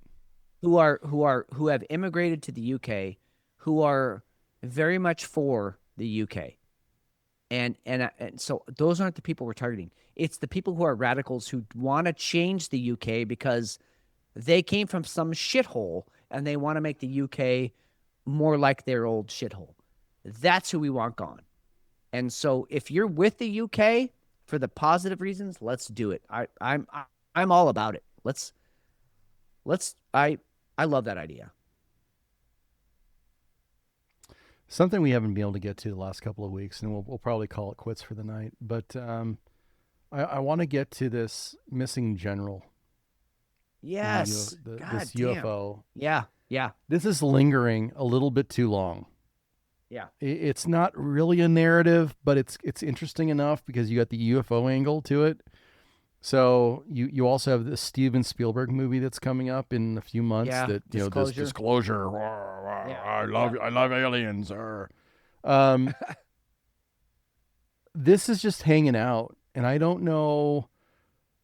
Who have immigrated to the UK, who are very much for the UK, and so those aren't the people we're targeting. It's the people who are radicals who want to change the UK because they came from some shithole and they want to make the UK more like their old shithole. That's who we want gone. And so if you're with the UK for the positive reasons, let's do it. I'm all about it. I love that idea. Something we haven't been able to get to the last couple of weeks, and we'll probably call it quits for the night. But I want to get to this missing general. Yes. This UFO. Yeah. This is lingering a little bit too long. Yeah. It's not really a narrative, but it's interesting enough because you got the UFO angle to it. So you also have the Steven Spielberg movie that's coming up in a few months. Yeah, that this disclosure. I love aliens. This is just hanging out, and I don't know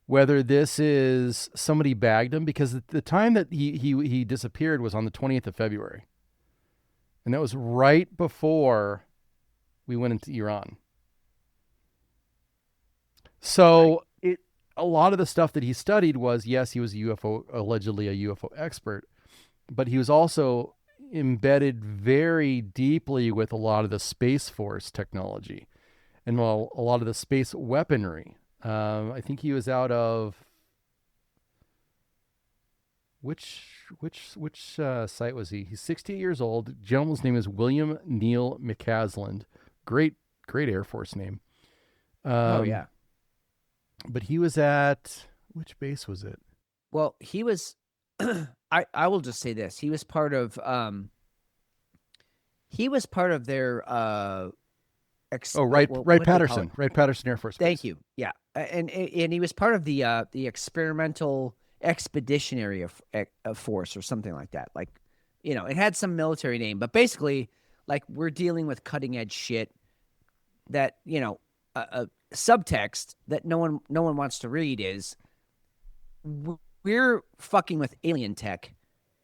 whether this is somebody bagged him, because the time that he disappeared was on the 20th of February, and that was right before we went into Iran. So a lot of the stuff that he studied was, yes, he was allegedly a UFO expert, but he was also embedded very deeply with a lot of the Space Force technology and a lot of the space weaponry. I think he was out of which site was he? He's 60 years old. The gentleman's name is William Neil McCasland. Great Air Force name. But he was at, which base was it? Well, he was, I will just say this. He was part of their, Wright-Patterson Air Force Base. Thank you. Yeah. And he was part of the experimental expeditionary force or something like that. Like, it had some military name, but basically, like, we're dealing with cutting edge shit that, subtext that no one wants to read is we're fucking with alien tech,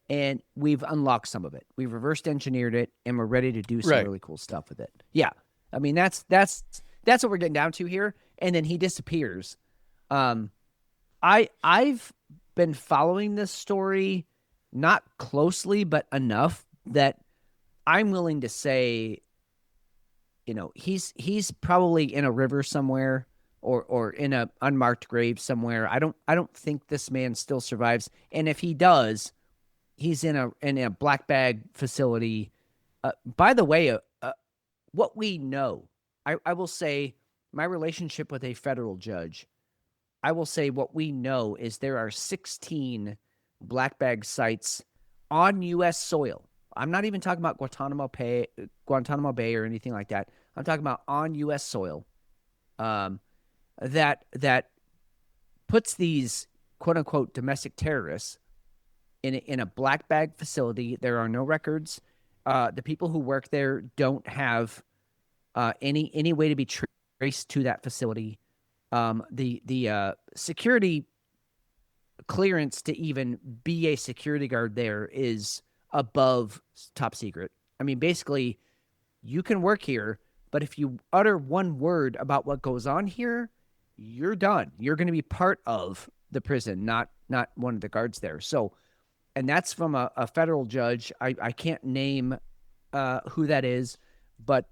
and we've unlocked some of it. We've reversed engineered it, and we're ready to do some really cool stuff with it. Yeah. I mean, that's what we're getting down to here. And then he disappears. I've been following this story, not closely, but enough that I'm willing to say, he's probably in a river somewhere or in a unmarked grave somewhere. I don't think this man still survives. And if he does, he's in a black bag facility. By the way, what we know, I will say, my relationship with a federal judge, I will say what we know is there are 16 black bag sites on U.S. soil. I'm not even talking about Guantanamo Bay or anything like that. I'm talking about on U.S. soil, that puts these quote unquote domestic terrorists in a black bag facility. There are no records. The people who work there don't have any way to be traced to that facility. The security clearance to even be a security guard there is above top secret. I mean, basically, you can work here, but if you utter one word about what goes on here, you're done. You're going to be part of the prison, not one of the guards there. So, and that's from a federal judge. I can't name who that is, but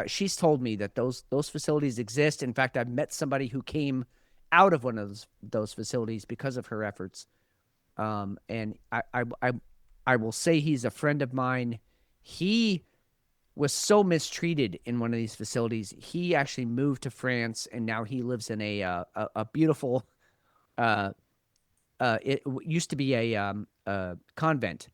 she's told me that those facilities exist. In fact, I've met somebody who came out of one of those facilities because of her efforts. And I will say he's a friend of mine. He was so mistreated in one of these facilities. He actually moved to France, and now he lives in a beautiful. It used to be a convent,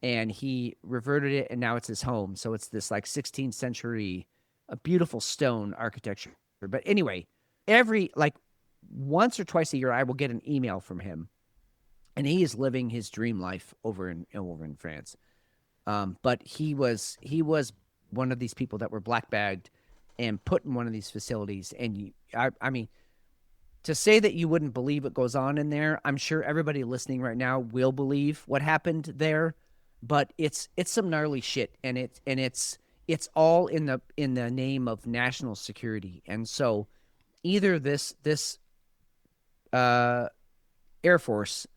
and he reverted it, and now it's his home. So it's this like 16th century, a beautiful stone architecture. But anyway, once or twice a year, I will get an email from him, and he is living his dream life over in France. But he was one of these people that were black bagged and put in one of these facilities. And I mean, to say that you wouldn't believe what goes on in there, I'm sure everybody listening right now will believe what happened there. But it's some gnarly shit, and it's all in the name of national security. And so either this Air Force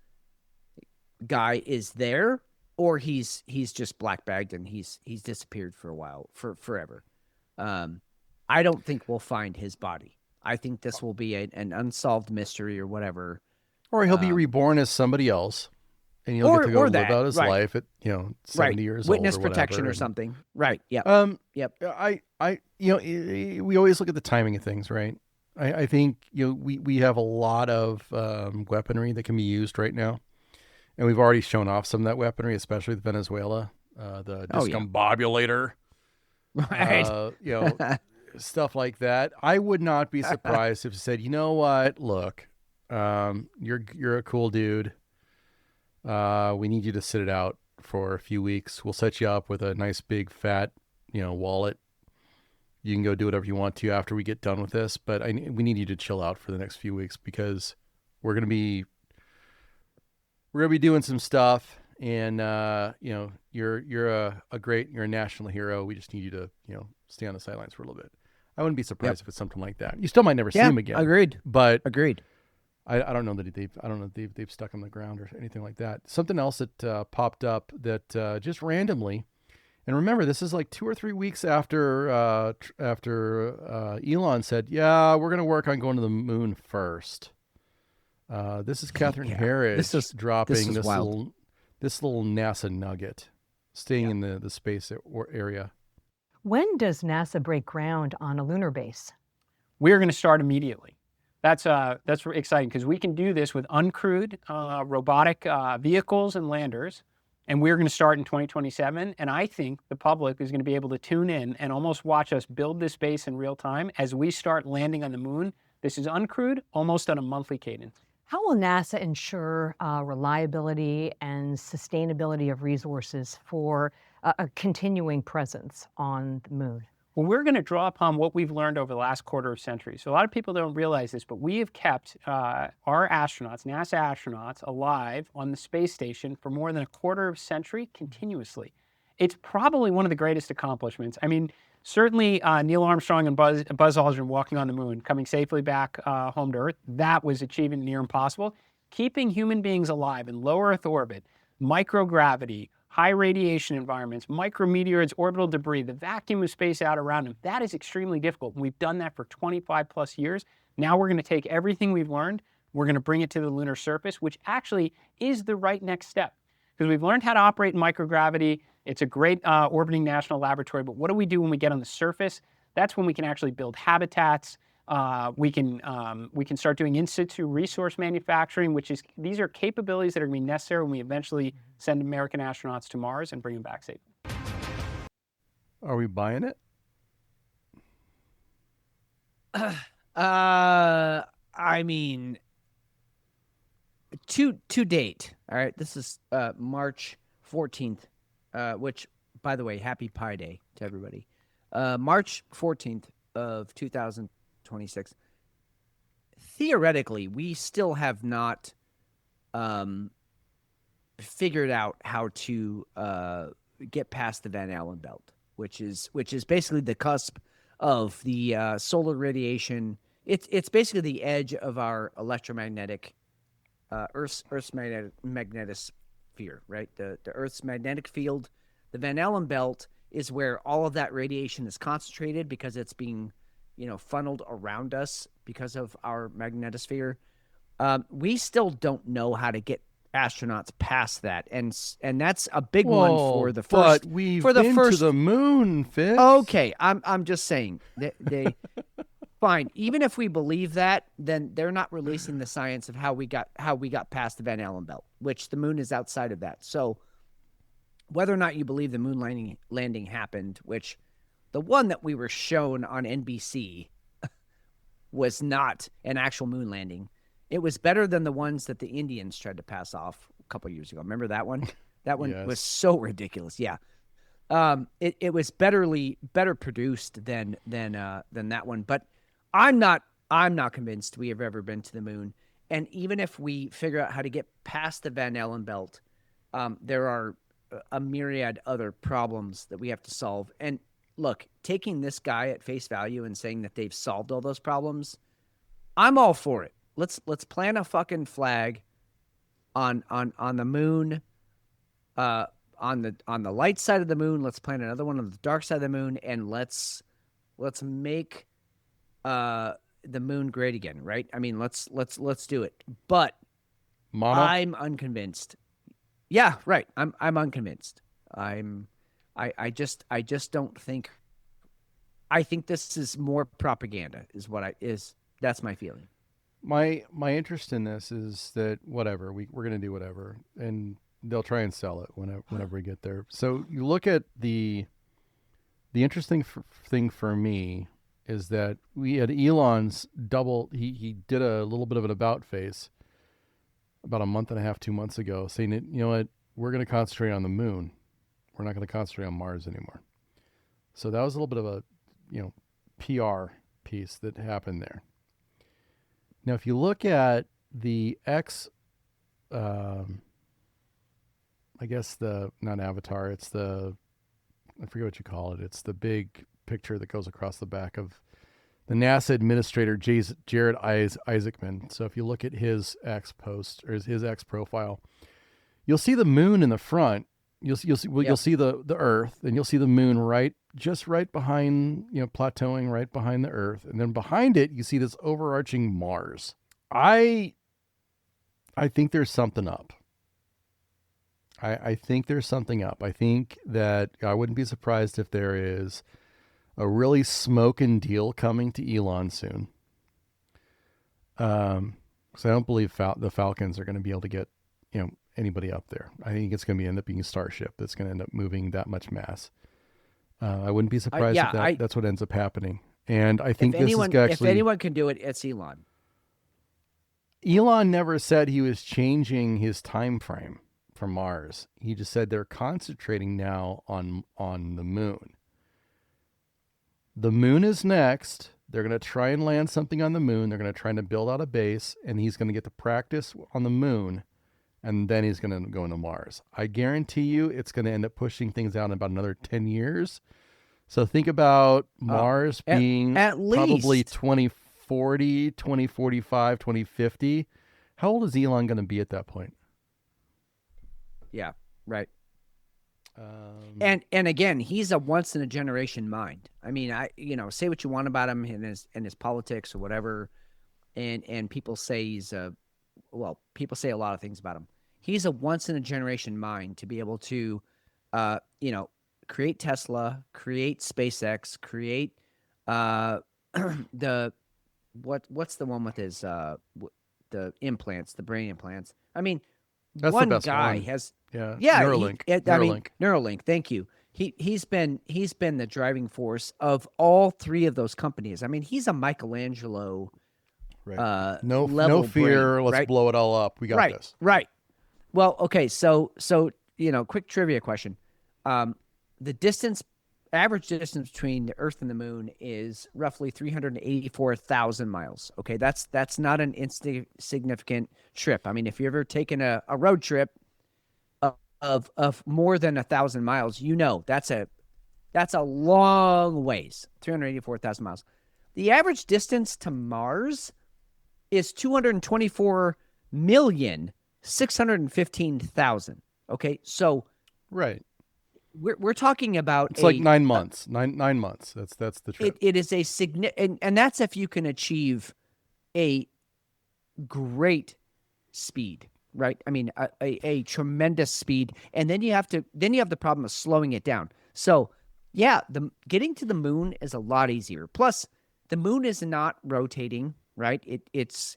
guy is there, or he's just black bagged and he's disappeared for a while, forever. I don't think we'll find his body. I think this will be an unsolved mystery or whatever. Or he'll be reborn as somebody else, and he'll get to go live out his life at 70 years Witness old or protection whatever. or something. Right. Yeah. Yep. We always look at the timing of things, right? I think we have a lot of weaponry that can be used right now, and we've already shown off some of that weaponry, especially with Venezuela, the discombobulator, right? Stuff like that. I would not be surprised if you said, you know what, look, you're a cool dude. We need you to sit it out for a few weeks. We'll set you up with a nice big fat, wallet. You can go do whatever you want to after we get done with this, but we need you to chill out for the next few weeks because we're gonna be doing some stuff, and you're a national hero. We just need you to stay on the sidelines for a little bit. I wouldn't be surprised if it's something like that. You still might never see him again. Agreed. But agreed. I don't know that they've stuck him in the ground or anything like that. Something else that popped up that just randomly, and remember, this is like 2 or 3 weeks after Elon said, "Yeah, we're going to work on going to the moon first." This is Catherine Harris dropping this little NASA nugget, staying in the space area. When does NASA break ground on a lunar base? We're going to start immediately. That's exciting because we can do this with uncrewed robotic vehicles and landers, and we're going to start in 2027. And I think the public is going to be able to tune in and almost watch us build this base in real time as we start landing on the moon. This is uncrewed, almost on a monthly cadence. How will NASA ensure reliability and sustainability of resources for a continuing presence on the moon? Well, we're going to draw upon what we've learned over the last quarter of century. So a lot of people don't realize this, but we have kept our astronauts, NASA astronauts, alive on the space station for more than a quarter of a century continuously. It's probably one of the greatest accomplishments. I mean, certainly Neil Armstrong and Buzz Aldrin walking on the moon, coming safely back home to Earth, that was achieving near impossible. Keeping human beings alive in low Earth orbit, microgravity, high radiation environments, micrometeoroids, orbital debris, the vacuum of space out around them, that is extremely difficult. And we've done that for 25 plus years. Now we're going to take everything we've learned, we're going to bring it to the lunar surface, which actually is the right next step. Because we've learned how to operate in microgravity. It's a great orbiting national laboratory, but what do we do when we get on the surface? That's when we can actually build habitats. We can start doing in situ resource manufacturing, these are capabilities that are going to be necessary when we eventually send American astronauts to Mars and bring them back safely. Are we buying it? I mean, to date. All right, this is March 14th, which, by the way, happy Pi Day to everybody. March 14th of 2026. Theoretically, we still have not figured out how to get past the Van Allen belt, which is basically the cusp of the solar radiation. It's basically the edge of our electromagnetic Earth's magnetosphere, right? The Earth's magnetic field. The Van Allen belt is where all of that radiation is concentrated because it's being funneled around us because of our magnetosphere. We still don't know how to get astronauts past that, and that's a big one for the first. But we've been to the moon, Fitz. Okay, I'm just saying they fine. Even if we believe that, then they're not releasing the science of how we got past the Van Allen belt, which the moon is outside of that. So whether or not you believe the moon landing happened, which the one that we were shown on NBC was not an actual moon landing. It was better than the ones that the Indians tried to pass off a couple of years ago. Remember that one? That one was so ridiculous. Yeah. It was better produced than that one. But I'm not convinced we have ever been to the moon. And even if we figure out how to get past the Van Allen belt, there are a myriad other problems that we have to solve. And look, taking this guy at face value and saying that they've solved all those problems, I'm all for it. Let's plant a fucking flag on the moon, on the light side of the moon. Let's plant another one on the dark side of the moon, and let's make the moon great again, right? I mean, let's do it. But I'm unconvinced. Yeah, right. I'm unconvinced. I just don't think. I think this is more propaganda. That's my feeling. My interest in this is that whatever we're gonna do whatever, and they'll try and sell it whenever we get there. So you look at the interesting thing for me is that we had Elon's double. He did a little bit of an about face about a month and a half, 2 months ago, saying that, you know what, we're going to concentrate on the moon. We're not going to concentrate on Mars anymore. So that was a little bit of a, PR piece that happened there. Now, if you look at the I guess not avatar, it's I forget what you call it. It's the big picture that goes across the back of the NASA administrator, Jared Isaacman. So if you look at his X post or his X profile, you'll see the moon in the front. You'll see the Earth, and you'll see the moon just right behind, plateauing right behind the Earth, and then behind it you see this overarching Mars. I think there's something up. I think there's something up. I think that I wouldn't be surprised if there is a really smoking deal coming to Elon soon. Because I don't believe the Falcons are going to be able to get, anybody up there. I think it's going to end up being a Starship that's going to end up moving that much mass. I wouldn't be surprised if that's what ends up happening. And I think if anyone can do it, it's Elon. Elon never said he was changing his time frame for Mars. He just said they're concentrating now on the moon. The moon is next. They're going to try and land something on the moon. They're going to try to build out a base, and he's going to get to practice on the moon, and then he's going to go into Mars. I guarantee you it's going to end up pushing things out in about another 10 years. So think about Mars being at probably least 2040, 2045, 2050. How old is Elon going to be at that point? Yeah, right. And again, he's a once in a generation mind. I mean, say what you want about him and his politics or whatever, and people say people say a lot of things about him. He's a once in a generation mind to be able to, create Tesla, create SpaceX, create what's the one with his the implants, the brain implants. I mean, that's one the best guy one. has Neuralink. Neuralink. Thank you. He's been the driving force of all three of those companies. I mean, he's a Michelangelo. Right. No fear. Brain, Let's right? blow it all up. We got this. Right. Well, okay. So quick trivia question. The average distance between the Earth and the Moon is roughly 384,000 miles. Okay, that's not an insignificant trip. I mean, if you've ever taken a road trip of more than 1,000 miles, that's a long ways. 384,000 miles. The average distance to Mars is 224,615,000. Okay, so right. We're talking about it's like 9 months. 9 months. That's the trip. It is a significant, and that's if you can achieve a great speed, right? I mean, a tremendous speed, and then you have the problem of slowing it down. So, yeah, getting to the moon is a lot easier. Plus, the moon is not rotating, right? It's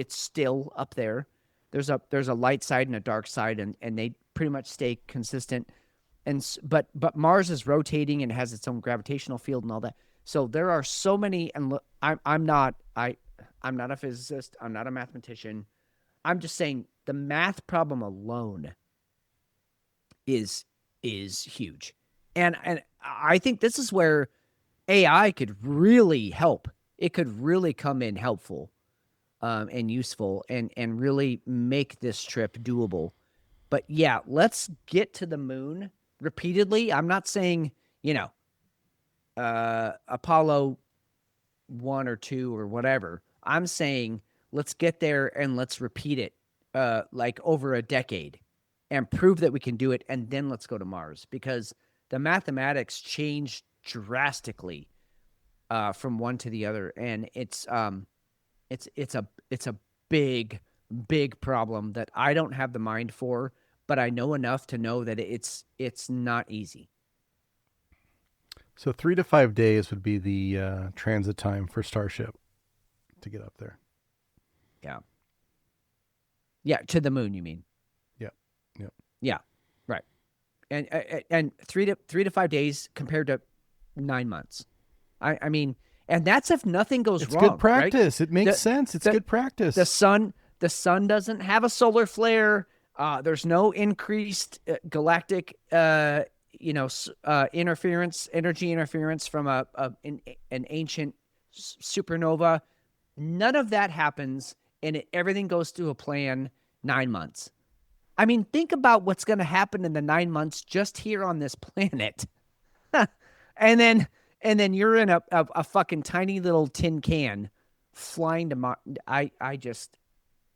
still up there. There's a light side and a dark side, and they pretty much stay consistent. But Mars is rotating and has its own gravitational field and all that. So there are so many, and look, I'm not a physicist. I'm not a mathematician. I'm just saying the math problem alone is huge, and I think this is where AI could really help. It could really come in helpful, and useful, and really make this trip doable. But yeah, let's get to the moon repeatedly. I'm not saying, Apollo 1 or 2 or whatever. I'm saying let's get there and let's repeat it like over a decade and prove that we can do it, and then let's go to Mars, because the mathematics changed drastically from one to the other, and it's a big problem that I don't have the mind for, but I know enough to know that it's not easy. So 3 to 5 days would be the transit time for Starship to get up there. Yeah, to the moon, you mean? Yeah, right. And 3 to 5 days compared to 9 months. I mean, and that's if nothing goes wrong. It's good practice. Right? It makes sense. It's good practice. The sun doesn't have a solar flare. There's no increased galactic interference, energy interference from an ancient supernova. None of that happens, and everything goes through a plan. 9 months. I mean, think about what's going to happen in the 9 months just here on this planet. and then you're in a fucking tiny little tin can flying to Mars.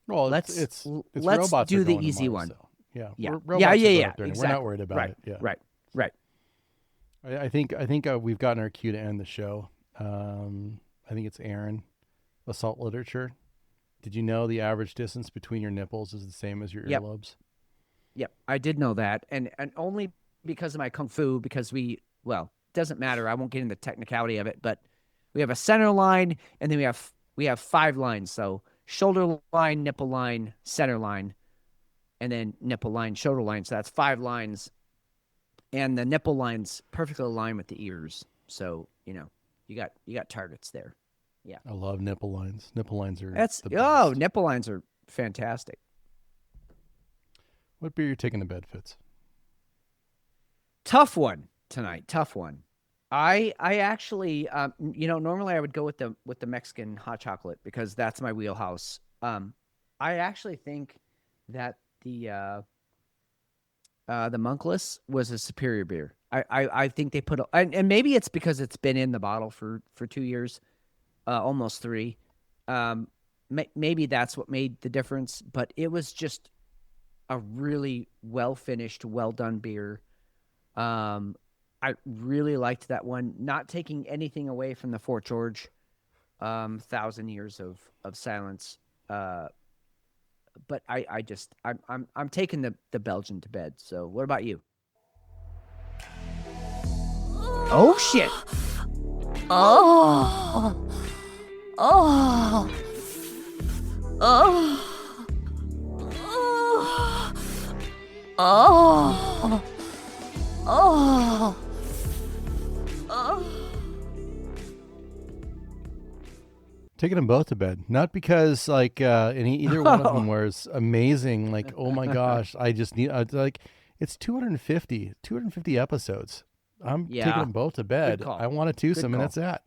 Let's do the easy one. So. Yeah. Yeah. Exactly. Exactly. We're not worried about it. Yeah. Right. I think we've gotten our cue to end the show. I think it's Aaron. Assault literature. Did you know the average distance between your nipples is the same as your earlobes? Yep, I did know that, and only because of my kung fu. Because it doesn't matter. I won't get into the technicality of it, but we have a center line, and then we have 5 lines. So shoulder line, nipple line, center line, and then nipple line, shoulder line. So that's 5 lines, and the nipple line's perfectly aligned with the ears. So you got targets there. Yeah, I love nipple lines. Nipple lines are nipple lines are fantastic. What beer are you taking to bed, Fitz? Tough one tonight. Tough one. I actually, normally I would go with the Mexican hot chocolate because that's my wheelhouse. I actually think that the Monkless was a superior beer. I think they put and maybe it's because it's been in the bottle for 2 years. Almost 3. Maybe that's what made the difference, but it was just a really well-finished, well-done beer. I really liked that one, not taking anything away from the Fort George 1,000 Years of Silence. But I'm taking the Belgian to bed. So what about you? Oh, shit. Oh. Oh. Oh. Oh. Oh. Oh. Taking them both to bed, not because either one of them was amazing. Like, oh my gosh, I just need it's 250 episodes. I'm taking them both to bed. I want a twosome, and that's that.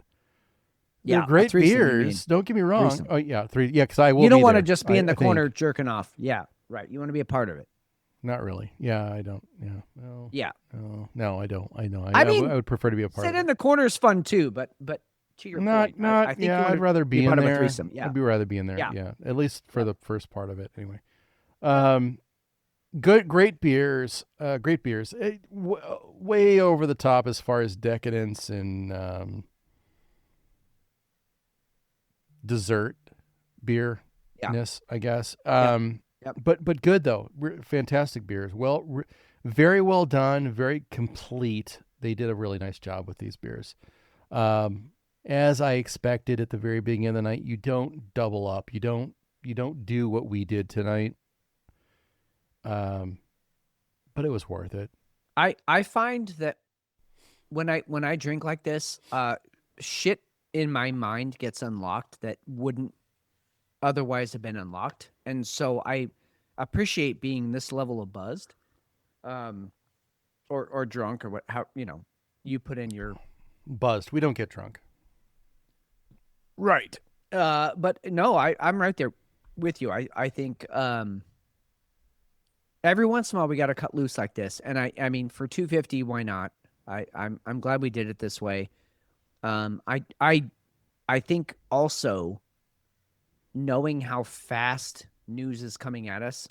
They're great beers. Don't get me wrong. Threesome. Oh yeah, 3. Yeah, because I will. You don't want to just be in the corner jerking off. Yeah, right. You want to be a part of it. Not really. Yeah, I don't. Yeah. No. Yeah. No, I don't. I know. I mean, I would prefer to be a part of it. Sit in the corner is fun too, but to your point, I think I'd rather be in there. Yeah. I'd rather be in there. Yeah. At least for the first part of it, anyway. Great beers. Great beers. Way over the top as far as decadence and dessert beerness, I guess. But good though. Fantastic beers. Very well done. Very complete. They did a really nice job with these beers. And as I expected at the very beginning of the night, you don't double up. You don't do what we did tonight. But it was worth it. I find that when I drink like this, shit in my mind gets unlocked that wouldn't otherwise have been unlocked. And so I appreciate being this level of buzzed, or drunk, or how you put in your buzzed. We don't get drunk. Right. But no, I'm right there with you. I think every once in a while we got to cut loose like this. And I mean, for 250, why not? I'm glad we did it this way. I think also knowing how fast news is coming at us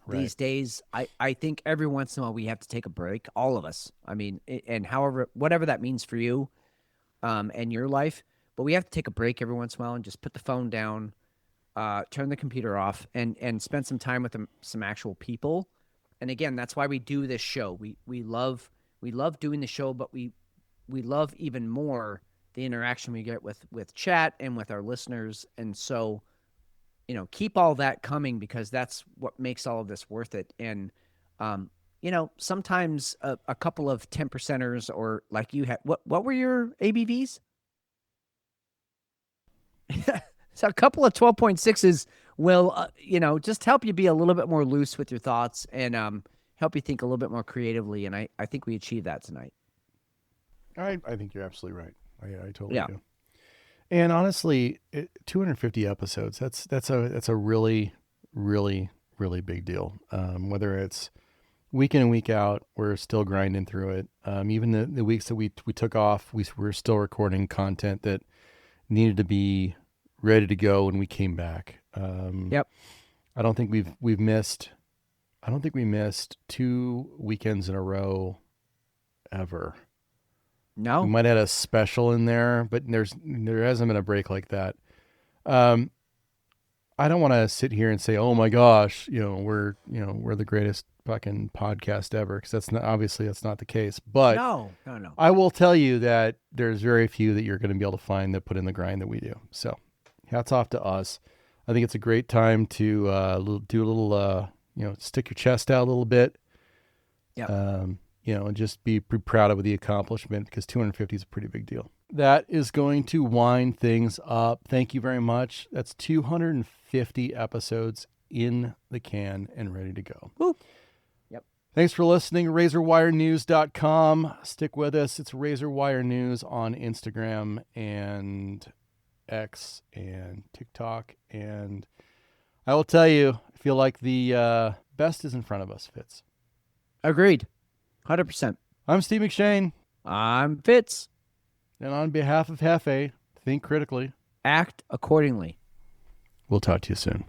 these days, I think every once in a while we have to take a break, all of us. I mean, and whatever that means for you and your life, but we have to take a break every once in a while and just put the phone down, turn the computer off, and spend some time with some actual people. And again, that's why we do this show. We love doing the show, but we love even more the interaction we get with chat and with our listeners. And so, keep all that coming, because that's what makes all of this worth it. And, sometimes a couple of 10%ers, or like you had, what were your ABVs? So a couple of 12.6s will, just help you be a little bit more loose with your thoughts and help you think a little bit more creatively. And I think we achieved that tonight. I think you're absolutely right. I totally do. And honestly, 250 episodes, that's a really, really, really big deal. Whether it's week in and week out, we're still grinding through it. Even the weeks that we took off, we're still recording content that needed to be ready to go when we came back. Yep. I don't think we missed 2 weekends in a row ever. No. We might have had a special in there, but there hasn't been a break like that. I don't want to sit here and say, "Oh my gosh, we're the greatest fucking podcast ever," because that's not the case. But no. I will tell you that there's very few that you're going to be able to find that put in the grind that we do. So, hats off to us. I think it's a great time to do a little, stick your chest out a little bit. Yeah. And just be proud of the accomplishment, because 250 is a pretty big deal. That is going to wind things up. Thank you very much. That's 250 episodes in the can and ready to go. Woo. Yep. Thanks for listening. RazorWireNews.com. Stick with us. It's RazorWire News on Instagram and X and TikTok. And I will tell you, I feel like the best is in front of us, Fitz. Agreed. 100%. I'm Steve McShane. I'm Fitz. And on behalf of Jefe, think critically. Act accordingly. We'll talk to you soon.